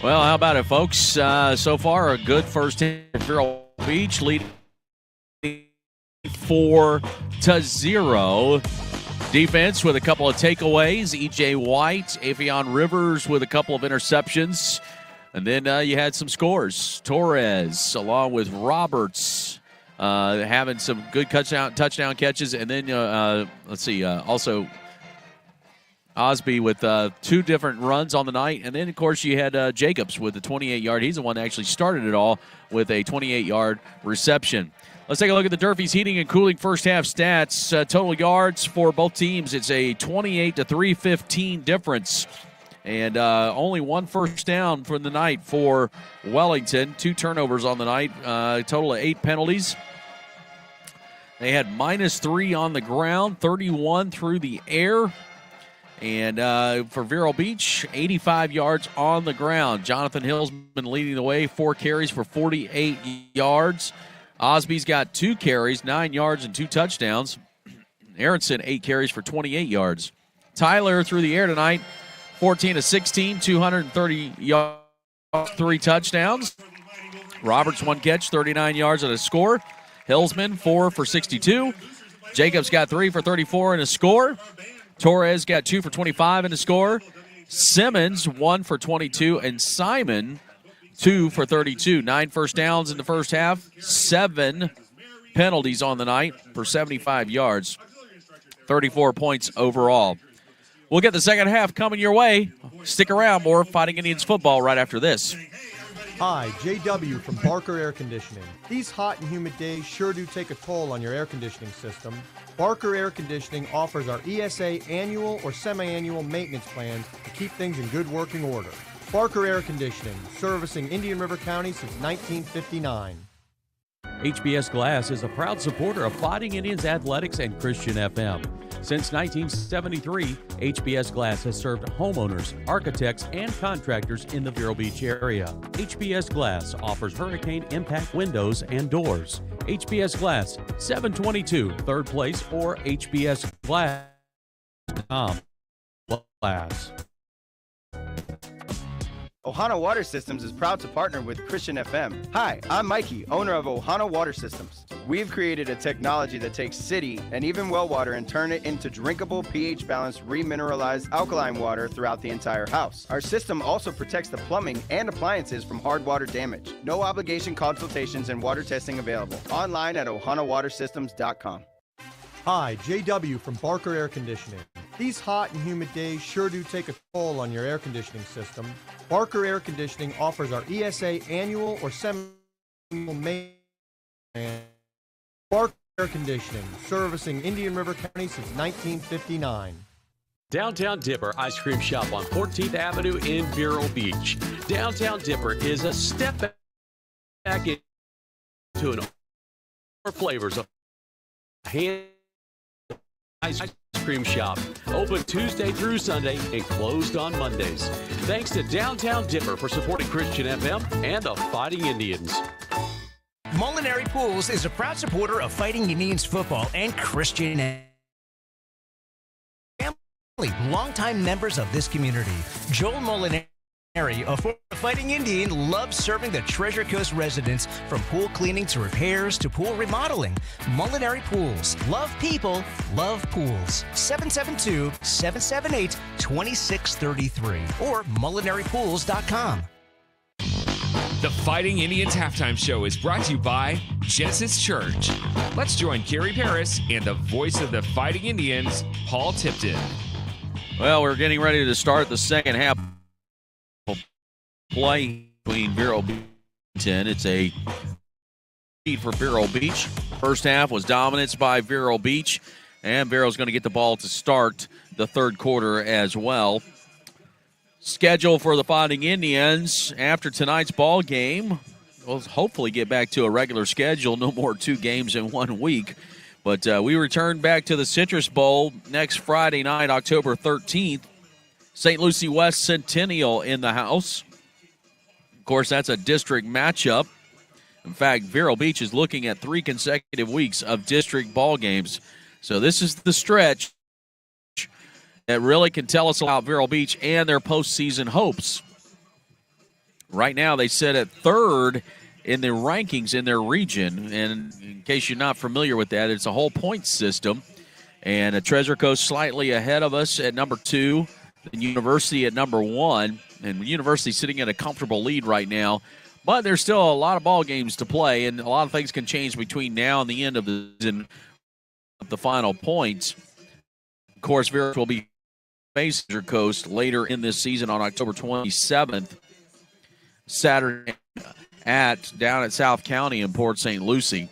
Well, how about it, folks? So far, a good first half for Vero Beach, leading 4-0. Defense with a couple of takeaways. E.J. White, Avion Rivers with a couple of interceptions. And then you had some scores. Torres, along with Roberts, having some good touchdown catches. And then, also Osby with 2 different runs on the night. And then, of course, you had Jacobs with the 28-yard. He's the one that actually started it all with a 28-yard reception. Let's take a look at the Durfee's Heating and Cooling first half stats. Total yards for both teams, it's a 28-315 difference. And only 1 first down for the night for Wellington. 2 turnovers on the night. Total of 8 penalties. They had -3 on the ground, 31 through the air. And for Vero Beach, 85 yards on the ground. Jonathan Hillsman leading the way, 4 carries for 48 yards. Osby's got 2 carries, 9 yards and 2 touchdowns. Aronson, 8 carries for 28 yards. Tyler through the air tonight, 14-16, 230 yards, 3 touchdowns. Roberts, 1 catch, 39 yards and a score. Hillsman, 4 for 62. Jacobs got 3 for 34 and a score. Torres got 2 for 25 and a score. Simmons, 1 for 22. And Simon, 2 for 32. 9 first downs in the first half. 7 penalties on the night for 75 yards. 34 points overall. We'll get the second half coming your way. Stick around. More Fighting Indians football right after this. Hi, JW from Barker Air Conditioning. These hot and humid days sure do take a toll on your air conditioning system. Barker Air Conditioning offers our ESA annual or semi-annual maintenance plans to keep things in good working order. Barker Air Conditioning, servicing Indian River County since 1959. HBS Glass is a proud supporter of Fighting Indians Athletics and Christian FM. Since 1973, HBS Glass has served homeowners, architects, and contractors in the Vero Beach area. HBS Glass offers hurricane impact windows and doors. HBS Glass, 722 3rd Place or hbsglass.com. Glass. Ohana Water Systems is proud to partner with Christian FM. Hi, I'm Mikey, owner of Ohana Water Systems. We've created a technology that takes city and even well water and turn it into drinkable, pH-balanced, remineralized alkaline water throughout the entire house. Our system also protects the plumbing and appliances from hard water damage. No obligation consultations and water testing available. Online at ohanawatersystems.com. Hi, JW from Barker Air Conditioning. These hot and humid days sure do take a toll on your air conditioning system. Barker Air Conditioning offers our ESA annual or semi-annual maintenance. Barker Air Conditioning, servicing Indian River County since 1959. Downtown Dipper Ice Cream Shop on 14th Avenue in Vero Beach. Downtown Dipper is a step back into an more flavors of hand ice cream shop. Open Tuesday through Sunday and closed on Mondays. Thanks to Downtown Dipper for supporting Christian FM and the Fighting Indians. Molinari Pools is a proud supporter of Fighting Indians football and Christian family, longtime members of this community. Joel Molinari, a former Fighting Indian, loves serving the Treasure Coast residents from pool cleaning to repairs to pool remodeling. Molinari Pools. Love people, love pools. 772-778-2633 or molinaripools.com. The Fighting Indians halftime show is brought to you by Genesis Church. Let's join Kerry Paris and the voice of the Fighting Indians, Paul Tipton. Well, we're getting ready to start the second half play between Vero Beach and it's a lead for Vero Beach. First half was dominance by Vero Beach, and Vero's going to get the ball to start the third quarter as well. Schedule for the Fighting Indians after tonight's ball game. We'll hopefully get back to a regular schedule. No more 2 games in 1 week. But we return back to the Citrus Bowl next Friday night, October 13th. St. Lucie West Centennial in the house. Of course, that's a district matchup. In fact, Vero Beach is looking at 3 consecutive weeks of district ball games. So this is the stretch that really can tell us about Vero Beach and their postseason hopes. Right now, they sit at 3rd in the rankings in their region. And in case you're not familiar with that, it's a whole point system. And Treasure Coast slightly ahead of us at number 2, and University at number 1. And University sitting in a comfortable lead right now. But there's still a lot of ball games to play, and a lot of things can change between now and the end of the season, the final points. Of course, Vero will be facing Treasure Coast later in this season on October 27th, Saturday down at South County in Port St. Lucie.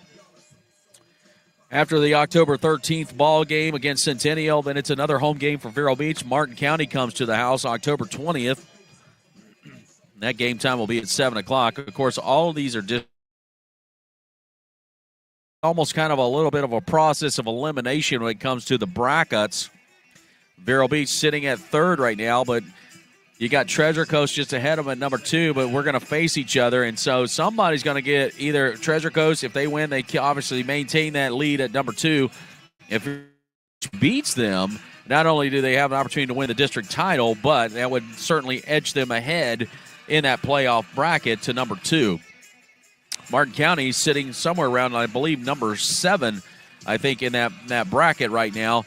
After the October 13th ball game against Centennial, then it's another home game for Vero Beach. Martin County comes to the house October 20th. That game time will be at 7 o'clock. Of course, all of these are almost kind of a little bit of a process of elimination when it comes to the brackets. Vero Beach sitting at 3rd right now, but you got Treasure Coast just ahead of them at number 2, but we're going to face each other, and so somebody's going to get either Treasure Coast. If they win, they obviously maintain that lead at number 2. If it beats them, not only do they have an opportunity to win the district title, but that would certainly edge them ahead in that playoff bracket to number 2. Martin County sitting somewhere around, I believe, number 7, I think, in that bracket right now.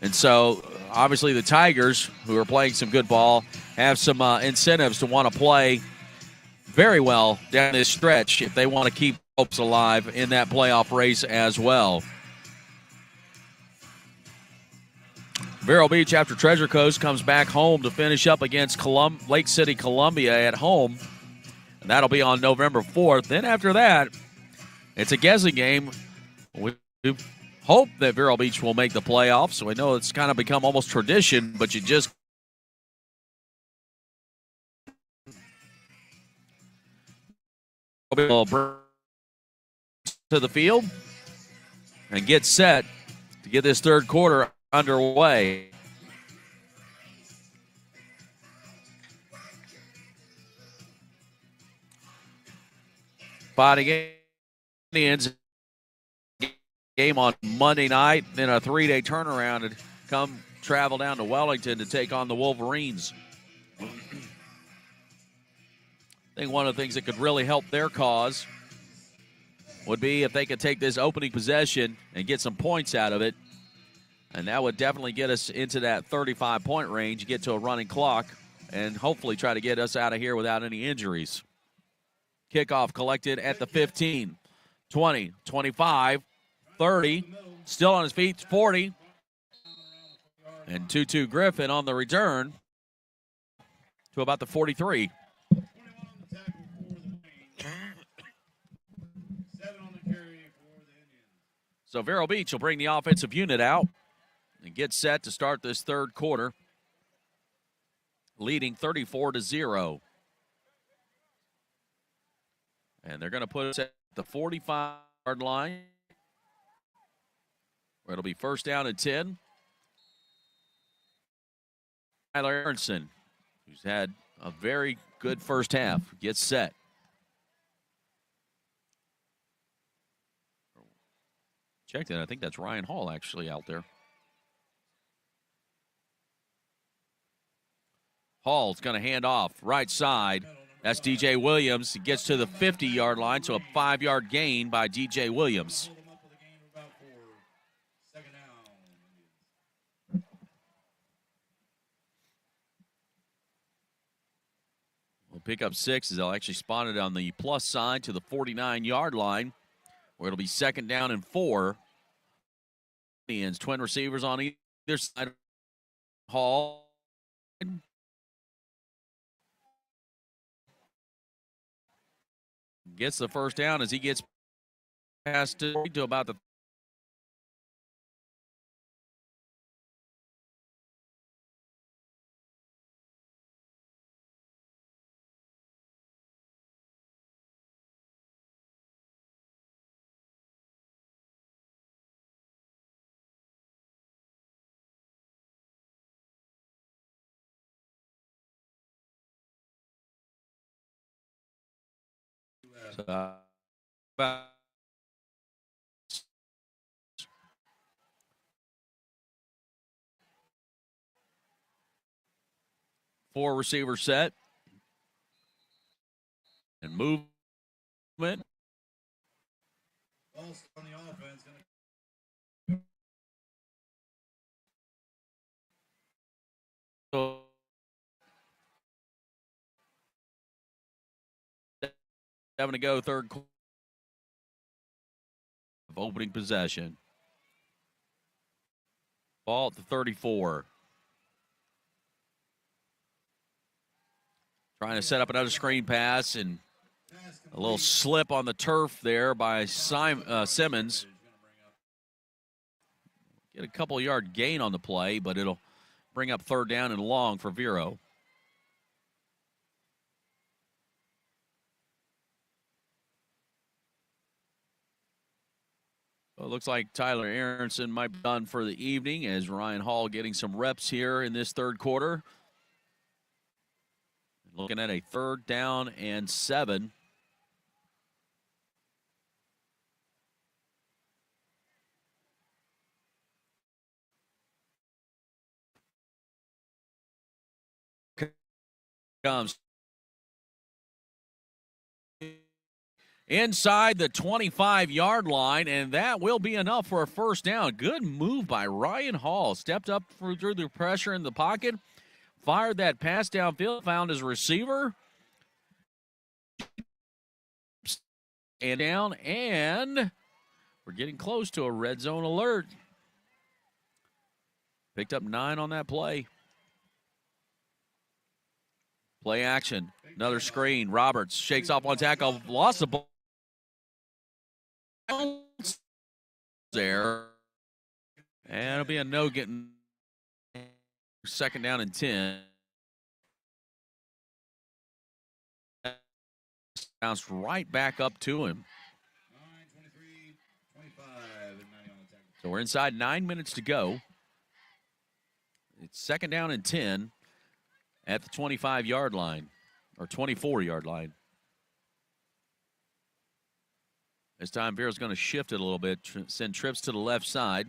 And so, obviously, the Tigers, who are playing some good ball, have some incentives to want to play very well down this stretch if they want to keep hopes alive in that playoff race as well. Vero Beach, after Treasure Coast, comes back home to finish up against Lake City, Columbia at home. And that'll be on November 4th. Then after that, it's a guessing game. We hope that Vero Beach will make the playoffs. So we know it's kind of become almost tradition, but you just to the field and get set to get this third quarter underway. Fighting Indians game on Monday night, then a 3-day turnaround and travel down to Wellington to take on the Wolverines. I think one of the things that could really help their cause would be if they could take this opening possession and get some points out of it. And that would definitely get us into that 35-point range, get to a running clock, and hopefully try to get us out of here without any injuries. Kickoff collected at the 15, 20, 25, 30, still on his feet, 40. And 2-2 Griffin on the return to about the 43. So Vero Beach will bring the offensive unit out and get set to start this third quarter, leading 34-0. And they're going to put us at the 45-yard line, where it'll be first down and 10. Tyler Aronson, who's had a very good first half, gets set. Check that. I think that's Ryan Hall actually out there. Hall's going to hand off right side. That's DJ Williams. He gets to the 50-yard line, so a 5-yard gain by DJ Williams. pick up 6 as they'll actually spot it on the plus side to the 49-yard line, where it'll be 2nd down and 4. Indians, twin receivers on either side. Hall. Gets the first down as he gets past to about the four receiver set and movement. Also on the offense, Having to go third quarter of opening possession. Ball at the 34. Trying to set up another screen pass and a little slip on the turf there by Simmons. Get a couple yard gain on the play, but it'll bring up 3rd down and long for Vero. Well, it looks like Tyler Aronson might be done for the evening as Ryan Hall getting some reps here in this third quarter. Looking at a 3rd down and 7. Comes inside the 25-yard line, and that will be enough for a first down. Good move by Ryan Hall. Stepped up through the pressure in the pocket, fired that pass downfield, found his receiver, and down, and we're getting close to a red zone alert. Picked up 9 on that play. Play action. Another screen. Roberts shakes off one tackle. Lost the ball there. And it'll be a no getting 2nd down and 10. Bounced right back up to him. 25. So we're inside 9 minutes to go. It's 2nd down and 10 at the 25-yard line, or 24-yard line. This time, Vero's going to shift it a little bit, send trips to the left side.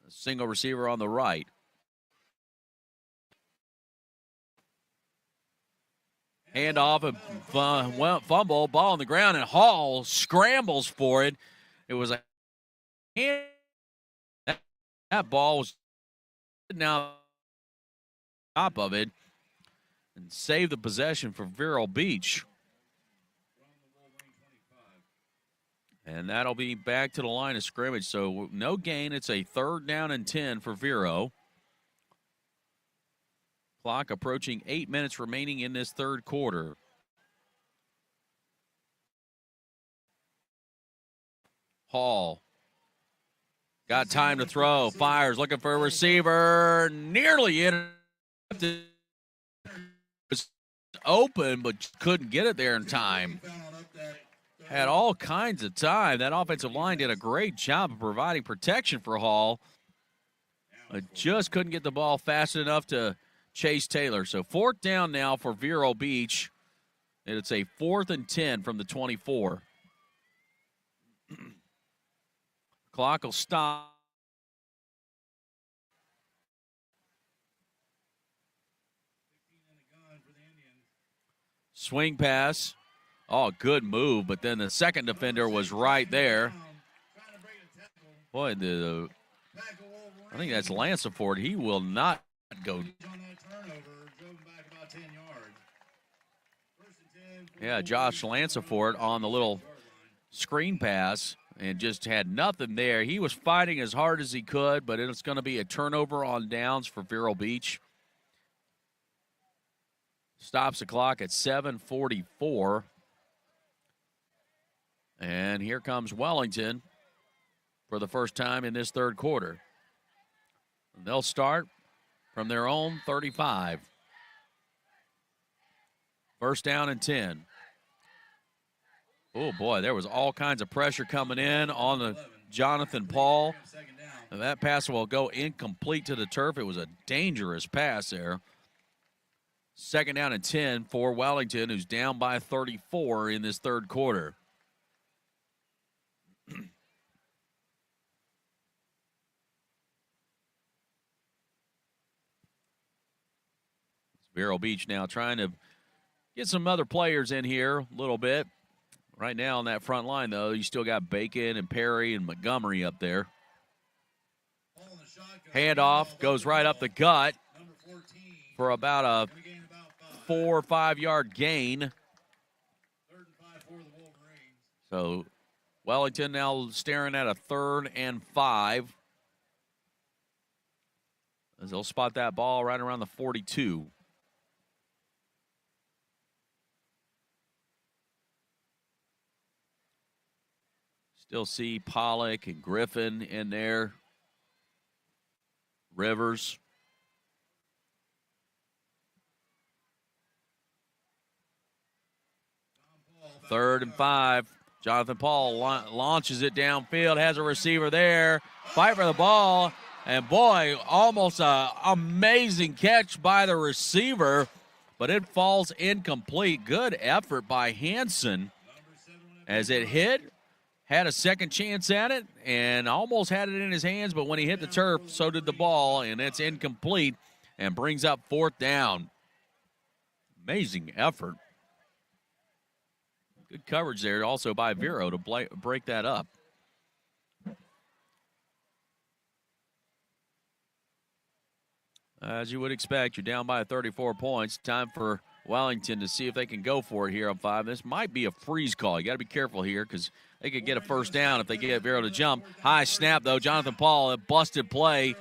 A single receiver on the right. Handoff, and fumble, ball on the ground, and Hall scrambles for it. It was a hand. That ball was now top of it and save the possession for Vero Beach. And that'll be back to the line of scrimmage. So no gain. It's a 3rd down and 10 for Vero. Clock approaching 8 minutes remaining in this third quarter. Hall. Got time to throw. Fires, looking for a receiver. Nearly in. Was open, but couldn't get it there in time. Had all kinds of time. That offensive line did a great job of providing protection for Hall. But just couldn't get the ball fast enough to chase Taylor. So 4th down now for Vero Beach. And it's a 4th and 10 from the 24. Clock will stop. Swing pass. Oh, good move, but then the second defender was right there. Boy, I think that's Lansford. He will not go. Yeah, Josh Lancefort on the little screen pass and just had nothing there. He was fighting as hard as he could, but it's going to be a turnover on downs for Vero Beach. Stops the clock at 7:44. And here comes Wellington for the first time in this third quarter. They'll start from their own 35. First down and 10. Oh, boy, there was all kinds of pressure coming in on the Jonathan Paul. And that pass will go incomplete to the turf. It was a dangerous pass there. Second down and 10 for Wellington, who's down by 34 in this third quarter. Vero Beach now trying to get some other players in here a little bit. Right now on that front line, though, you still got Bacon and Perry and Montgomery up there. Handoff goes right up the gut for about a 4 or 5 yard gain. So Wellington now staring at a 3rd and 5. As they'll spot that ball right around the 42. Still see Pollock and Griffin in there. Rivers. Third and 5. Jonathan Paul launches it downfield, has a receiver there. Fight for the ball. And, boy, almost an amazing catch by the receiver, but it falls incomplete. Good effort by Hansen as it hit. Had a second chance at it and almost had it in his hands, but when he hit the turf, so did the ball, and it's incomplete and brings up 4th down. Amazing effort. Good coverage there also by Vero to break that up. As you would expect, you're down by 34 points. Time for Wellington to see if they can go for it here on 5. This might be a freeze call. You got to be careful here because they could get a first down if they get Vero to jump. High snap, though. Jonathan Paul, a busted play.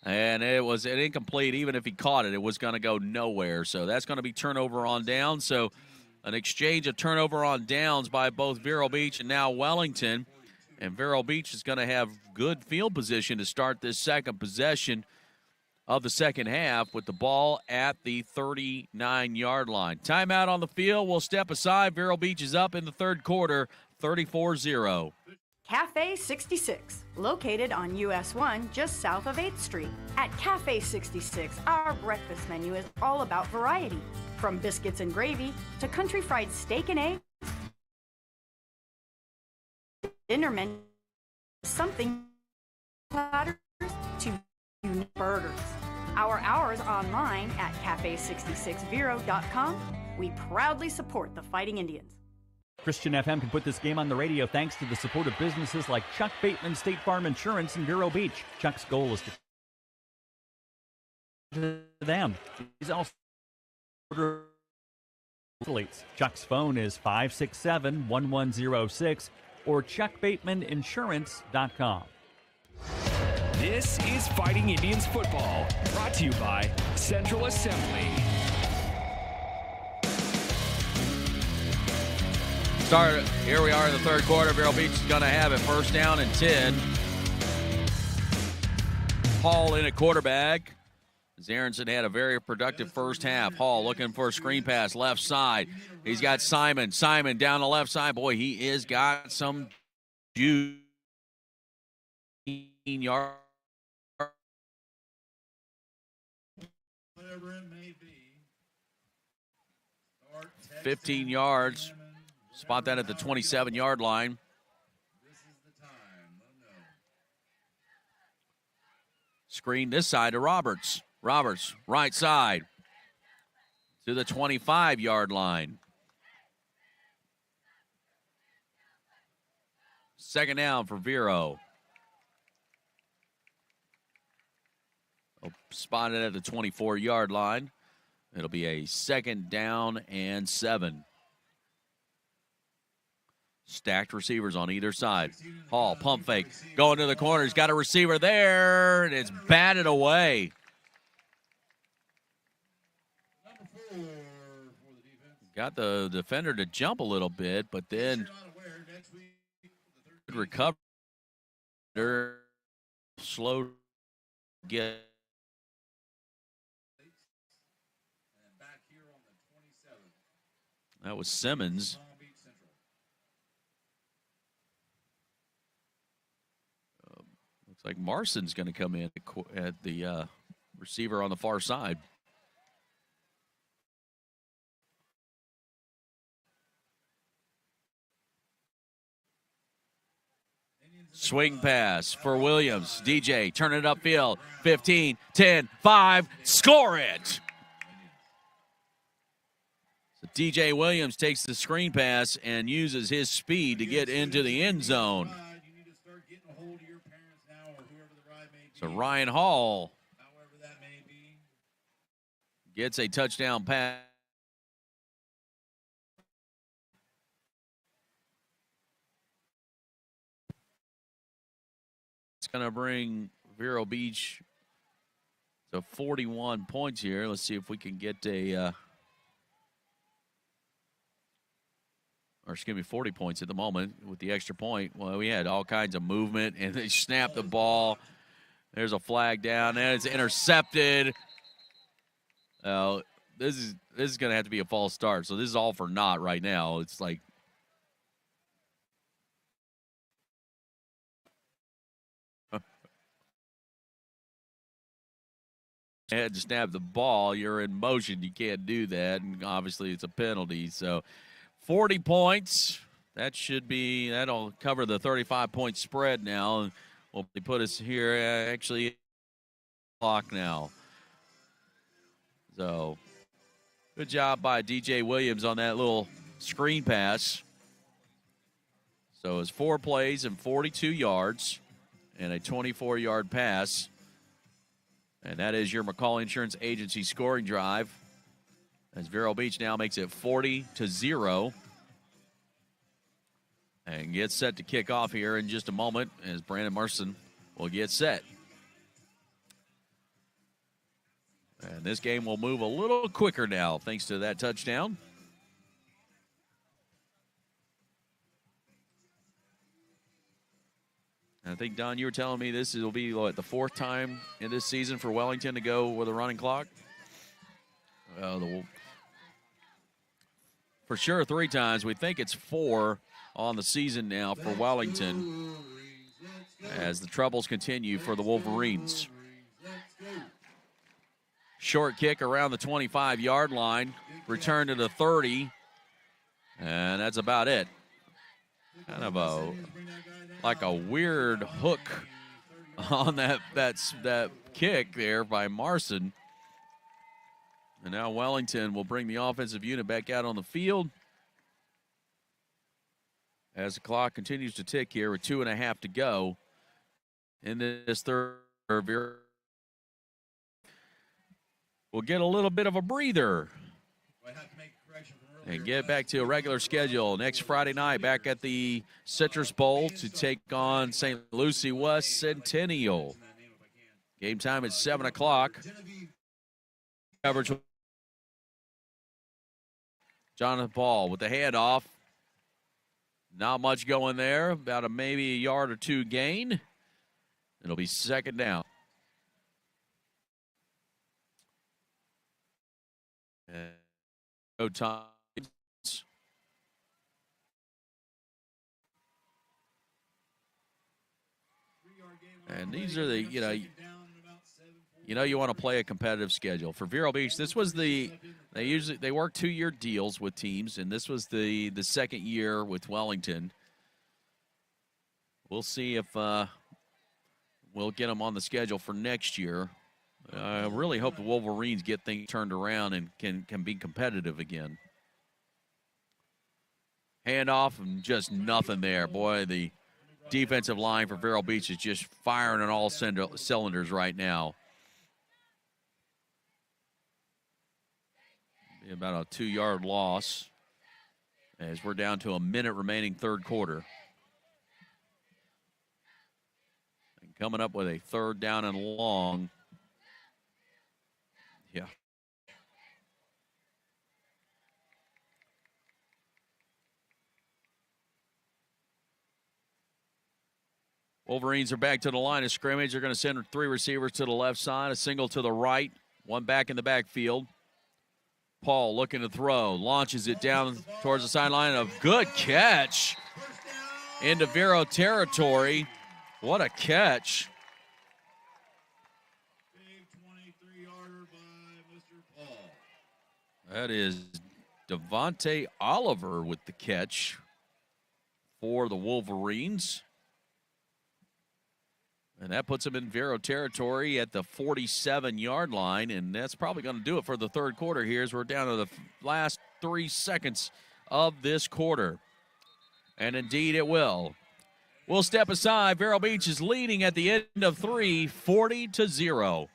And it was an incomplete. Even if he caught it, it was going to go nowhere. So that's going to be turnover on downs. So an exchange of turnover on downs by both Vero Beach and now Wellington. And Vero Beach is going to have good field position to start this second possession of the second half with the ball at the 39-yard line. Timeout on the field. We'll step aside. Vero Beach is up in the third quarter, 34-0. Cafe 66, located on US 1 just south of 8th Street. At Cafe 66, our breakfast menu is all about variety. From biscuits and gravy to country fried steak and eggs, dinner menu, something platters to unique burgers. Our hours online at cafe66vero.com. We proudly support the Fighting Indians. Christian FM can put this game on the radio thanks to the support of businesses like Chuck Bateman State Farm Insurance in Vero Beach. Chuck's goal is to them. He's also Chuck's phone is 567-1106 or chuckbatemaninsurance.com. This is Fighting Indians football, brought to you by Central Assembly. Here we are in the third quarter. Vero Beach is going to have it first down and 10. Hall in at quarterback. As Aronson had a very productive first half. Hall looking for a screen pass left side. He's got Simon. Simon down the left side. Boy, he is got some juice. 15 yards. Spot that at the 27-yard line. Screen this side to Roberts. Roberts, right side to the 25-yard line. Second down for Vero. Spotted at the 24-yard line. It'll be a second down and 7. Stacked receivers on either side. Hall, pump fake, going to the corner. He's got a receiver there, and it's batted away. Got the defender to jump a little bit, but then recover. Slow get. That was Simmons. Looks like Marson's going to come in at the receiver on the far side. Swing pass for Williams. DJ, turn it upfield. 15, 10, 5, score it. So DJ Williams takes the screen pass and uses his speed to get into the end zone. So Ryan Hall gets a touchdown pass. It's going to bring Vero Beach to 41 points here. Let's see if we can get a, 40 points at the moment with the extra point. Well, we had all kinds of movement, and they snapped the ball. There's a flag down, and it's intercepted. This is going to have to be a false start. So this is all for naught right now. It's like had to snap the ball. You're in motion. You can't do that, and obviously it's a penalty. So 40 points. That'll cover the 35-point spread now. Will put us here actually clock now. So good job by DJ Williams on that little screen pass. So it's 4 plays and 42 yards and a 24-yard pass. And that is your McCall Insurance Agency scoring drive, as Vero Beach now makes it 40-0. And gets set to kick off here in just a moment as Brandon Marson will get set. And this game will move a little quicker now thanks to that touchdown. I think, Don, you were telling me this will be the 4th time in this season for Wellington to go with a running clock? For sure 3 times. We think it's 4 on the season now for Wellington as the troubles continue for the Wolverines. Short kick around the 25-yard line. Return to the 30. And that's about it. Kind of like a weird hook on that kick there by Marson. And now Wellington will bring the offensive unit back out on the field as the clock continues to tick here with 2.5 to go in this third. We'll get a little bit of a breather and get back to a regular schedule next Friday night back at the Citrus Bowl to take on St. Lucie West Centennial. Game time at 7 o'clock. Coverage. Jonathan Paul with the handoff. Not much going there. About maybe a yard or 2 gain. It'll be 2nd down. And no time. And these are the, you want to play a competitive schedule. For Vero Beach, this was they work 2-year deals with teams, and this was the 2nd year with Wellington. We'll see if we'll get them on the schedule for next year. I really hope the Wolverines get things turned around and can be competitive again. Handoff and just nothing there. Boy, the defensive line for Vero Beach is just firing on all cylinders right now. About a 2-yard loss. as we're down to a minute remaining third quarter. And coming up with a third down and long. Yeah. Wolverines are back to the line of scrimmage. They're going to send 3 receivers to the left side, a single to the right, one back in the backfield. Paul looking to throw, launches it down towards the sideline. A good catch into Vero territory. What a catch. That is Devontae Oliver with the catch for the Wolverines. And that puts him in Vero territory at the 47-yard line, and that's probably going to do it for the third quarter here as we're down to the last 3 seconds of this quarter. And indeed it will. We'll step aside. Vero Beach is leading at the end of 3, 40-0.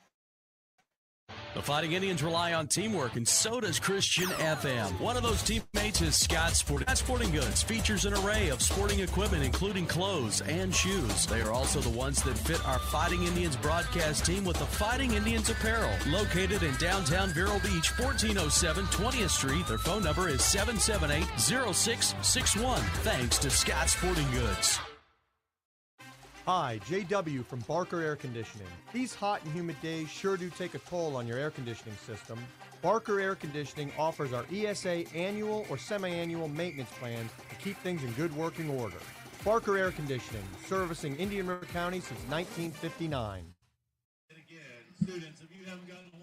The Fighting Indians rely on teamwork, and so does Christian FM. One of those teammates is Scott Sporting. Scott Sporting Goods features an array of sporting equipment, including clothes and shoes. They are also the ones that fit our Fighting Indians broadcast team with the Fighting Indians apparel. Located in downtown Vero Beach, 1407 20th Street. Their phone number is 778-0661. Thanks to Scott Sporting Goods. Hi, JW from Barker Air Conditioning. These hot and humid days sure do take a toll on your air conditioning system. Barker Air Conditioning offers our ESA annual or semi-annual maintenance plans to keep things in good working order. Barker Air Conditioning, servicing Indian River County since 1959.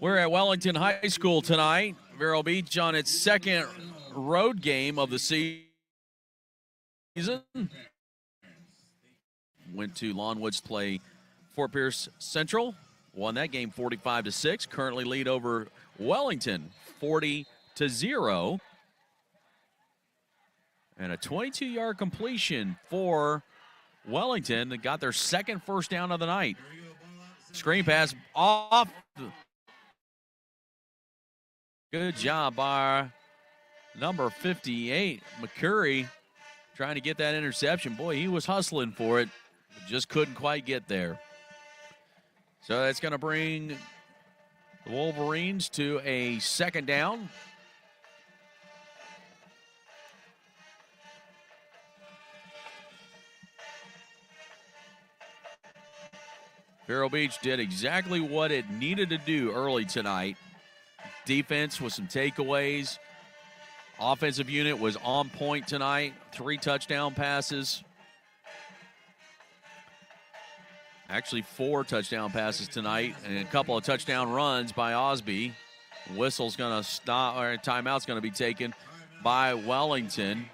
We're at Wellington High School tonight. Vero Beach on its second road game of the season. Went to Lawnwoods to play Fort Pierce Central. Won that game 45-6. Currently lead over Wellington 40-0. And a 22-yard completion for Wellington that got their second first down of the night. Screen pass off. Good job by number 58, McCurry, trying to get that interception. Boy, he was hustling for it. Just couldn't quite get there. So that's going to bring the Wolverines to a second down. Vero Beach did exactly what it needed to do early tonight. Defense with some takeaways. Offensive unit was on point tonight. 3 touchdown passes. Actually, 4 touchdown passes tonight and a couple of touchdown runs by Osby. Whistle's going to stop, or timeout's going to be taken by Wellington.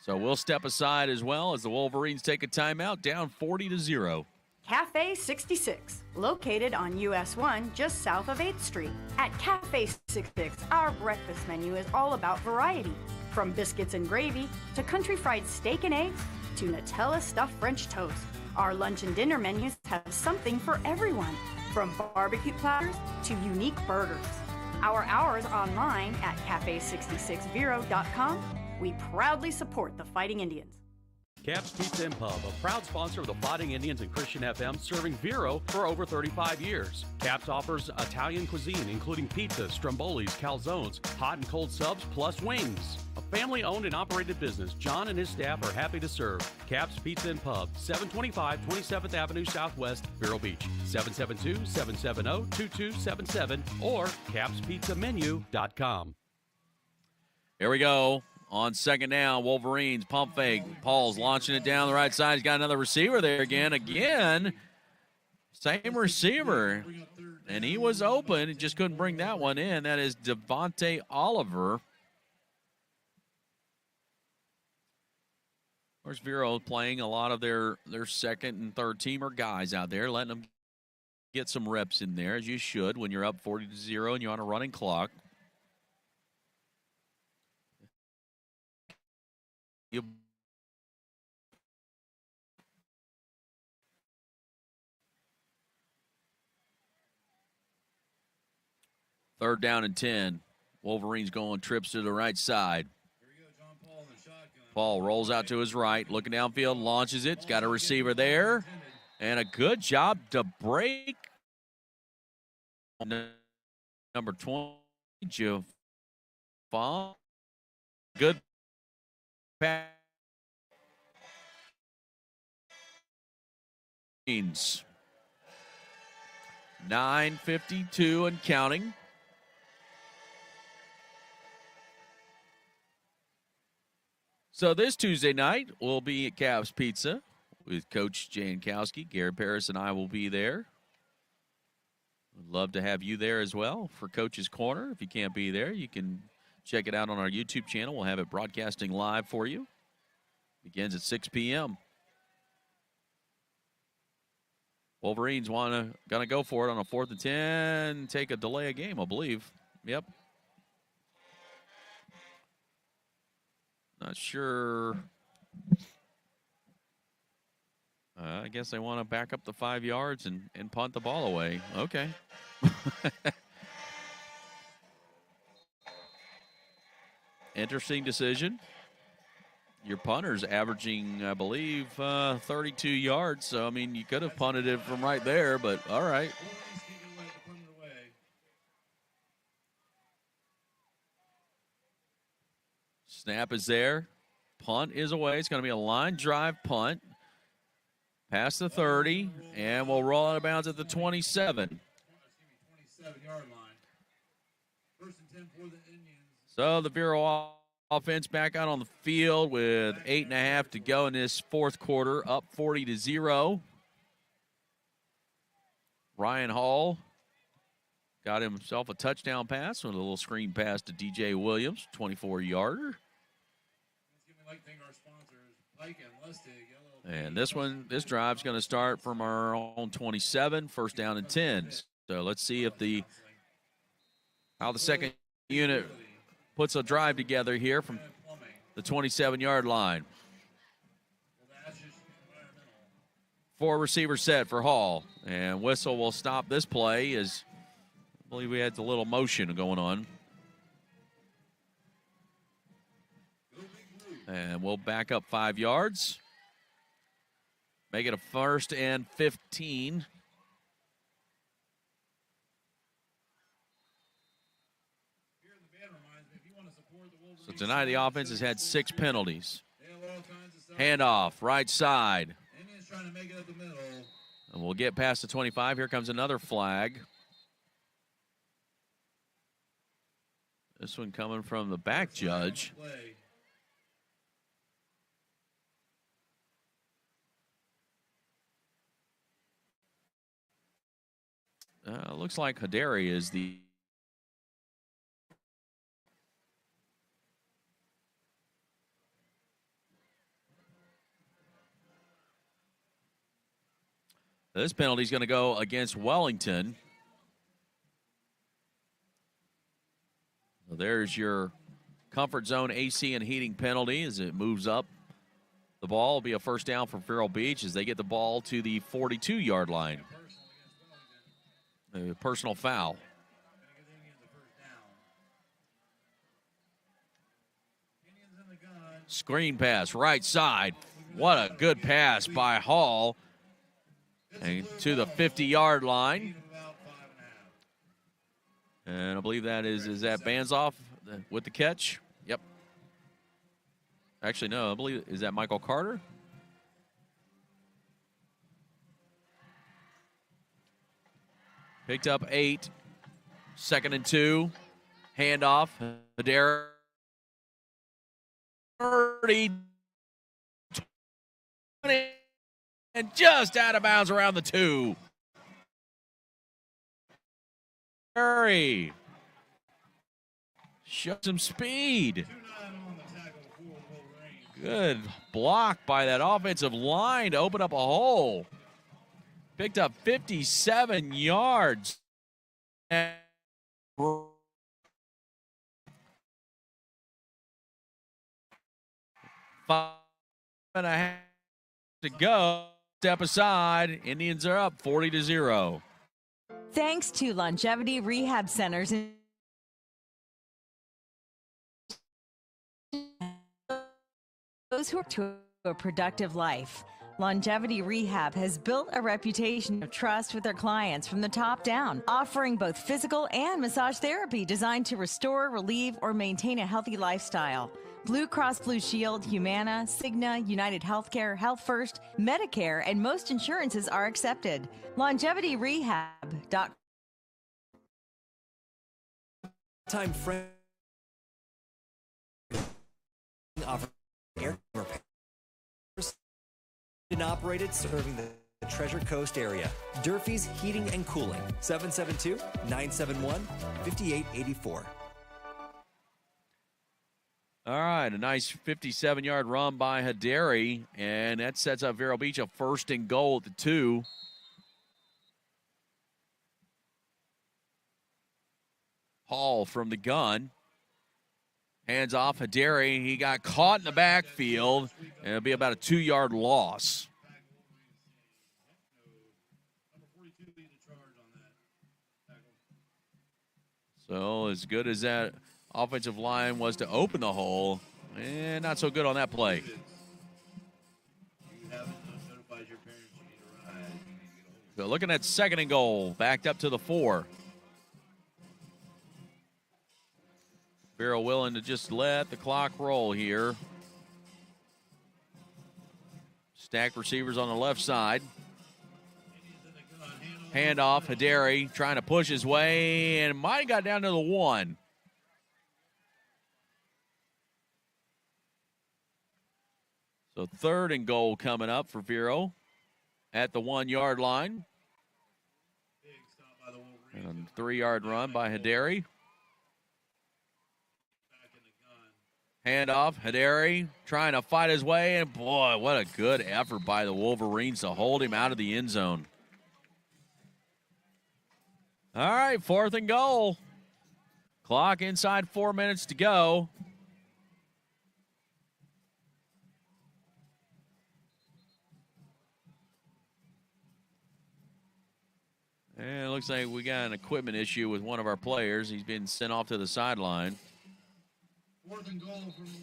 So we'll step aside as well as the Wolverines take a timeout, down 40-0. Cafe 66, located on US 1 just south of 8th Street. At Cafe 66, our breakfast menu is all about variety. From biscuits and gravy to country fried steak and eggs to Nutella stuffed French toast. Our lunch and dinner menus have something for everyone, from barbecue platters to unique burgers. Our hours online at cafe66vero.com. We proudly support the Fighting Indians. Cap's Pizza and Pub, a proud sponsor of the Fighting Indians and Christian FM, serving Vero for over 35 years. Cap's offers Italian cuisine, including pizzas, strombolis, calzones, hot and cold subs, plus wings. A family-owned and operated business, John and his staff are happy to serve. Cap's Pizza and Pub, 725 27th Avenue Southwest, Vero Beach, 772-770-2277, or capspizzamenu.com. Here we go. On second down, Wolverines, pump fake. Paul's launching it down the right side. He's got another receiver there again. Same receiver. And he was open. He just couldn't bring that one in. That is Devontae Oliver. Of course, Vero playing a lot of their second and third teamer guys out there, letting them get some reps in there, as you should when you're up 40-0 and you're on a running clock. Third down and 10. Wolverines going trips to the right side. Paul rolls out to his right, looking downfield, launches it. He's got a receiver there. And a good job to break. Number 20, Javon. Good pass. 9:52 and counting. So this Tuesday night, we'll be at Cavs Pizza with Coach Jankowski. Garrett Paris and I will be there. We'd love to have you there as well for Coach's Corner. If you can't be there, you can check it out on our YouTube channel. We'll have it broadcasting live for you. Begins at 6 p.m. Wolverines gonna go for it on a 4th and 10. Take a delay of game, I believe. Yep. Not sure. I guess they want to back up the 5 yards and punt the ball away. Okay. Interesting decision. Your punter's averaging, I believe, 32 yards. So, I mean, you could have punted it from right there, but all right. Snap is there. Punt is away. It's going to be a line drive punt. Past the 30, and we'll roll out of bounds at the 27. 27-yard line. 1st and 10 for the Indians. So the Vero offense back out on the field with 8.5 to go in this 4th quarter, up 40-0. Ryan Hall got himself a touchdown pass with a little screen pass to DJ Williams, 24-yarder. And this drive's going to start from our own 27, 1st down and 10. So let's see if how the second unit puts a drive together here from the 27-yard line. 4 receivers set for Hall. And whistle will stop this play as I believe we had a little motion going on. And we'll back up 5 yards. Make it a 1st and 15. So tonight the offense has had 6 penalties. Handoff, right side. And we'll get past the 25. Here comes another flag. This one coming from the back judge. Looks like Hadari is the this penalty is going to go against Wellington. So there's your comfort zone AC and heating penalty as it moves up. The ball will be a 1st down for Vero Beach as they get the ball to the 42-yard line. A personal foul. Screen pass, right side. What a good pass by Hall. And to the 50-yard line. And I believe that is that Banzoff with the catch? Yep. Actually, no, I believe, is that Michael Carter? Picked up 8. 2nd and 2. Handoff. Hadari. 30. 20. And just out of bounds around the 2. Hurry. Show some speed. Good block by that offensive line to open up a hole. Picked up 57 yards. And 5.5 to go. Step aside. Indians are up 40-0. Thanks to Longevity Rehab Centers those who are to a productive life. Longevity Rehab has built a reputation of trust with their clients from the top down, offering both physical and massage therapy designed to restore, relieve, or maintain a healthy lifestyle. Blue Cross Blue Shield, Humana, Cigna, United Healthcare, Health First, Medicare, and most insurances are accepted. LongevityRehab.com. Time frame offer air repairs and operated serving the Treasure Coast area. Durfee's Heating and Cooling, 772-971-5884. All right, a nice 57-yard run by Haderi, and that sets up Vero Beach a 1st and goal at the 2. Hall from the gun. Hands off Haderi. He got caught in the backfield, and it'll be about a 2-yard loss. So as good as that offensive line was to open the hole, and not so good on that play. So looking at 2nd and goal, backed up to the 4. Vero willing to just let the clock roll here. Stacked receivers on the left side. Handoff, Haderi trying to push his way, and might have got down to the 1. So 3rd and goal coming up for Vero at the 1-yard line. And a 3-yard run by Haderi. Handoff, Haderi trying to fight his way, and boy, what a good effort by the Wolverines to hold him out of the end zone. All right, 4th and goal. Clock inside 4 minutes to go. And it looks like we got an equipment issue with one of our players. He's been sent off to the sideline. 4th and goal from the 1.5.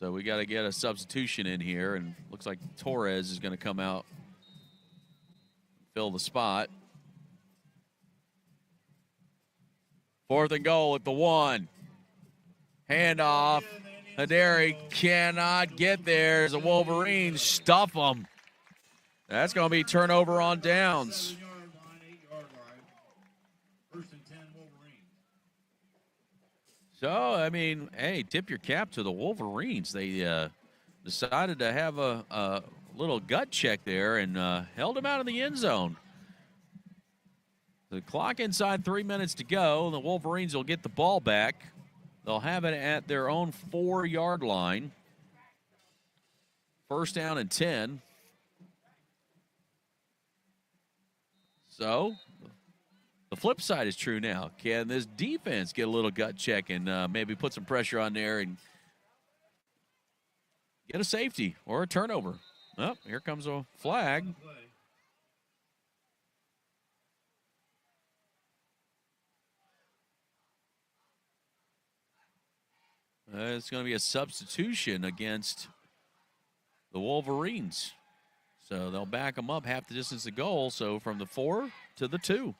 So we got to get a substitution in here, and looks like Torres is going to come out, fill the spot. 4th and goal at the 1. Handoff. Haderi cannot get there as the Wolverines stuff them. That's going to be turnover on downs. 1st and 10 Wolverines. So, I mean, hey, tip your cap to the Wolverines. They decided to have a little gut check there and held him out of the end zone. The clock inside 3 minutes to go. The Wolverines will get the ball back. They'll have it at their own 4-yard line. 1st down and 10. So, the flip side is true now. Can this defense get a little gut check and maybe put some pressure on there and get a safety or a turnover? Oh, here comes a flag. It's going to be a substitution against the Wolverines. So they'll back them up half the distance to goal. So from the 4 to the 2.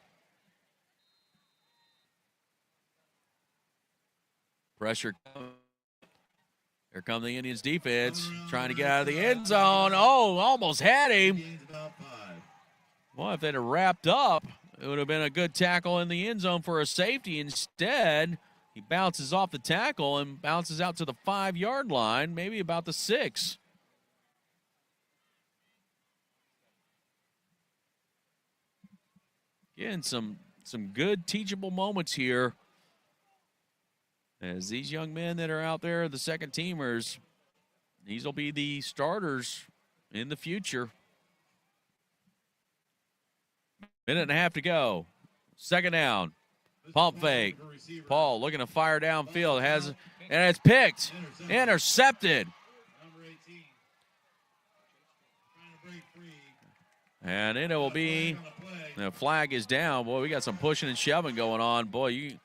Pressure. Here come the Indians defense trying to get out of the end zone. Oh, almost had him. Well, if they'd have wrapped up, it would have been a good tackle in the end zone for a safety. Instead, he bounces off the tackle and bounces out to the 5-yard line, maybe about the 6. Again, some good teachable moments here as these young men that are out there, the second teamers, these will be the starters in the future. Minute and a half to go. 2nd down. Pump fake. Paul looking to fire downfield. And it's picked. Intercepted. And then it will be, the flag is down. Boy, we got some pushing and shoving going on. Boy,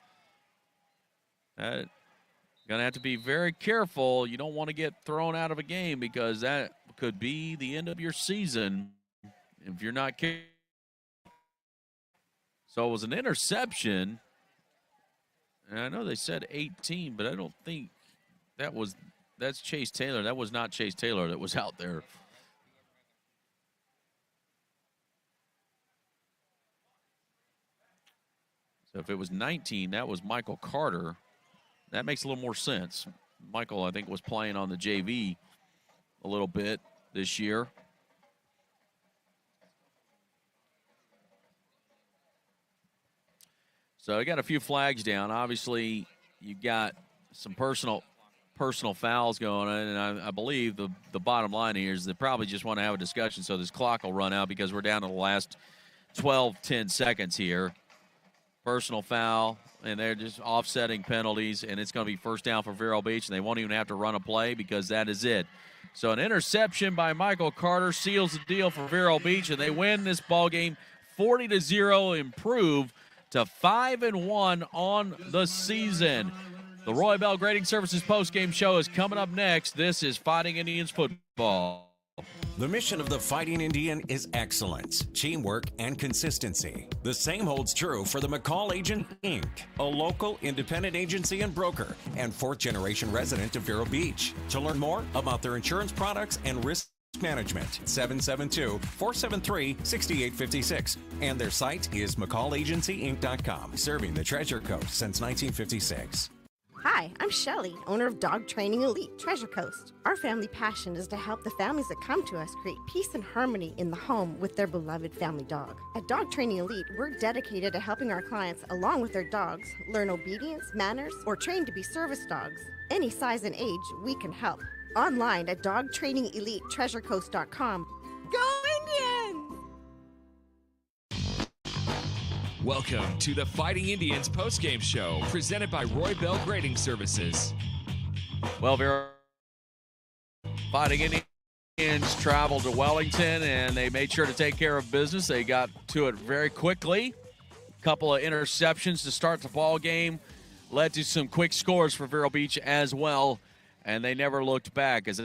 Going to have to be very careful. You don't want to get thrown out of a game because that could be the end of your season if you're not careful. So it was an interception. And I know they said 18, but I don't think that's Chase Taylor. That was not Chase Taylor that was out there. So if it was 19, that was Michael Carter. That makes a little more sense. Michael, I think, was playing on the JV a little bit this year. So I got a few flags down. Obviously, you got some personal fouls going on, and I believe the bottom line here is they probably just want to have a discussion so this clock will run out because we're down to the last 10 seconds here. Personal foul, and they're just offsetting penalties, and it's going to be first down for Vero Beach, and they won't even have to run a play because that is it. So an interception by Michael Carter seals the deal for Vero Beach, and they win this ball game 40-0, improve to 5-1 on the season. The Roy Bell Grading Services postgame show is coming up next. This is Fighting Indians football. The mission of the Fighting Indian is excellence, teamwork, and consistency. The same holds true for the McCall Agent, Inc., a local independent agency and broker and fourth-generation resident of Vero Beach. To learn more about their insurance products and risk management, 772-473-6856. And their site is McCallAgencyInc.com, serving the Treasure Coast since 1956. Hi, I'm Shelly, owner of Dog Training Elite Treasure Coast. Our family passion is to help the families that come to us create peace and harmony in the home with their beloved family dog. At Dog Training Elite, we're dedicated to helping our clients, along with their dogs, learn obedience, manners, or train to be service dogs. Any size and age, we can help. Online at dogtrainingelitetreasurecoast.com. Go Indians! Welcome to the Fighting Indians postgame show presented by Roy Bell Grading Services. Well, Vero Fighting Indians traveled to Wellington, and they made sure to take care of business. They got to it very quickly. A couple of interceptions to start the ball game led to some quick scores for Vero Beach as well, and they never looked back as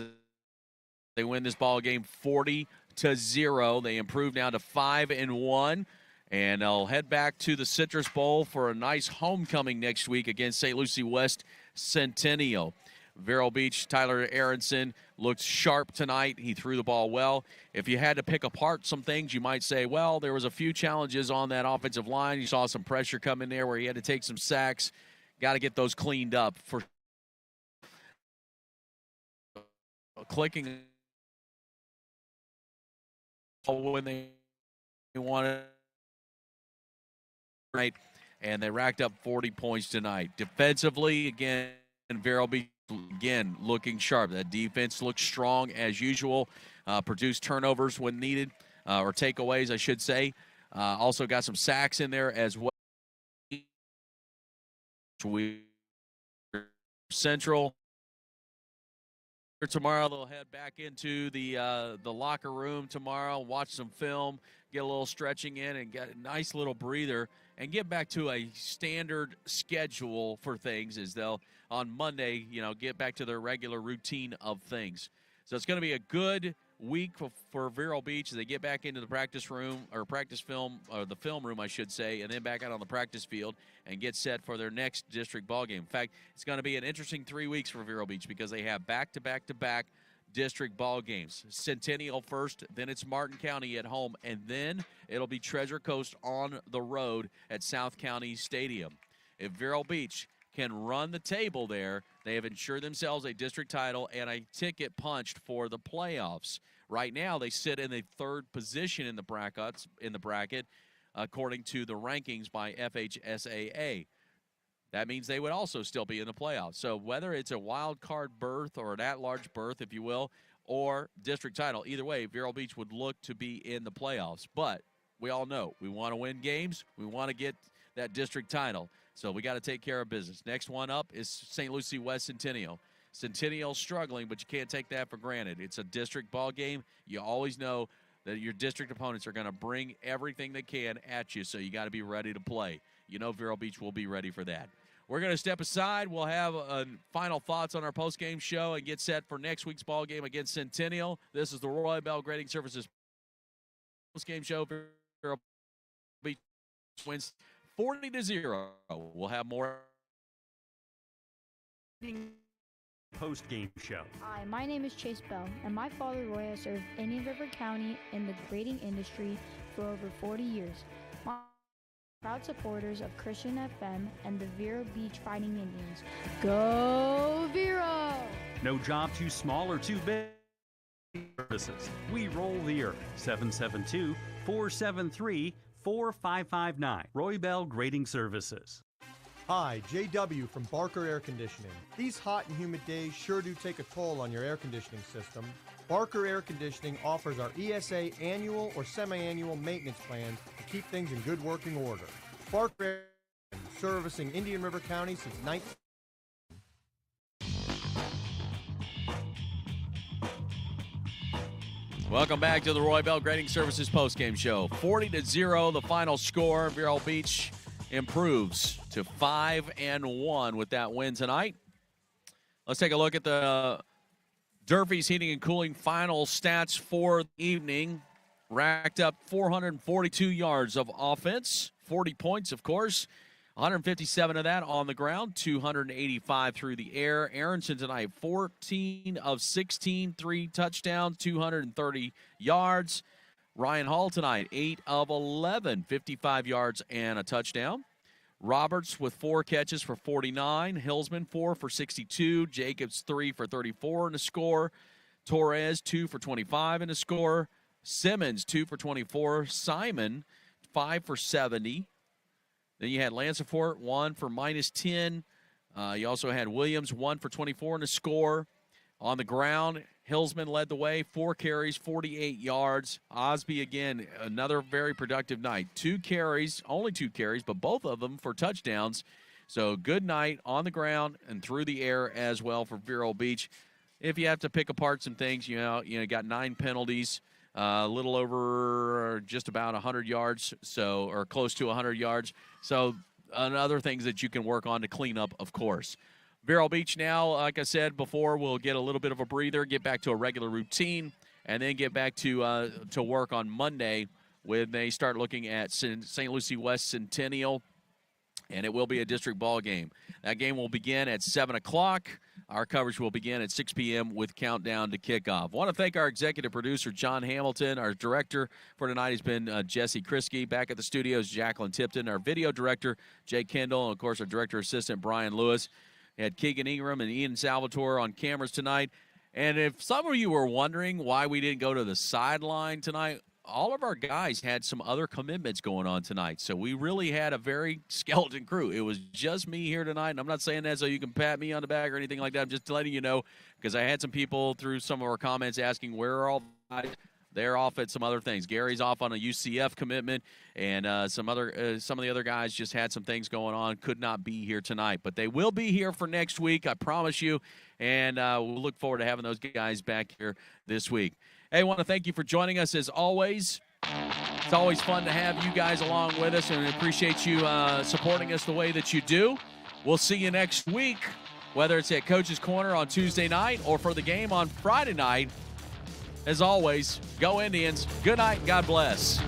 they win this ball game 40-0. They improve now to 5-1. And they'll head back to the Citrus Bowl for a nice homecoming next week against St. Lucie West Centennial. Vero Beach, Tyler Aronson looked sharp tonight. He threw the ball well. If you had to pick apart some things, you might say, well, there was a few challenges on that offensive line. You saw some pressure come in there where he had to take some sacks. Got to get those cleaned up. For clicking when they wanted. Right, and they racked up 40 points tonight. Defensively, again, Vero Beach again looking sharp. That defense looks strong as usual. Produced turnovers when needed, or takeaways, I should say. Also got some sacks in there as well. Central. Tomorrow they'll head back into the locker room tomorrow, watch some film, get a little stretching in, and get a nice little breather, and get back to a standard schedule for things as they'll, on Monday, get back to their regular routine of things. So it's going to be a good week for Vero Beach as they get back into the practice room, or practice film, or the film room, I should say, and then back out on the practice field and get set for their next district ball game. In fact, it's going to be an interesting 3 weeks for Vero Beach because they have back-to-back-to-back district ball games. Centennial first, then it's Martin County at home, and then it'll be Treasure Coast on the road at South County Stadium. If Vero Beach can run the table there, they have ensured themselves a district title and a ticket punched for the playoffs. Right now, they sit in the third position in the bracket, according to the rankings by FHSAA. That means they would also still be in the playoffs. So whether it's a wild card berth or an at-large berth, if you will, or district title, either way, Vero Beach would look to be in the playoffs. But we all know we want to win games. We want to get that district title. So we got to take care of business. Next one up is St. Lucie West Centennial. Centennial's struggling, but you can't take that for granted. It's a district ball game. You always know that your district opponents are going to bring everything they can at you, so you got to be ready to play. You know Vero Beach will be ready for that. We're going to step aside. We'll have final thoughts on our post-game show and get set for next week's ball game against Centennial. This is the Roy Bell Grading Services post-game show. Vero Beach wins 40-0. We'll have more post-game show. Hi, my name is Chase Bell, and my father Roy has served Indian River County in the grading industry for over 40 years. My proud supporters of Christian FM and the Vero Beach Fighting Indians. Go Vero! No job too small or too big. Services. We roll the earth. 772-473-4559. Roy Bell Grading Services. Hi, JW from Barker Air Conditioning. These hot and humid days sure do take a toll on your air conditioning system. Barker Air Conditioning offers our ESA annual or semi-annual maintenance plans to keep things in good working order. Barker Air Conditioning, servicing Indian River County since 19... Welcome back to the Roy Bell Grading Services postgame show. 40-0, the final score. Vero Beach improves to 5-1 with that win tonight. Let's take a look at the Durfee's Heating and Cooling final stats for the evening. Racked up 442 yards of offense, 40 points, of course. 157 of that on the ground, 285 through the air. Aronson tonight, 14 of 16, 3 touchdowns, 230 yards. Ryan Hall tonight, 8 of 11, 55 yards and a touchdown. Roberts with 4 catches for 49. Hillsman, 4 for 62. Jacobs, 3 for 34 in the score. Torres, 2 for 25 in the score. Simmons, 2 for 24. Simon, 5 for 70. Then you had Lancefort, 1 for -10. You also had Williams, 1 for 24 in the score. On the ground, Hillsman led the way, 4 carries, 48 yards. Osby, again, another very productive night. 2 carries, only 2 carries, but both of them for touchdowns. So good night on the ground and through the air as well for Vero Beach. If you have to pick apart some things, you got 9 penalties, a little over just about 100 yards, or close to 100 yards. So other things that you can work on to clean up, of course. Vero Beach now, like I said before, will get a little bit of a breather, get back to a regular routine, and then get back to work on Monday when they start looking at St. Lucie West Centennial, and it will be a district ball game. That game will begin at 7 o'clock. Our coverage will begin at 6 p.m. with countdown to kickoff. I want to thank our executive producer, John Hamilton. Our director for tonight has been Jesse Kriske. Back at the studios, Jacqueline Tipton. Our video director, Jake Kendall. And, of course, our director assistant, Brian Lewis. We had Keegan Ingram and Ian Salvatore on cameras tonight. And if some of you were wondering why we didn't go to the sideline tonight, all of our guys had some other commitments going on tonight. So we really had a very skeleton crew. It was just me here tonight, and I'm not saying that so you can pat me on the back or anything like that. I'm just letting you know because I had some people through some of our comments asking where are all the guys. They're off at some other things. Gary's off on a UCF commitment, and some of the other guys just had some things going on, could not be here tonight. But they will be here for next week, I promise you, and we'll look forward to having those guys back here this week. Hey, I want to thank you for joining us as always. It's always fun to have you guys along with us, and we appreciate you supporting us the way that you do. We'll see you next week, whether it's at Coach's Corner on Tuesday night or for the game on Friday night. As always, go Indians. Good night. God bless.